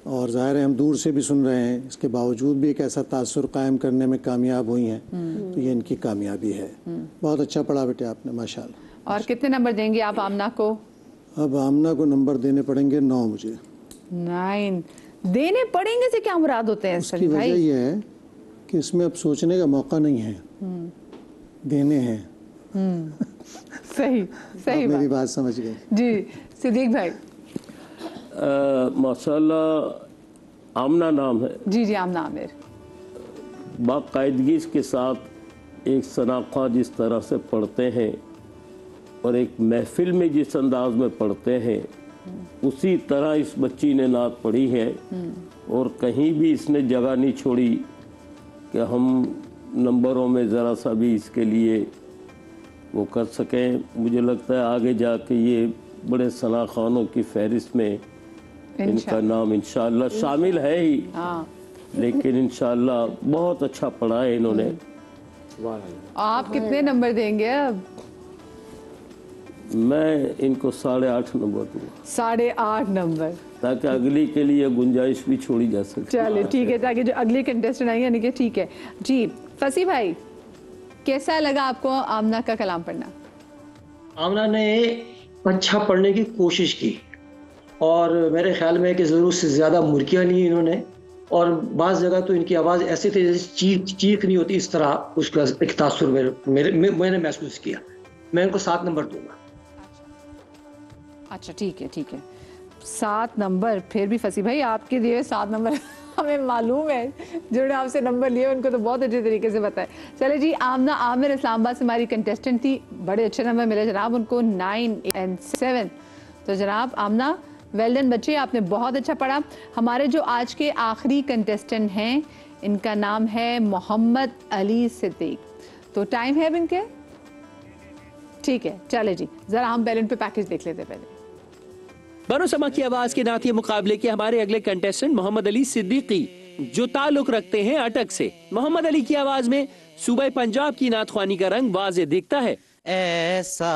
[SPEAKER 12] और ज़ाहिर है हम दूर से भी सुन रहे हैं, इसके बावजूद भी एक ऐसा तासुर कायम करने में कामयाब हुई हैं, तो ये इनकी कामयाबी है। बहुत अच्छा पढ़ा बेटे आपने माशाल्लाह।
[SPEAKER 2] और कितने नंबर देंगे आप आमना को?
[SPEAKER 12] अब आमना को नंबर देने पड़ेंगे 9 मुझे।
[SPEAKER 2] 9 देने पड़ेंगे से क्या मुराद होते हैं
[SPEAKER 12] उसकी वजह यह है कि इसमें अब सोचने का मौका नहीं है, देने हैं।
[SPEAKER 2] सही सही
[SPEAKER 12] आप मेरी बात समझ गए
[SPEAKER 2] जी सिद्दीक भाई।
[SPEAKER 13] माशाल्लाह आमना नाम है।
[SPEAKER 2] जी जी आमना आमिर।
[SPEAKER 13] बाकायदगी के साथ एक सनाखा जिस तरह से पढ़ते हैं और एक महफिल में जिस अंदाज में पढ़ते हैं, उसी तरह इस बच्ची ने नात पढ़ी है और कहीं भी इसने जगह नहीं छोड़ी कि हम नंबरों में ज़रा सा भी इसके लिए वो कर सकें। मुझे लगता है आगे जाके ये बड़े सनाखानों की फहरिस्त में इनका नाम इंशाअल्लाह शामिल है ही, लेकिन इंशाअल्लाह बहुत अच्छा पढ़ा है इन्होंने।
[SPEAKER 2] आप कितने नंबर देंगे अब?
[SPEAKER 13] मैं इनको 8.5 नंबर दूंगा।
[SPEAKER 2] 8.5 नंबर,
[SPEAKER 13] ताकि अगली के लिए गुंजाइश भी छोड़ी जा सके।
[SPEAKER 2] चले ठीक है, ताकि जो अगली कंटेस्टेंट आएंगे यानी कि ठीक है जी। फसी भाई कैसा लगा आपको आमना का कलाम पढ़ना?
[SPEAKER 14] आमना ने अच्छा पढ़ने की कोशिश की और मेरे ख्याल में कि ज़रूरत से ज़्यादा मुर्कियाँ ली इन्होंने, और बाज़ जगह तो इनकी आवाज़ ऐसी थी जैसे चीख नहीं होती, इस तरह उसका एक तासुर मैंने महसूस किया। मैं इनको 7 नंबर दूंगा।
[SPEAKER 2] अच्छा ठीक है 7 नंबर। फिर भी फसी भाई आपके दिए 7 नंबर हमें मालूम है, जिन्होंने आपसे नंबर लिए उनको तो बहुत अच्छे तरीके से पता है। चले जी, आमना आमिर इस्लामाबाद से हमारी कंटेस्टेंट थी, बड़े अच्छे नंबर मिले जनाब उनको 9 और 7। तो जनाब आमना वेल डन बच्चे, आपने बहुत अच्छा पढ़ा। हमारे जो आज के आखिरी कंटेस्टेंट हैं इनका नाम है मोहम्मद अली सिद्दीक। तो टाइम है अब इनके? ठीक है चले जी, जरा हम पहले इन पे पैकेज देख लेते पहले।
[SPEAKER 11] बनो समा की आवाज के नातिया मुकाबले के हमारे अगले कंटेस्टेंट मोहम्मद अली सिद्दीकी, जो ताल्लुक रखते हैं अटक से। मोहम्मद अली की आवाज में सूबे पंजाब की नात ख्वानी का रंग वाज़े दिखता है।
[SPEAKER 7] ऐसा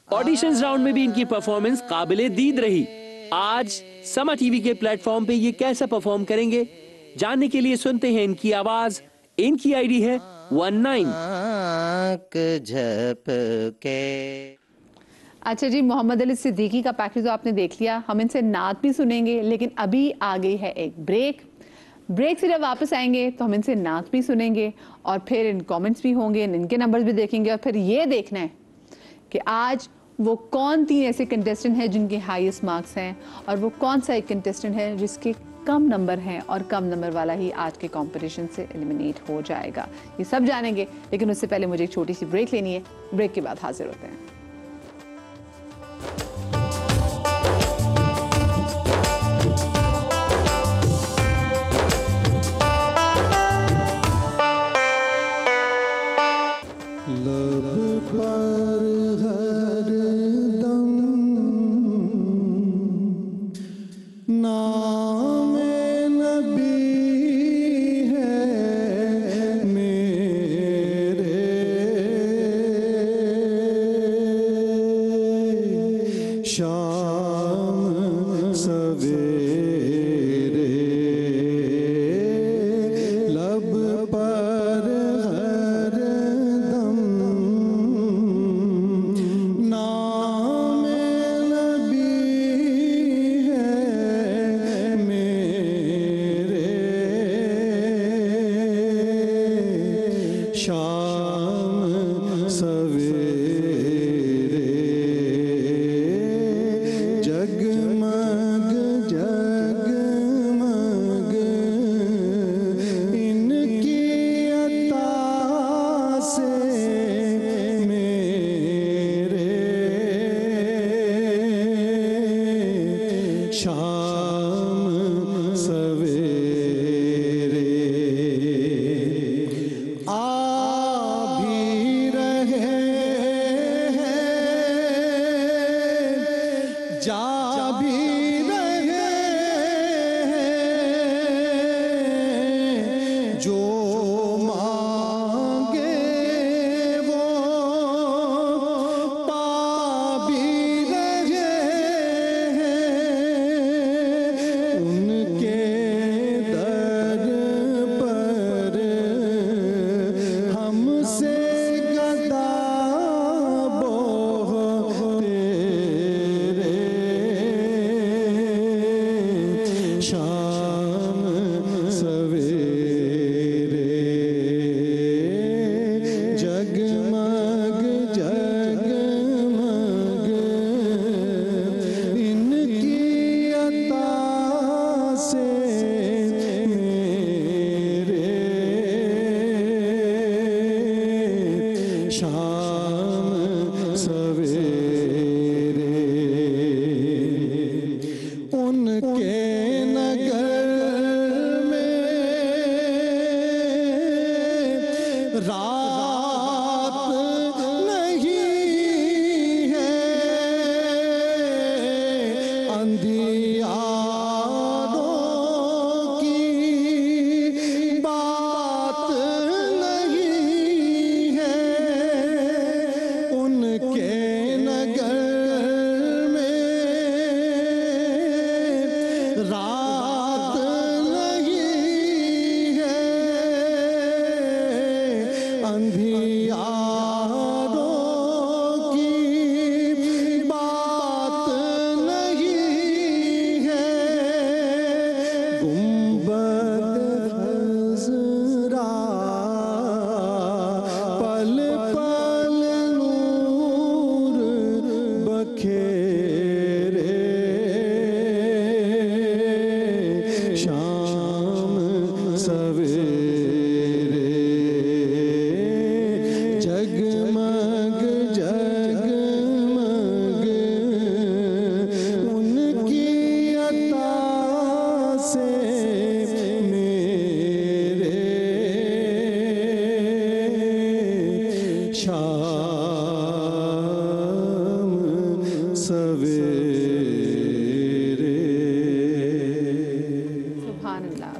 [SPEAKER 11] ऑडिशंस राउंड में भी इनकी परफॉर्मेंस काबिले दीद रही। आज समा टीवी के प्लेटफॉर्म पे ये कैसा परफॉर्म करेंगे जानने के लिए सुनते हैं इनकी आवाज। इनकी आईडी है 19
[SPEAKER 2] अच्छा जी, मोहम्मद अली सिद्दीकी का पैकेज तो आपने देख लिया, हम इनसे नात भी सुनेंगे, लेकिन अभी आ गई है एक ब्रेक। ब्रेक से जब वापस आएंगे तो हम इनसे नात भी सुनेंगे और फिर इन कमेंट्स भी होंगे, इनके नंबर्स भी देखेंगे और फिर ये देखना है कि आज वो कौन 3 ऐसे कंटेस्टेंट हैं जिनके हाईएस्ट मार्क्स हैं और वो कौन सा एक कंटेस्टेंट है जिसके कम नंबर हैं और कम नंबर वाला ही आज के कंपटीशन से एलिमिनेट हो जाएगा। ये सब जानेंगे, लेकिन उससे पहले मुझे एक छोटी सी ब्रेक लेनी है। ब्रेक के बाद हाजिर होते हैं।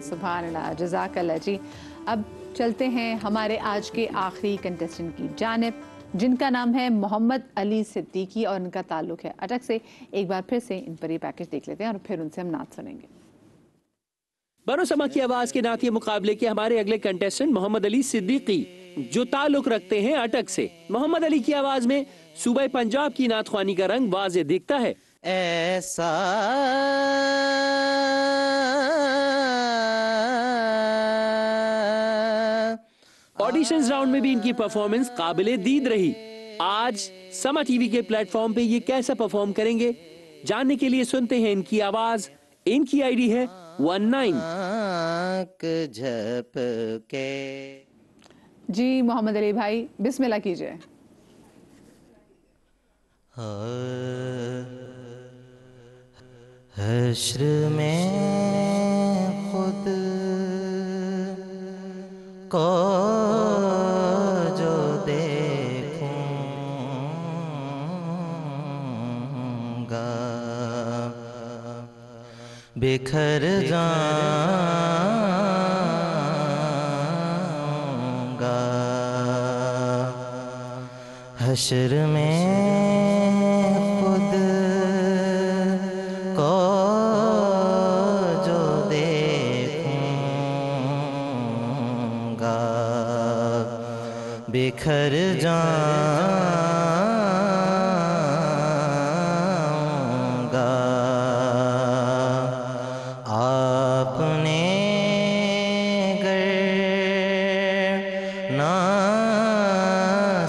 [SPEAKER 2] सुभान अल्लाह, जज़ाकल्लाह जी। अब चलते हैं हमारे आज के आखिरी कंटेस्टेंट की जानिब, जिनका नाम है मोहम्मद अली सिद्दीकी और उनका ताल्लुक़ है अटक से। एक बार फिर से इन पर ये पैकेज देख लेते हैं और फिर उनसे हम नात सुनेंगे।
[SPEAKER 11] बनो समा की आवाज के नातिया मुकाबले के हमारे अगले कंटेस्टेंट मोहम्मद अली सिद्दीकी, जो ताल्लुक रखते हैं अटक से। मोहम्मद अली की आवाज में सूबे पंजाब की नात ख्वानी का रंग वाज़े दिखता है।
[SPEAKER 7] ऐसा
[SPEAKER 11] ऑडिशंस राउंड में भी इनकी परफॉर्मेंस काबिले दीद रही। आज समा टीवी के प्लेटफॉर्म पे ये कैसा परफॉर्म करेंगे, जानने के लिए सुनते हैं इनकी आवाज। इनकी आईडी है 19
[SPEAKER 7] झपके।
[SPEAKER 2] जी मोहम्मद अली भाई, बिस्मिल्लाह कीजिए।
[SPEAKER 7] हश्र में खुद को जो देखूंगा बिखर जाऊंगा। हश्र में खुद को जो देखूंगा बिखर जाऊंगा। आपने गर ना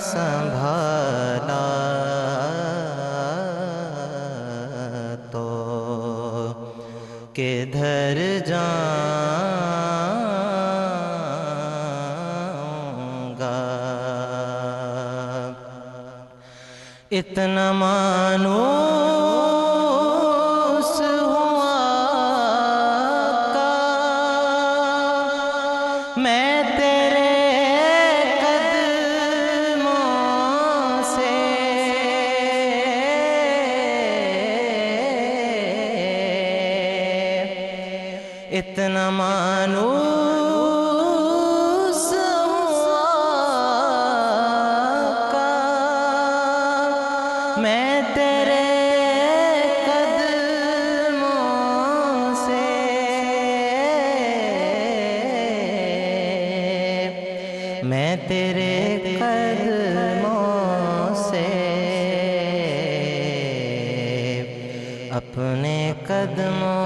[SPEAKER 7] संभाला तो किधर जाऊंगा। इतना मानूस हुआ का मैं तेरे कदमों से इतना मानूस हुआ का मैं तेरे कदमों से मैं तेरे कदमों से अपने कदमों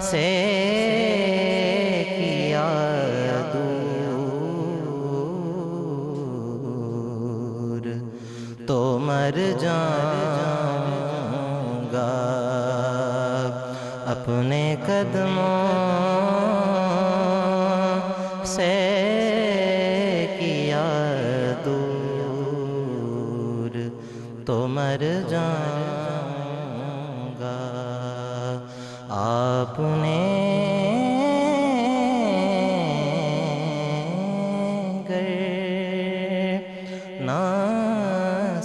[SPEAKER 7] से किया दूर तो मर जाऊंगा। अपने कदमों से किया दूर तो मर जाऊंगा। आपने गर ना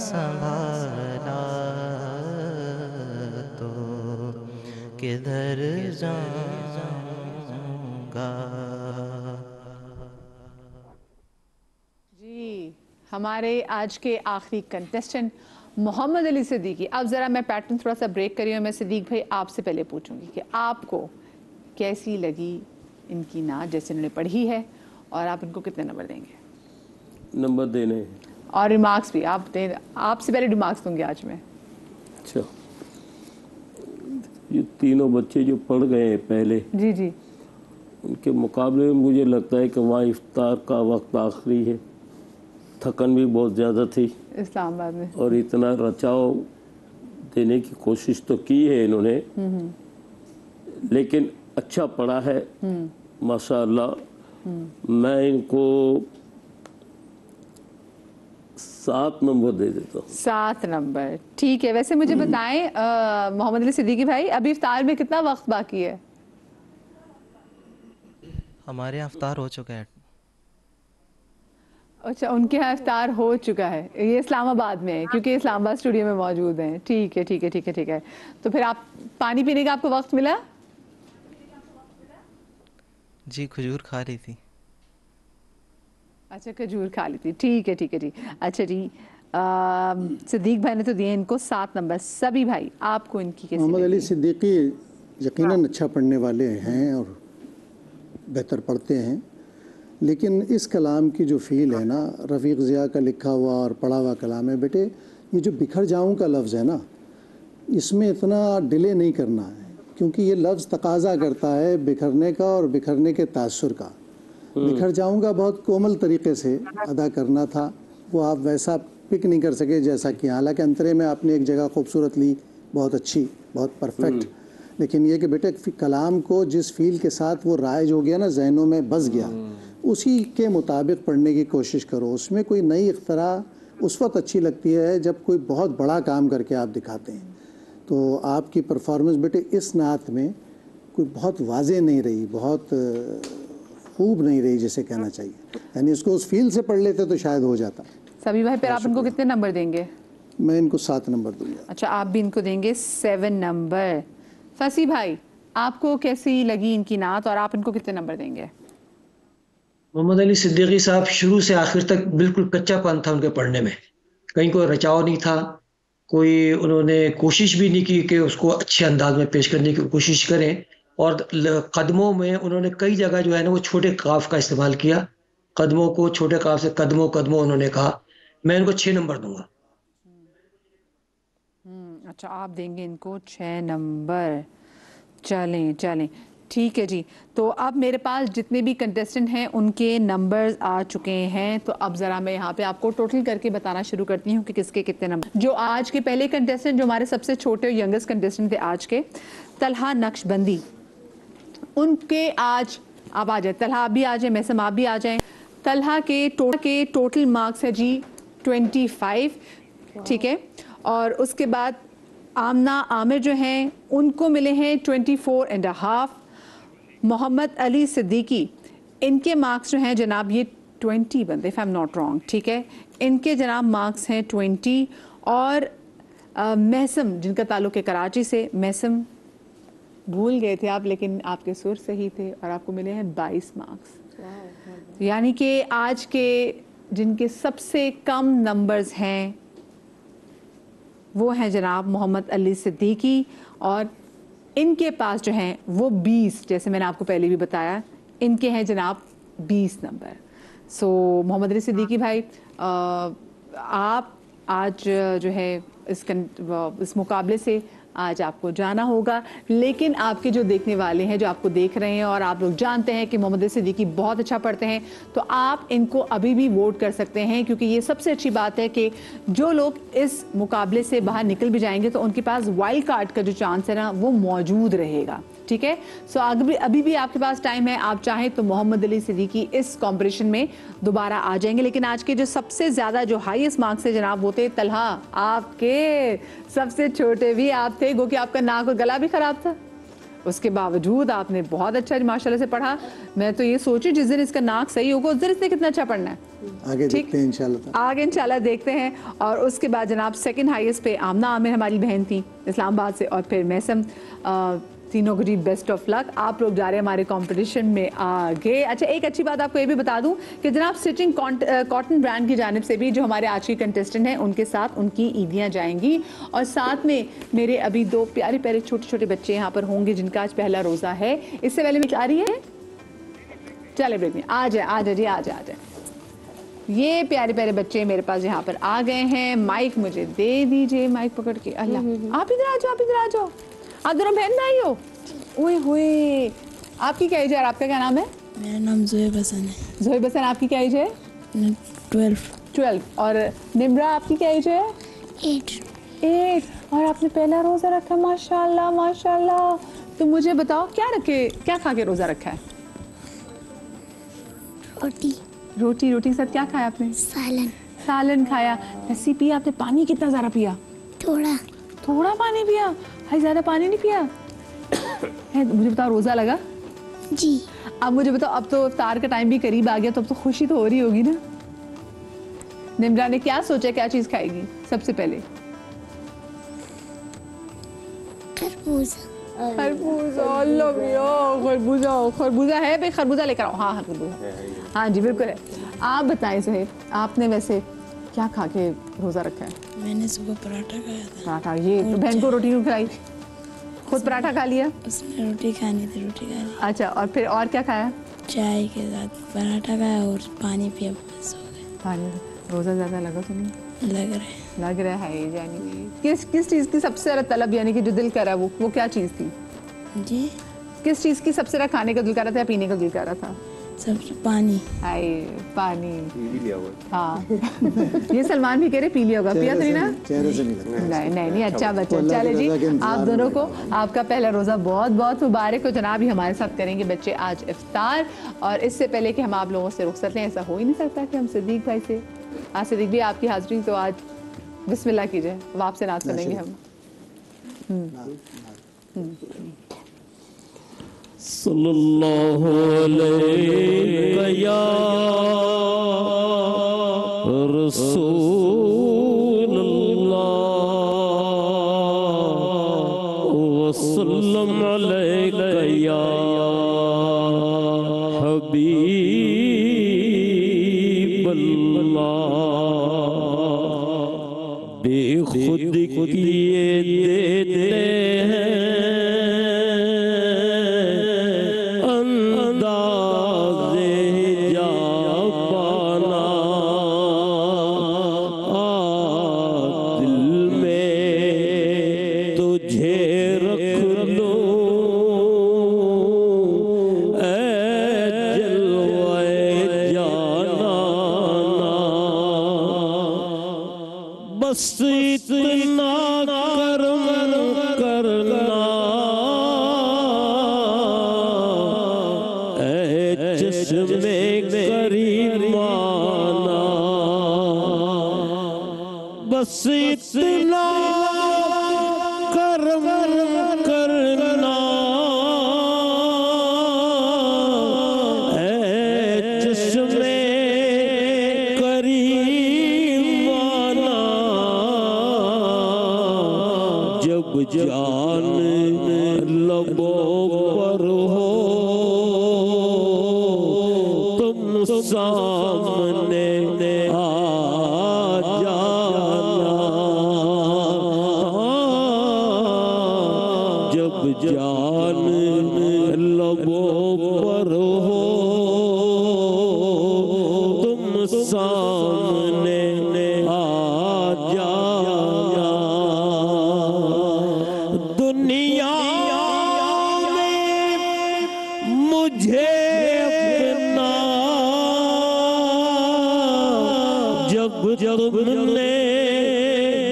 [SPEAKER 7] संभाला तो किधर जाऊंगा।
[SPEAKER 2] जी हमारे आज के आखिरी कंटेस्टेंट मोहम्मद अली सिद्दीकी। अब ज़रा मैं पैटर्न थोड़ा सा ब्रेक करी हूँ। मैं सिद्दीक भाई आपसे पहले पूछूंगी कि आपको कैसी लगी इनकी नात जैसे इन्होंने पढ़ी है, और आप इनको कितने नंबर देंगे?
[SPEAKER 13] नंबर देने
[SPEAKER 2] और रिमार्क्स भी आप दें। आपसे पहले रिमार्क्स दूंगी आज मैं।
[SPEAKER 13] अच्छा, ये तीनों बच्चे जो पढ़ गए हैं पहले,
[SPEAKER 2] जी जी,
[SPEAKER 13] उनके मुकाबले में मुझे लगता है कि वहाँ इफ्तार का वक्त आखिरी है, थकन भी बहुत ज़्यादा थी
[SPEAKER 2] इस्लामाबाद में, और
[SPEAKER 13] इतना रचाव देने की कोशिश तो की है इन्होंने, लेकिन अच्छा पढ़ा है माशाअल्लाह। मैं इनको 7 नंबर दे देता हूँ।
[SPEAKER 2] 7 नंबर, ठीक है। वैसे मुझे बताएं मोहम्मद अली सिद्दीकी भाई, अभी इफ्तार में कितना वक्त बाकी है?
[SPEAKER 7] हमारे यहाँ इफ्तार हो चुका है।
[SPEAKER 2] अच्छा, उनके यहाँ इफ्तार हो चुका है, ये इस्लामाबाद में है क्योंकि इस्लामाबाद स्टूडियो में मौजूद हैं। ठीक है ठीक है ठीक है ठीक है। तो फिर आप पानी पीने का आपको वक्त मिला?
[SPEAKER 7] जी खजूर खा रही थी।
[SPEAKER 2] अच्छा, खजूर खा ली थी। ठीक है ठीक है जी। अच्छा जी, सिद्दीक भाई ने तो दिए इनको 7 नंबर। सभी भाई आपको इनकी कैसी
[SPEAKER 12] मोहम्मद
[SPEAKER 2] लगी?
[SPEAKER 12] अली सिद्दीकी यकीनन अच्छा पढ़ने वाले हैं और बेहतर पढ़ते हैं, लेकिन इस कलाम की जो फ़ील है ना, रफ़ीक ज़िया का लिखा हुआ और पढ़ा हुआ कलाम है। बेटे ये जो बिखर जाऊँ का लफ्ज़ है ना, इसमें इतना डिले नहीं करना है, क्योंकि ये लफ्ज़ तकाजा करता है बिखरने का और बिखरने के तासुर का। बिखर जाऊँगा बहुत कोमल तरीके से अदा करना था, वो आप वैसा पिक नहीं कर सके जैसा कि, हालांकि अंतरे में आपने एक जगह खूबसूरत ली, बहुत अच्छी, बहुत परफेक्ट, लेकिन ये कि बेटे कलाम को जिस फ़ील के साथ वो राइज हो गया ना, जहनों में बस गया, उसी के मुताबिक पढ़ने की कोशिश करो। उसमें कोई नई इख्तरा उस वक्त अच्छी लगती है जब कोई बहुत बड़ा काम करके आप दिखाते हैं। तो आपकी परफॉर्मेंस बेटे इस नात में कोई बहुत वाज़े नहीं रही, बहुत खूब नहीं रही जिसे कहना चाहिए, यानी इसको उस फील से पढ़ लेते तो शायद हो जाता।
[SPEAKER 2] सभी भाई, फिर आप इनको कितने नंबर देंगे?
[SPEAKER 12] मैं इनको 7 नंबर दूंगा।
[SPEAKER 2] अच्छा, आप भी इनको देंगे 7 नंबर। फसी भाई, आपको कैसी लगी इनकी नात और आप इनको कितने नंबर देंगे?
[SPEAKER 14] मोहम्मद अली सिद्दीकी साहब शुरू से आखिर तक बिल्कुल कच्चापन था उनके पढ़ने में, कहीं कोई रचाव नहीं था, कोई उन्होंने कोशिश भी नहीं की कि उसको अच्छे अंदाज में पेश करने की कोशिश करें। और कदमों में उन्होंने कई जगह जो है ना वो छोटे काफ का इस्तेमाल किया, कदमों को छोटे काफ से कदमों कदमों उन्होंने कहा। मैं इनको 6 नंबर दूंगा।
[SPEAKER 2] अच्छा, आप देंगे इनको 6 नंबर। चलें चलें, ठीक है जी। तो अब मेरे पास जितने भी कंटेस्टेंट हैं उनके नंबर्स आ चुके हैं, तो अब ज़रा मैं यहाँ पे आपको टोटल करके बताना शुरू करती हूँ कि किसके कितने नंबर। जो आज के पहले कंटेस्टेंट, जो हमारे सबसे छोटे और यंगेस्ट कंटेस्टेंट थे आज के, तलहा नक्शबंदी, उनके आज आप आ जाए। तलहा आप भी आ जाए, मैसम आप भी आ जाएं। तलहा के टोटल मार्क्स है जी 25, ठीक है। और उसके बाद आमना आमिर जो हैं उनको मिले हैं 24.5। मोहम्मद अली सिद्दीकी, इनके मार्क्स जो हैं जनाब ये 20 बनते, if I am not wrong, ठीक है। इनके जनाब मार्क्स हैं 20। और महसम, जिनका ताल्लुक़ है कराची से, महसम भूल गए थे आप, लेकिन आपके सुर सही थे और आपको मिले हैं 22 मार्क्स। यानी कि आज के जिनके सबसे कम नंबर्स हैं वो हैं जनाब मोहम्मद अली सिद्दीकी, और इनके पास जो हैं वो 20, जैसे मैंने आपको पहले भी बताया, इनके हैं जनाब 20 नंबर। सो मोहम्मद अली सिद्दीकी भाई, आप आज जो है इस मुकाबले से आज आपको जाना होगा, लेकिन आपके जो देखने वाले हैं, जो आपको देख रहे हैं, और आप लोग जानते हैं कि मोहम्मद अली सिद्दीकी बहुत अच्छा पढ़ते हैं, तो आप इनको अभी भी वोट कर सकते हैं, क्योंकि ये सबसे अच्छी बात है कि जो लोग इस मुकाबले से बाहर निकल भी जाएंगे तो उनके पास वाइल्ड कार्ड का जो चांस है ना वो मौजूद रहेगा, ठीक है। सो अभी भी आपके पास टाइम है, आप चाहें तो मोहम्मद अली सिद्दीकी इस कॉम्पिटिशन में दोबारा आ जाएंगे। लेकिन आज के जो सबसे ज़्यादा जो हाईएस्ट मार्क्स है जनाब वो थे तलहा, आपके सबसे छोटे भी आप थे, गो कि आपका नाक और गला भी ख़राब था, उसके बावजूद आपने बहुत अच्छा माशाल्लाह से पढ़ा। मैं तो ये सोचूं जिस दिन इसका नाक सही होगा उस दिन इसने कितना अच्छा पढ़ना है।
[SPEAKER 12] आगे देखते हैं इंशाल्लाह,
[SPEAKER 2] आगे इंशाल्लाह देखते हैं। और उसके बाद जनाब सेकंड हाईएस्ट पे आमना आमिर हमारी बहन थी इस्लामाबाद से, और फिर मैसम, तीनों को जी बेस्ट ऑफ लक। आप लोग जा रहे हैं हमारे कंपटीशन में आगे। अच्छा, एक अच्छी बात आपको ये भी बता दूं कि जनाब स्टिचिंग कॉटन ब्रांड की जानिब से भी जो हमारे आज के कंटेस्टेंट हैं उनके साथ उनकी ईदियाँ जाएंगी, और साथ में मेरे अभी 2 प्यारे प्यारे छोटे छोटे बच्चे यहाँ पर होंगे जिनका आज पहला रोज़ा है। इससे पहले मैं आ रही है, चले बेटी आ जाए जी, आ जाए। ये प्यारे प्यारे बच्चे मेरे पास यहाँ पर आ गए हैं। माइक मुझे दे दीजिए, माइक पकड़ के। अल्लाह, आप इधर आ जाओ। आप दोनों बहन भाई हो? ओए होए, आपकी क्या एज है और आपका क्या नाम है?
[SPEAKER 18] मेरा नाम ज़ोहेब हसन है।
[SPEAKER 2] ज़ोहेब हसन, आपकी क्या एज है?
[SPEAKER 18] 12।
[SPEAKER 2] और निम्रा, आपकी क्या एज है? 8। और आपने पहला रोज़ा रखा, माशाल्लाह माशाल्लाह। तो मुझे बताओ क्या खा के रोज़ा रखा है? रोटी के साथ क्या खाया आपने? सालन खाया। लस्सी पी आपने? पानी कितना ज़्यादा पिया? थोड़ा पानी पिया। हाय, ज़्यादा पानी नहीं पिया है। मुझे बताओ, रोज़ा लगा?
[SPEAKER 18] जी।
[SPEAKER 2] अब मुझे बताओ, अब तो इफ्तार का टाइम भी करीब आ गया, तो अब तो खुशी तो हो रही होगी ना? निम्रा ने क्या सोचा क्या चीज खाएगी सबसे पहले? खरबूजा। खरबूजा खरबूजा है भाई, खरबूजा लेकर आओ। हाँ खरबूजा, हाँ जी बिल्कुल है। आप बताएं सुहेब, आपने वैसे क्या खा के रोजा रखा है?
[SPEAKER 18] मैंने सुबह पराठा खाया था।
[SPEAKER 2] पराठा, ये तो बहन को रोटी क्यों खिलाई? खुद पराठा खा लिया?
[SPEAKER 18] उसने रोटी खानी थी, रोटी खा ली।
[SPEAKER 2] अच्छा, और फिर और क्या खाया?
[SPEAKER 18] चाय के साथ पराठा खाया और पानी पिया, बस हो गया।
[SPEAKER 2] पानी। रोजा ज्यादा लगा तो नहीं? लग रहा है ये जानी। किस चीज़ की सबसे ज़्यादा तलब, यानी कि जो दिल कर रहा है वो क्या चीज़ थी
[SPEAKER 18] जी?
[SPEAKER 2] किस चीज़ की सबसे ज़्यादा खाने का दिल कर रहा था या पीने का दिल कर रहा था?
[SPEAKER 18] सबसे पानी।
[SPEAKER 2] हाय पानी
[SPEAKER 16] पी लिया होगा।
[SPEAKER 2] हाँ ये सलमान भी कह रहे पी लिया होगा, पिया तो नहीं ना?
[SPEAKER 12] चेहरे से नहीं।
[SPEAKER 2] नहीं अच्छा बच्चा। चले जी, आप दोनों को आपका पहला रोज़ा बहुत बहुत मुबारक हो। जनाब ही हमारे साथ करेंगे बच्चे आज इफ्तार, और इससे पहले कि हम आप लोगों से रुखसत लें, ऐसा हो ही नहीं सकता कि हम सिद्दीक भाई से। आज सिद्दीक भी आपकी हाजिरी, तो आज बिस्मिल्लाह कीजिए, अब आपसे नात सुनेंगे हम।
[SPEAKER 11] सल्लल्लाहु अलैहि या रसूलल्लाह वसल्लम अलैका या हबीबल्लाह। बेखुद किए देते हैं बस इतना करम करना ऐ चश्मे करीमाना, बस इतना करम करना ऐ चश्मे जान लबों पर हो तुम सामने आ जाना, जब जान लबों पर हो तुम सामने आ जाना। दुनिया में मुझे अपना जब तुमने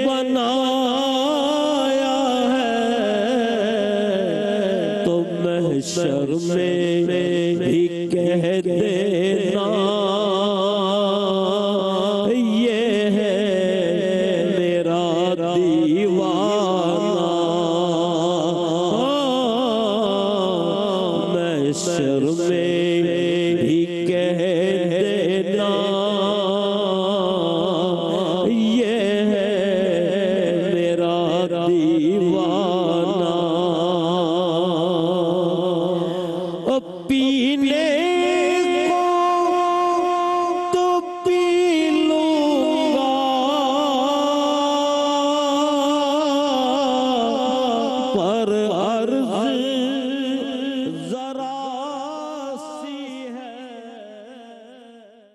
[SPEAKER 11] बनाया है, तो महशर में भी कह देना ये है मेरा दीवाना। महशर